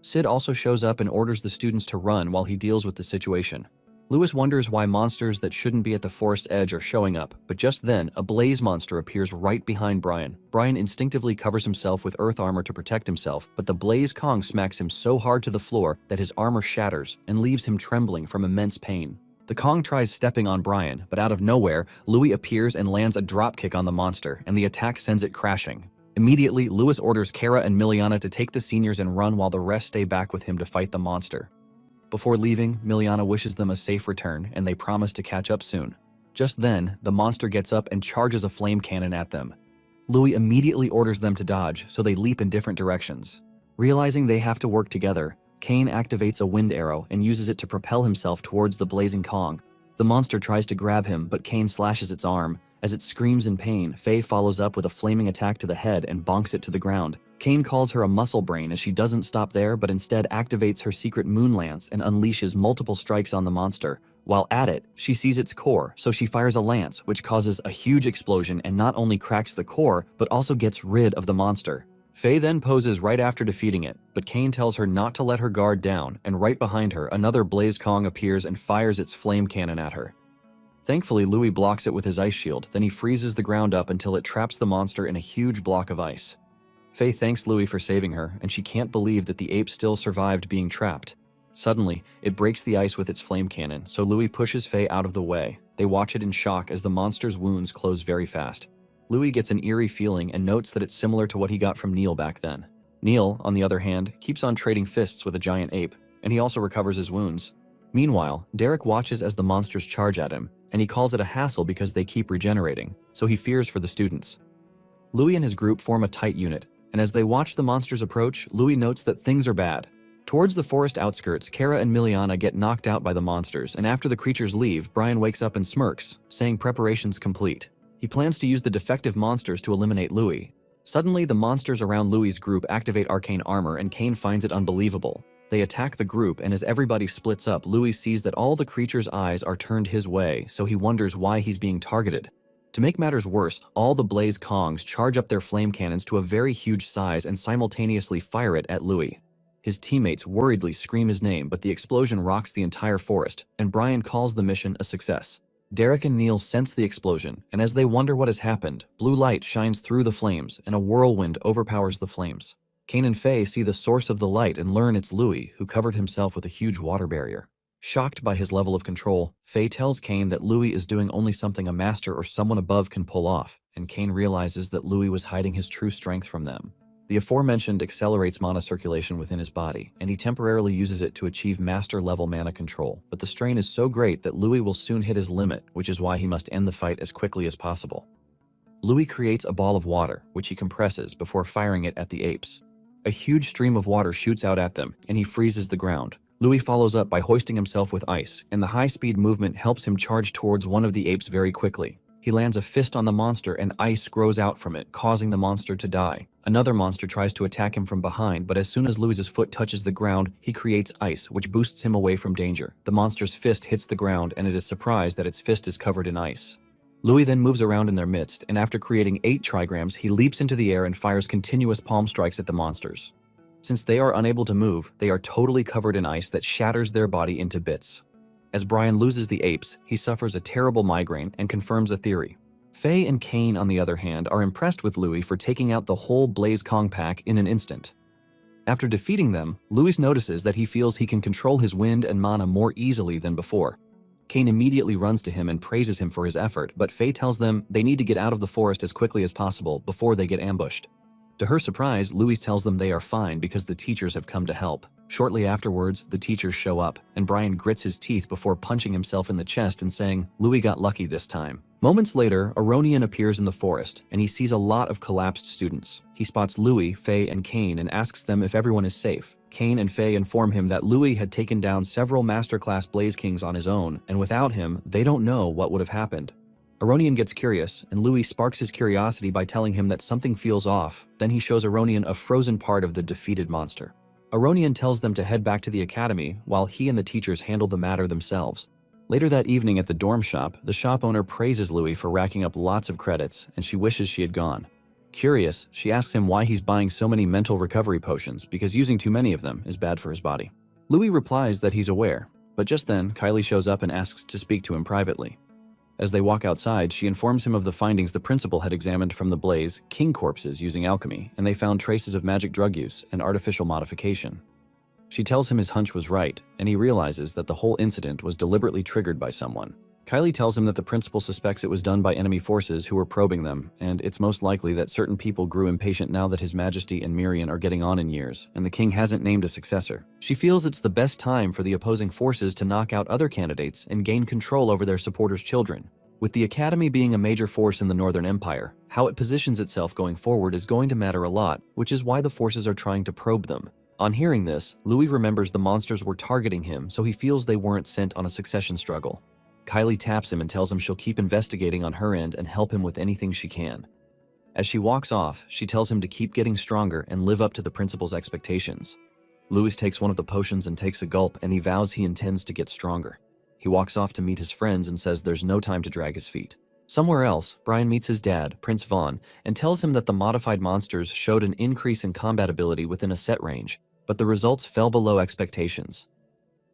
Sid also shows up and orders the students to run while he deals with the situation. Louis wonders why monsters that shouldn't be at the forest edge are showing up, but just then, a blaze monster appears right behind Brian. Brian instinctively covers himself with earth armor to protect himself, but the blaze kong smacks him so hard to the floor that his armor shatters and leaves him trembling from immense pain. The kong tries stepping on Brian, but out of nowhere, Louis appears and lands a dropkick on the monster, and the attack sends it crashing. Immediately, Louis orders Kara and Miliana to take the seniors and run while the rest stay back with him to fight the monster. Before leaving, Miliana wishes them a safe return, and they promise to catch up soon. Just then, the monster gets up and charges a flame cannon at them. Louis immediately orders them to dodge, so they leap in different directions. Realizing they have to work together, Cain activates a wind arrow and uses it to propel himself towards the blazing kong. The monster tries to grab him, but Cain slashes its arm. As it screams in pain, Faye follows up with a flaming attack to the head and bonks it to the ground. Cain calls her a muscle brain as she doesn't stop there but instead activates her secret moon lance and unleashes multiple strikes on the monster. While at it, she sees its core, so she fires a lance, which causes a huge explosion and not only cracks the core, but also gets rid of the monster. Faye then poses right after defeating it, but Cain tells her not to let her guard down, and right behind her, another blaze kong appears and fires its flame cannon at her. Thankfully, Louis blocks it with his ice shield, then he freezes the ground up until it traps the monster in a huge block of ice. Faye thanks Louis for saving her, and she can't believe that the ape still survived being trapped. Suddenly, it breaks the ice with its flame cannon, so Louis pushes Faye out of the way. They watch it in shock as the monster's wounds close very fast. Louis gets an eerie feeling and notes that it's similar to what he got from Neil back then. Neil, on the other hand, keeps on trading fists with a giant ape, and he also recovers his wounds. Meanwhile, Derek watches as the monsters charge at him, and he calls it a hassle because they keep regenerating, so he fears for the students. Louis and his group form a tight unit, and as they watch the monsters approach, Louis notes that things are bad. Towards the forest outskirts, Kara and Miliana get knocked out by the monsters, and after the creatures leave, Brian wakes up and smirks, saying preparations complete. He plans to use the defective monsters to eliminate Louis. Suddenly, the monsters around Louis' group activate arcane armor, and Cain finds it unbelievable. They attack the group, and as everybody splits up, Louis sees that all the creatures' eyes are turned his way, so he wonders why he's being targeted. To make matters worse, all the blaze kongs charge up their flame cannons to a very huge size and simultaneously fire it at Louis. His teammates worriedly scream his name, but the explosion rocks the entire forest, and Brian calls the mission a success. Derek and Neil sense the explosion, and as they wonder what has happened, blue light shines through the flames, and a whirlwind overpowers the flames. Kane and Faye see the source of the light and learn it's Louis, who covered himself with a huge water barrier. Shocked by his level of control, Faye tells Kane that Louis is doing only something a master or someone above can pull off, and Kane realizes that Louis was hiding his true strength from them. The aforementioned accelerates mana circulation within his body, and he temporarily uses it to achieve master-level mana control, but the strain is so great that Louis will soon hit his limit, which is why he must end the fight as quickly as possible. Louis creates a ball of water, which he compresses before firing it at the apes. A huge stream of water shoots out at them, and he freezes the ground. Louis follows up by hoisting himself with ice, and the high-speed movement helps him charge towards one of the apes very quickly. He lands a fist on the monster and ice grows out from it, causing the monster to die. Another monster tries to attack him from behind, but as soon as Louis's foot touches the ground, he creates ice, which boosts him away from danger. The monster's fist hits the ground, and it is surprised that its fist is covered in ice. Louis then moves around in their midst, and after creating 8 trigrams, he leaps into the air and fires continuous palm strikes at the monsters. Since they are unable to move, they are totally covered in ice that shatters their body into bits. As Brian loses the apes, he suffers a terrible migraine and confirms a theory. Faye and Kane, on the other hand, are impressed with Louis for taking out the whole Blaze Kong pack in an instant. After defeating them, Louis notices that he feels he can control his wind and mana more easily than before. Kane immediately runs to him and praises him for his effort, but Faye tells them they need to get out of the forest as quickly as possible before they get ambushed. To her surprise, Louis tells them they are fine because the teachers have come to help. Shortly afterwards, the teachers show up, and Brian grits his teeth before punching himself in the chest and saying, "Louis got lucky this time." Moments later, Aronian appears in the forest, and he sees a lot of collapsed students. He spots Louis, Faye, and Kane and asks them if everyone is safe. Kane and Faye inform him that Louis had taken down several Masterclass Blaze Kings on his own, and without him, they don't know what would have happened. Aronian gets curious, and Louis sparks his curiosity by telling him that something feels off. Then he shows Aronian a frozen part of the defeated monster. Aronian tells them to head back to the academy, while he and the teachers handle the matter themselves. Later that evening at the dorm shop, the shop owner praises Louis for racking up lots of credits, and she wishes she had gone. Curious, she asks him why he's buying so many mental recovery potions, because using too many of them is bad for his body. Louis replies that he's aware, but just then, Kylie shows up and asks to speak to him privately. As they walk outside, she informs him of the findings the principal had examined from the Blaze King corpses using alchemy, and they found traces of magic drug use and artificial modification. She tells him his hunch was right, and he realizes that the whole incident was deliberately triggered by someone. Kylie tells him that the principal suspects it was done by enemy forces who were probing them, and it's most likely that certain people grew impatient now that His Majesty and Mirian are getting on in years, and the king hasn't named a successor. She feels it's the best time for the opposing forces to knock out other candidates and gain control over their supporters' children. With the Academy being a major force in the Northern Empire, how it positions itself going forward is going to matter a lot, which is why the forces are trying to probe them. On hearing this, Louis remembers the monsters were targeting him, so he feels they weren't sent on a succession struggle. Kylie taps him and tells him she'll keep investigating on her end and help him with anything she can. As she walks off, she tells him to keep getting stronger and live up to the principal's expectations. Louis takes one of the potions and takes a gulp, and he vows he intends to get stronger. He walks off to meet his friends and says there's no time to drag his feet. Somewhere else, Brian meets his dad, Prince Vaughn, and tells him that the modified monsters showed an increase in combat ability within a set range, but the results fell below expectations.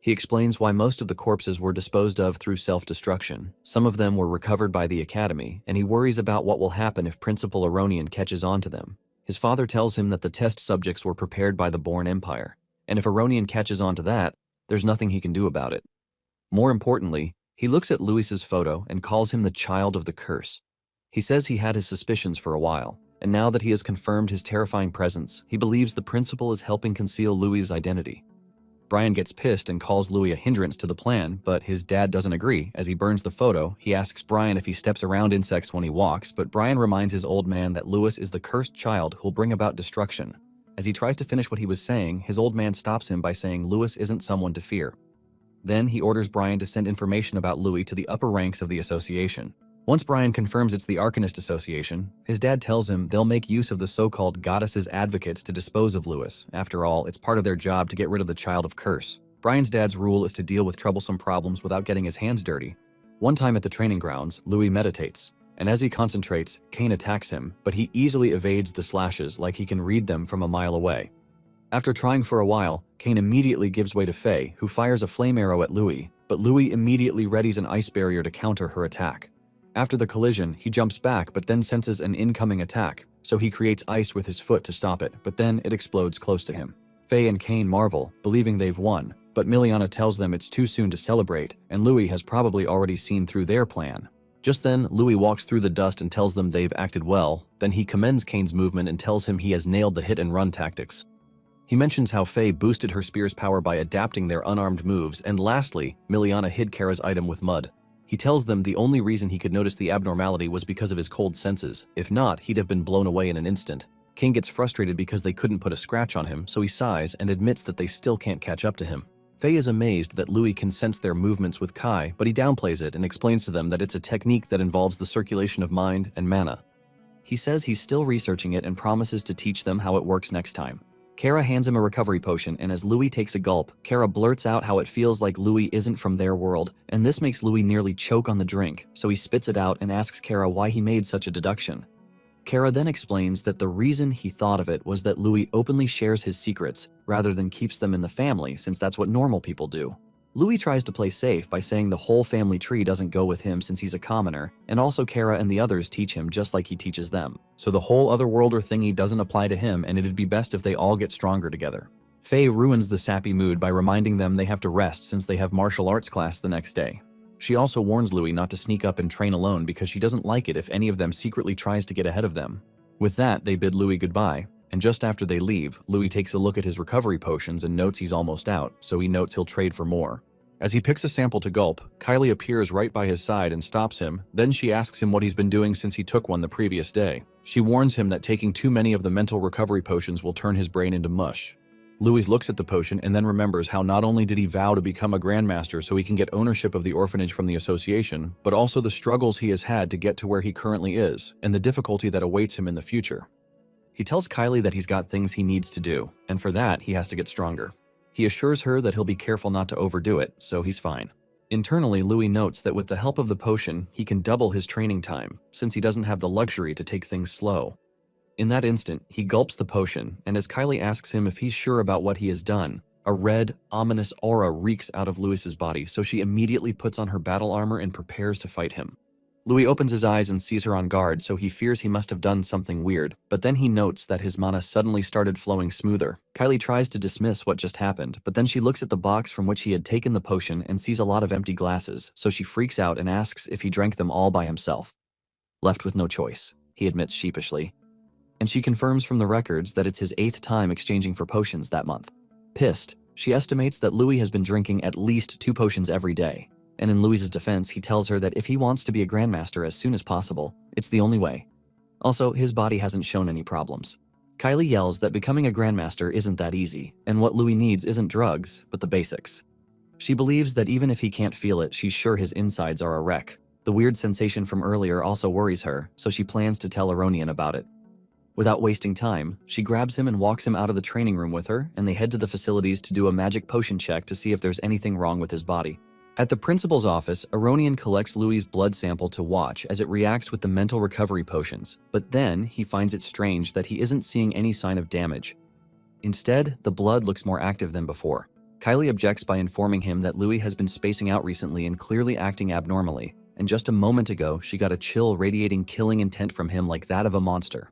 He explains why most of the corpses were disposed of through self-destruction. Some of them were recovered by the Academy, and he worries about what will happen if Principal Aronian catches on to them. His father tells him that the test subjects were prepared by the Born Empire, and if Aronian catches on to that, there's nothing he can do about it. More importantly, he looks at Louis's photo and calls him the child of the curse. He says he had his suspicions for a while, and now that he has confirmed his terrifying presence, he believes the principal is helping conceal Louis's identity. Brian gets pissed and calls Louis a hindrance to the plan, but his dad doesn't agree. As he burns the photo, he asks Brian if he steps around insects when he walks, but Brian reminds his old man that Louis is the cursed child who'll bring about destruction. As he tries to finish what he was saying, his old man stops him by saying Louis isn't someone to fear. Then he orders Brian to send information about Louis to the upper ranks of the association. Once Brian confirms it's the Arcanist Association, his dad tells him they'll make use of the so-called goddesses' advocates to dispose of Louis. After all, it's part of their job to get rid of the child of curse. Brian's dad's rule is to deal with troublesome problems without getting his hands dirty. One time at the training grounds, Louis meditates, and as he concentrates, Kane attacks him, but he easily evades the slashes like he can read them from a mile away. After trying for a while, Kane immediately gives way to Faye, who fires a flame arrow at Louis, but Louis immediately readies an ice barrier to counter her attack. After the collision, he jumps back but then senses an incoming attack, so he creates ice with his foot to stop it, but then it explodes close to him. Faye and Kane marvel, believing they've won, but Miliana tells them it's too soon to celebrate, and Louis has probably already seen through their plan. Just then, Louis walks through the dust and tells them they've acted well, then he commends Kane's movement and tells him he has nailed the hit-and-run tactics. He mentions how Faye boosted her spear's power by adapting their unarmed moves, and lastly, Miliana hid Kara's item with mud. He tells them the only reason he could notice the abnormality was because of his cold senses. If not, he'd have been blown away in an instant. Kane gets frustrated because they couldn't put a scratch on him, so he sighs and admits that they still can't catch up to him. Faye is amazed that Louis can sense their movements with Kai, but he downplays it and explains to them that it's a technique that involves the circulation of mind and mana. He says he's still researching it and promises to teach them how it works next time. Kara hands him a recovery potion, and as Louis takes a gulp, Kara blurts out how it feels like Louis isn't from their world, and this makes Louis nearly choke on the drink, so he spits it out and asks Kara why he made such a deduction. Kara then explains that the reason he thought of it was that Louis openly shares his secrets, rather than keeps them in the family, since that's what normal people do. Louis tries to play safe by saying the whole family tree doesn't go with him since he's a commoner, and also Kara and the others teach him just like he teaches them. So the whole otherworlder thingy doesn't apply to him, and it'd be best if they all get stronger together. Faye ruins the sappy mood by reminding them they have to rest since they have martial arts class the next day. She also warns Louis not to sneak up and train alone because she doesn't like it if any of them secretly tries to get ahead of them. With that, they bid Louis goodbye, and just after they leave, Louis takes a look at his recovery potions and notes he's almost out, so he notes he'll trade for more. As he picks a sample to gulp, Kylie appears right by his side and stops him, then she asks him what he's been doing since he took one the previous day. She warns him that taking too many of the mental recovery potions will turn his brain into mush. Louis looks at the potion and then remembers how not only did he vow to become a grandmaster so he can get ownership of the orphanage from the association, but also the struggles he has had to get to where he currently is, and the difficulty that awaits him in the future. He tells Kylie that he's got things he needs to do, and for that, he has to get stronger. He assures her that he'll be careful not to overdo it, so he's fine. Internally, Louis notes that with the help of the potion, he can double his training time, since he doesn't have the luxury to take things slow. In that instant, he gulps the potion, and as Kylie asks him if he's sure about what he has done, a red, ominous aura reeks out of Louis's body, so she immediately puts on her battle armor and prepares to fight him. Louis opens his eyes and sees her on guard, so he fears he must have done something weird, but then he notes that his mana suddenly started flowing smoother. Kylie tries to dismiss what just happened, but then she looks at the box from which he had taken the potion and sees a lot of empty glasses, so she freaks out and asks if he drank them all by himself. Left with no choice, he admits sheepishly, and she confirms from the records that it's his 8th time exchanging for potions that month. Pissed, she estimates that Louis has been drinking at least 2 potions every day. And in Louis's defense, he tells her that if he wants to be a grandmaster as soon as possible, it's the only way. Also, his body hasn't shown any problems. Kylie yells that becoming a grandmaster isn't that easy, and what Louis needs isn't drugs, but the basics. She believes that even if he can't feel it, she's sure his insides are a wreck. The weird sensation from earlier also worries her, so she plans to tell Aronian about it. Without wasting time, she grabs him and walks him out of the training room with her, and they head to the facilities to do a magic potion check to see if there's anything wrong with his body. At the principal's office, Aronian collects Louis's blood sample to watch as it reacts with the mental recovery potions, but then he finds it strange that he isn't seeing any sign of damage. Instead, the blood looks more active than before. Kylie objects by informing him that Louis has been spacing out recently and clearly acting abnormally, and just a moment ago she got a chill radiating killing intent from him like that of a monster.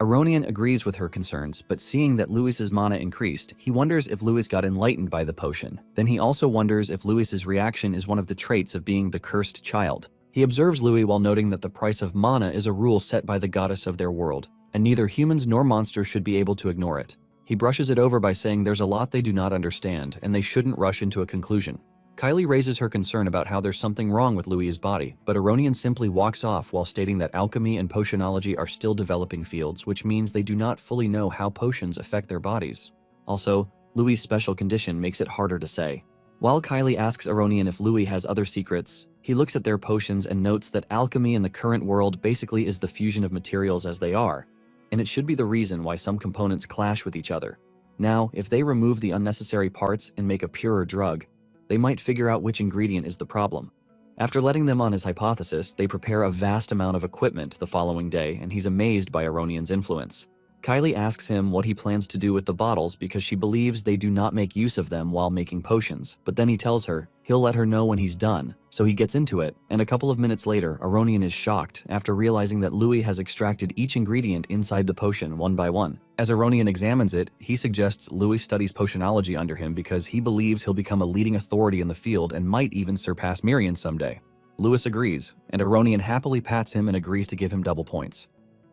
Aronian agrees with her concerns, but seeing that Louis's mana increased, he wonders if Louis got enlightened by the potion. Then he also wonders if Louis's reaction is one of the traits of being the cursed child. He observes Louis while noting that the price of mana is a rule set by the goddess of their world, and neither humans nor monsters should be able to ignore it. He brushes it over by saying there's a lot they do not understand, and they shouldn't rush into a conclusion. Kylie raises her concern about how there's something wrong with Louis's body, but Aronian simply walks off while stating that alchemy and potionology are still developing fields, which means they do not fully know how potions affect their bodies. Also, Louis's special condition makes it harder to say. While Kylie asks Aronian if Louis has other secrets, he looks at their potions and notes that alchemy in the current world basically is the fusion of materials as they are, and it should be the reason why some components clash with each other. Now, if they remove the unnecessary parts and make a purer drug, they might figure out which ingredient is the problem. After letting them on his hypothesis, they prepare a vast amount of equipment the following day, and he's amazed by Aronian's influence. Kylie asks him what he plans to do with the bottles because she believes they do not make use of them while making potions, but then he tells her he'll let her know when he's done, so he gets into it, and a couple of minutes later, Aronian is shocked after realizing that Louis has extracted each ingredient inside the potion one by one. As Aronian examines it, he suggests Louis studies potionology under him because he believes he'll become a leading authority in the field and might even surpass Mirian someday. Louis agrees, and Aronian happily pats him and agrees to give him double points.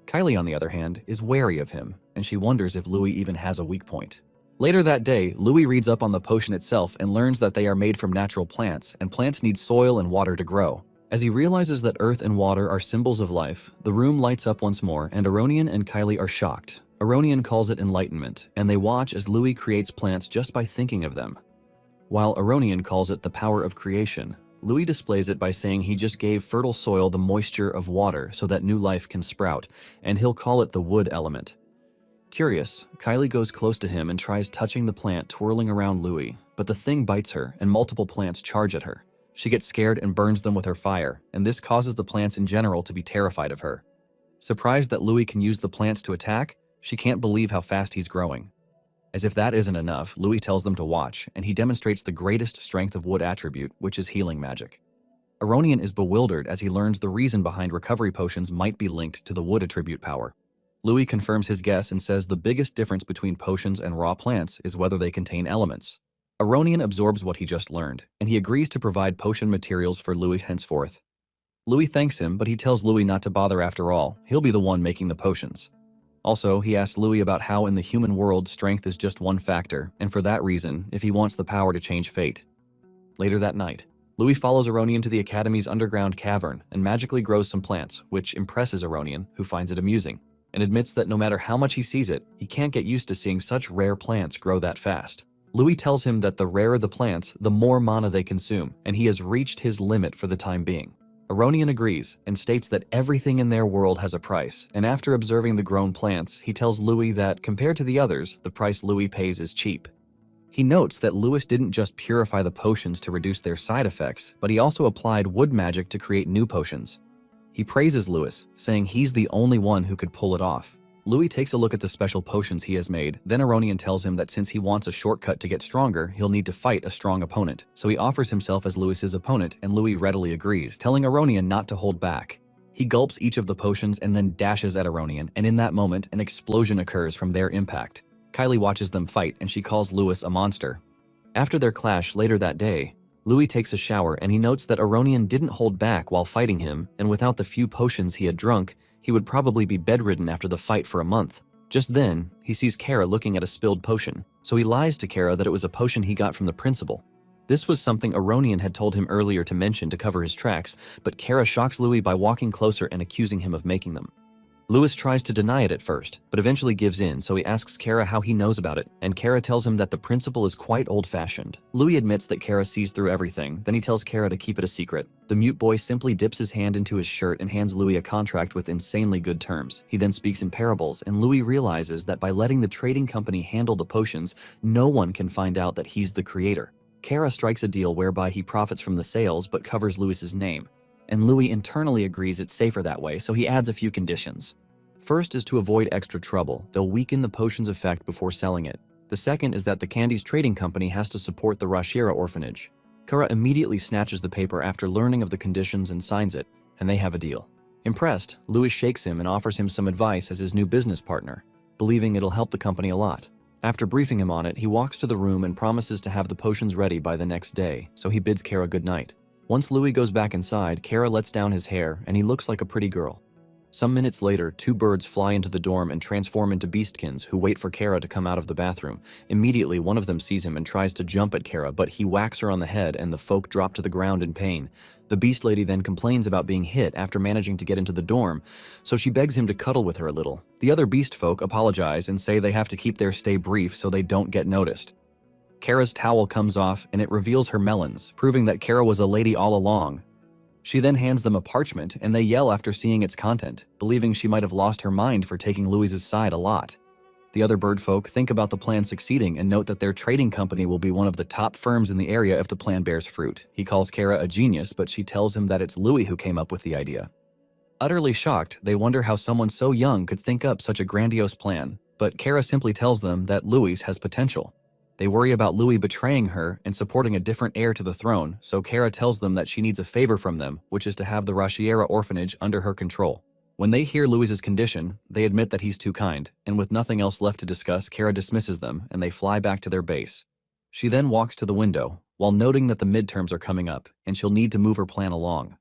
Kylie, on the other hand, is wary of him, and she wonders if Louis even has a weak point. Later that day, Louis reads up on the potion itself and learns that they are made from natural plants, and plants need soil and water to grow. As he realizes that earth and water are symbols of life, the room lights up once more, and Aronian and Kylie are shocked. Aronian calls it enlightenment, and they watch as Louis creates plants just by thinking of them. While Aronian calls it the power of creation, Louis displays it by saying he just gave fertile soil the moisture of water so that new life can sprout, and he'll call it the wood element. Curious, Kylie goes close to him and tries touching the plant twirling around Louis, but the thing bites her and multiple plants charge at her. She gets scared and burns them with her fire, and this causes the plants in general to be terrified of her. Surprised that Louis can use the plants to attack, she can't believe how fast he's growing. As if that isn't enough, Louis tells them to watch, and he demonstrates the greatest strength of wood attribute, which is healing magic. Aronian is bewildered as he learns the reason behind recovery potions might be linked to the wood attribute power. Louis confirms his guess and says the biggest difference between potions and raw plants is whether they contain elements. Aronian absorbs what he just learned, and he agrees to provide potion materials for Louis henceforth. Louis thanks him, but he tells Louis not to bother after all. He'll be the one making the potions. Also, he asks Louis about how in the human world strength is just one factor, and for that reason, if he wants the power to change fate. Later that night, Louis follows Aronian to the Academy's underground cavern and magically grows some plants, which impresses Aronian, who finds it amusing, and admits that no matter how much he sees it, he can't get used to seeing such rare plants grow that fast. Louis tells him that the rarer the plants, the more mana they consume, and he has reached his limit for the time being. Aronian agrees and states that everything in their world has a price, and after observing the grown plants, he tells Louis that, compared to the others, the price Louis pays is cheap. He notes that Louis didn't just purify the potions to reduce their side effects, but he also applied wood magic to create new potions. He praises Louis, saying he's the only one who could pull it off. Louis takes a look at the special potions he has made, then Aronian tells him that since he wants a shortcut to get stronger, he'll need to fight a strong opponent. So he offers himself as Louis's opponent, and Louis readily agrees, telling Aronian not to hold back. He gulps each of the potions and then dashes at Aronian, and in that moment, an explosion occurs from their impact. Kylie watches them fight, and she calls Louis a monster. After their clash later that day, Louis takes a shower, and he notes that Aronian didn't hold back while fighting him, and without the few potions he had drunk, he would probably be bedridden after the fight for a month. Just then, he sees Kara looking at a spilled potion, so he lies to Kara that it was a potion he got from the principal. This was something Aronian had told him earlier to mention to cover his tracks, but Kara shocks Louis by walking closer and accusing him of making them. Louis tries to deny it at first, but eventually gives in, so he asks Kara how he knows about it, and Kara tells him that the principal is quite old-fashioned. Louis admits that Kara sees through everything, then he tells Kara to keep it a secret. The mute boy simply dips his hand into his shirt and hands Louis a contract with insanely good terms. He then speaks in parables, and Louis realizes that by letting the trading company handle the potions, no one can find out that he's the creator. Kara strikes a deal whereby he profits from the sales but covers Louis's name, and Louis internally agrees it's safer that way, so he adds a few conditions. First is to avoid extra trouble. They'll weaken the potion's effect before selling it. The second is that the candy's trading company has to support the Rashira orphanage. Kara immediately snatches the paper after learning of the conditions and signs it, and they have a deal. Impressed, Louis shakes him and offers him some advice as his new business partner, believing it'll help the company a lot. After briefing him on it, he walks to the room and promises to have the potions ready by the next day, so he bids Kara goodnight. Once Louis goes back inside, Kara lets down his hair, and he looks like a pretty girl. Some minutes later, two birds fly into the dorm and transform into beastkins who wait for Kara to come out of the bathroom. Immediately, one of them sees him and tries to jump at Kara, but he whacks her on the head and the folk drop to the ground in pain. The beast lady then complains about being hit after managing to get into the dorm, so she begs him to cuddle with her a little. The other beast folk apologize and say they have to keep their stay brief so they don't get noticed. Kara's towel comes off and it reveals her melons, proving that Kara was a lady all along. She then hands them a parchment, and they yell after seeing its content, believing she might have lost her mind for taking Louis's side a lot. The other bird folk think about the plan succeeding and note that their trading company will be one of the top firms in the area if the plan bears fruit. He calls Kara a genius, but she tells him that it's Louis who came up with the idea. Utterly shocked, they wonder how someone so young could think up such a grandiose plan, but Kara simply tells them that Louis has potential. They worry about Louis betraying her and supporting a different heir to the throne, so Kara tells them that she needs a favor from them, which is to have the Rashiera orphanage under her control. When they hear Louis's condition, they admit that he's too kind, and with nothing else left to discuss, Kara dismisses them and they fly back to their base. She then walks to the window, while noting that the midterms are coming up, and she'll need to move her plan along.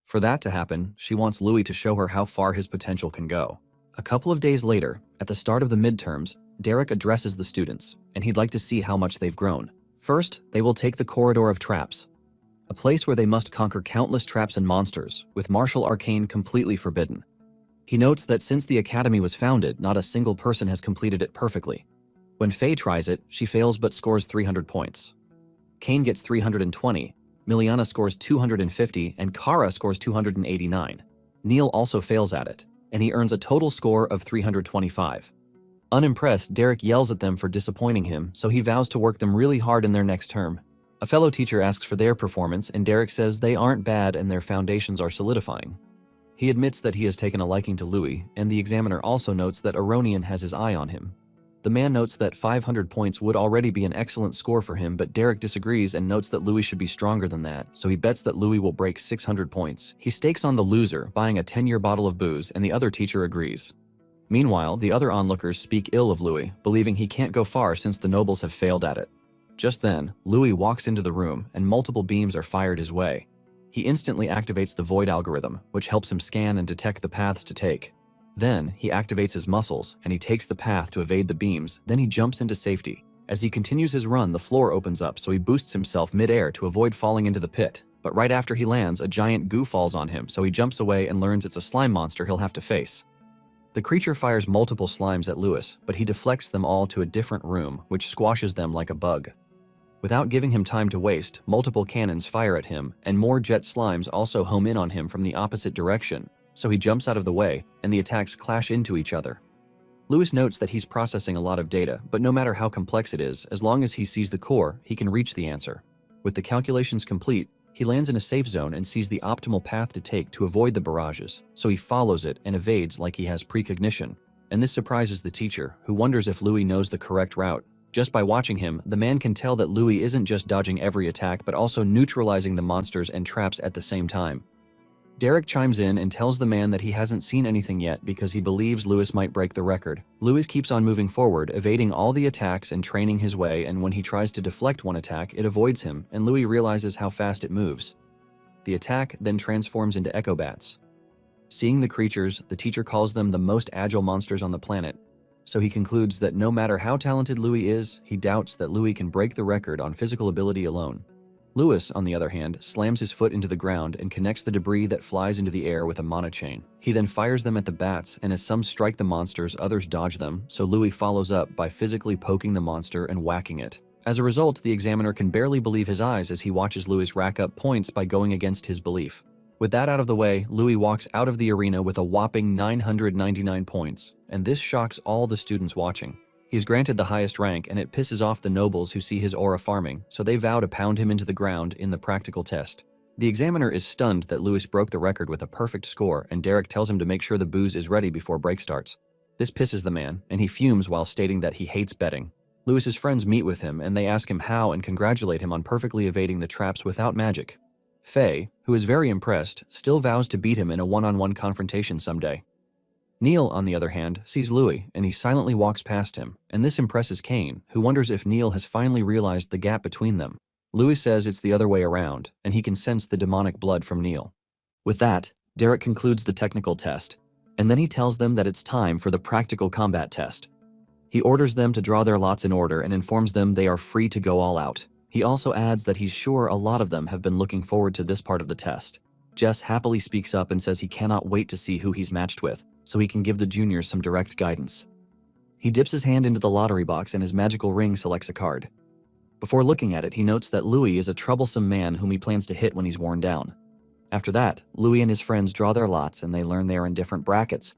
For that to happen, she wants Louis to show her how far his potential can go. A couple of days later, at the start of the midterms, Derek addresses the students, and he'd like to see how much they've grown. First, they will take the Corridor of Traps, a place where they must conquer countless traps and monsters, with martial arcane completely forbidden. He notes that since the academy was founded, not a single person has completed it perfectly. When Faye tries it, she fails but scores 300 points. Kane gets 320, Miliana scores 250, and Kara scores 289. Neil also fails at it, and he earns a total score of 325. Unimpressed, Derek yells at them for disappointing him, so he vows to work them really hard in their next term. A fellow teacher asks for their performance, and Derek says they aren't bad and their foundations are solidifying. He admits that he has taken a liking to Louis, and the examiner also notes that Aronian has his eye on him. The man notes that 500 points would already be an excellent score for him, but Derek disagrees and notes that Louis should be stronger than that, so he bets that Louis will break 600 points. He stakes on the loser, buying a 10-year bottle of booze, and the other teacher agrees. Meanwhile, the other onlookers speak ill of Louis, believing he can't go far since the nobles have failed at it. Just then, Louis walks into the room, and multiple beams are fired his way. He instantly activates the Void algorithm, which helps him scan and detect the paths to take. Then, he activates his muscles, and he takes the path to evade the beams, then he jumps into safety. As he continues his run, the floor opens up, so he boosts himself mid-air to avoid falling into the pit. But right after he lands, a giant goo falls on him, so he jumps away and learns it's a slime monster he'll have to face. The creature fires multiple slimes at Louis, but he deflects them all to a different room, which squashes them like a bug. Without giving him time to waste, multiple cannons fire at him, and more jet slimes also home in on him from the opposite direction, so he jumps out of the way, and the attacks clash into each other. Louis notes that he's processing a lot of data, but no matter how complex it is, as long as he sees the core, he can reach the answer. With the calculations complete, he lands in a safe zone and sees the optimal path to take to avoid the barrages, so he follows it and evades like he has precognition. And this surprises the teacher, who wonders if Louis knows the correct route. Just by watching him, the man can tell that Louis isn't just dodging every attack, but also neutralizing the monsters and traps at the same time. Derek chimes in and tells the man that he hasn't seen anything yet because he believes Louis might break the record. Louis keeps on moving forward, evading all the attacks and training his way, and when he tries to deflect one attack, it avoids him, and Louis realizes how fast it moves. The attack then transforms into echo bats. Seeing the creatures, the teacher calls them the most agile monsters on the planet, so he concludes that no matter how talented Louis is, he doubts that Louis can break the record on physical ability alone. Louis, on the other hand, slams his foot into the ground and connects the debris that flies into the air with a mana chain. He then fires them at the bats, and as some strike the monsters, others dodge them, so Louis follows up by physically poking the monster and whacking it. As a result, the examiner can barely believe his eyes as he watches Louis rack up points by going against his belief. With that out of the way, Louis walks out of the arena with a whopping 999 points, and this shocks all the students watching. He's granted the highest rank, and it pisses off the nobles who see his aura farming, so they vow to pound him into the ground in the practical test. The examiner is stunned that Louis broke the record with a perfect score, and Derek tells him to make sure the booze is ready before break starts. This pisses the man, and he fumes while stating that he hates betting. Louis's friends meet with him, and they ask him how and congratulate him on perfectly evading the traps without magic. Faye, who is very impressed, still vows to beat him in a one-on-one confrontation someday. Neil, on the other hand, sees Louis, and he silently walks past him, and this impresses Kane, who wonders if Neil has finally realized the gap between them. Louis says it's the other way around, and he can sense the demonic blood from Neil. With that, Derek concludes the technical test, and then he tells them that it's time for the practical combat test. He orders them to draw their lots in order and informs them they are free to go all out. He also adds that he's sure a lot of them have been looking forward to this part of the test. Jess happily speaks up and says he cannot wait to see who he's matched with, so he can give the juniors some direct guidance. He dips his hand into the lottery box and his magical ring selects a card. Before looking at it, he notes that Louis is a troublesome man whom he plans to hit when he's worn down. After that, Louis and his friends draw their lots and they learn they are in different brackets,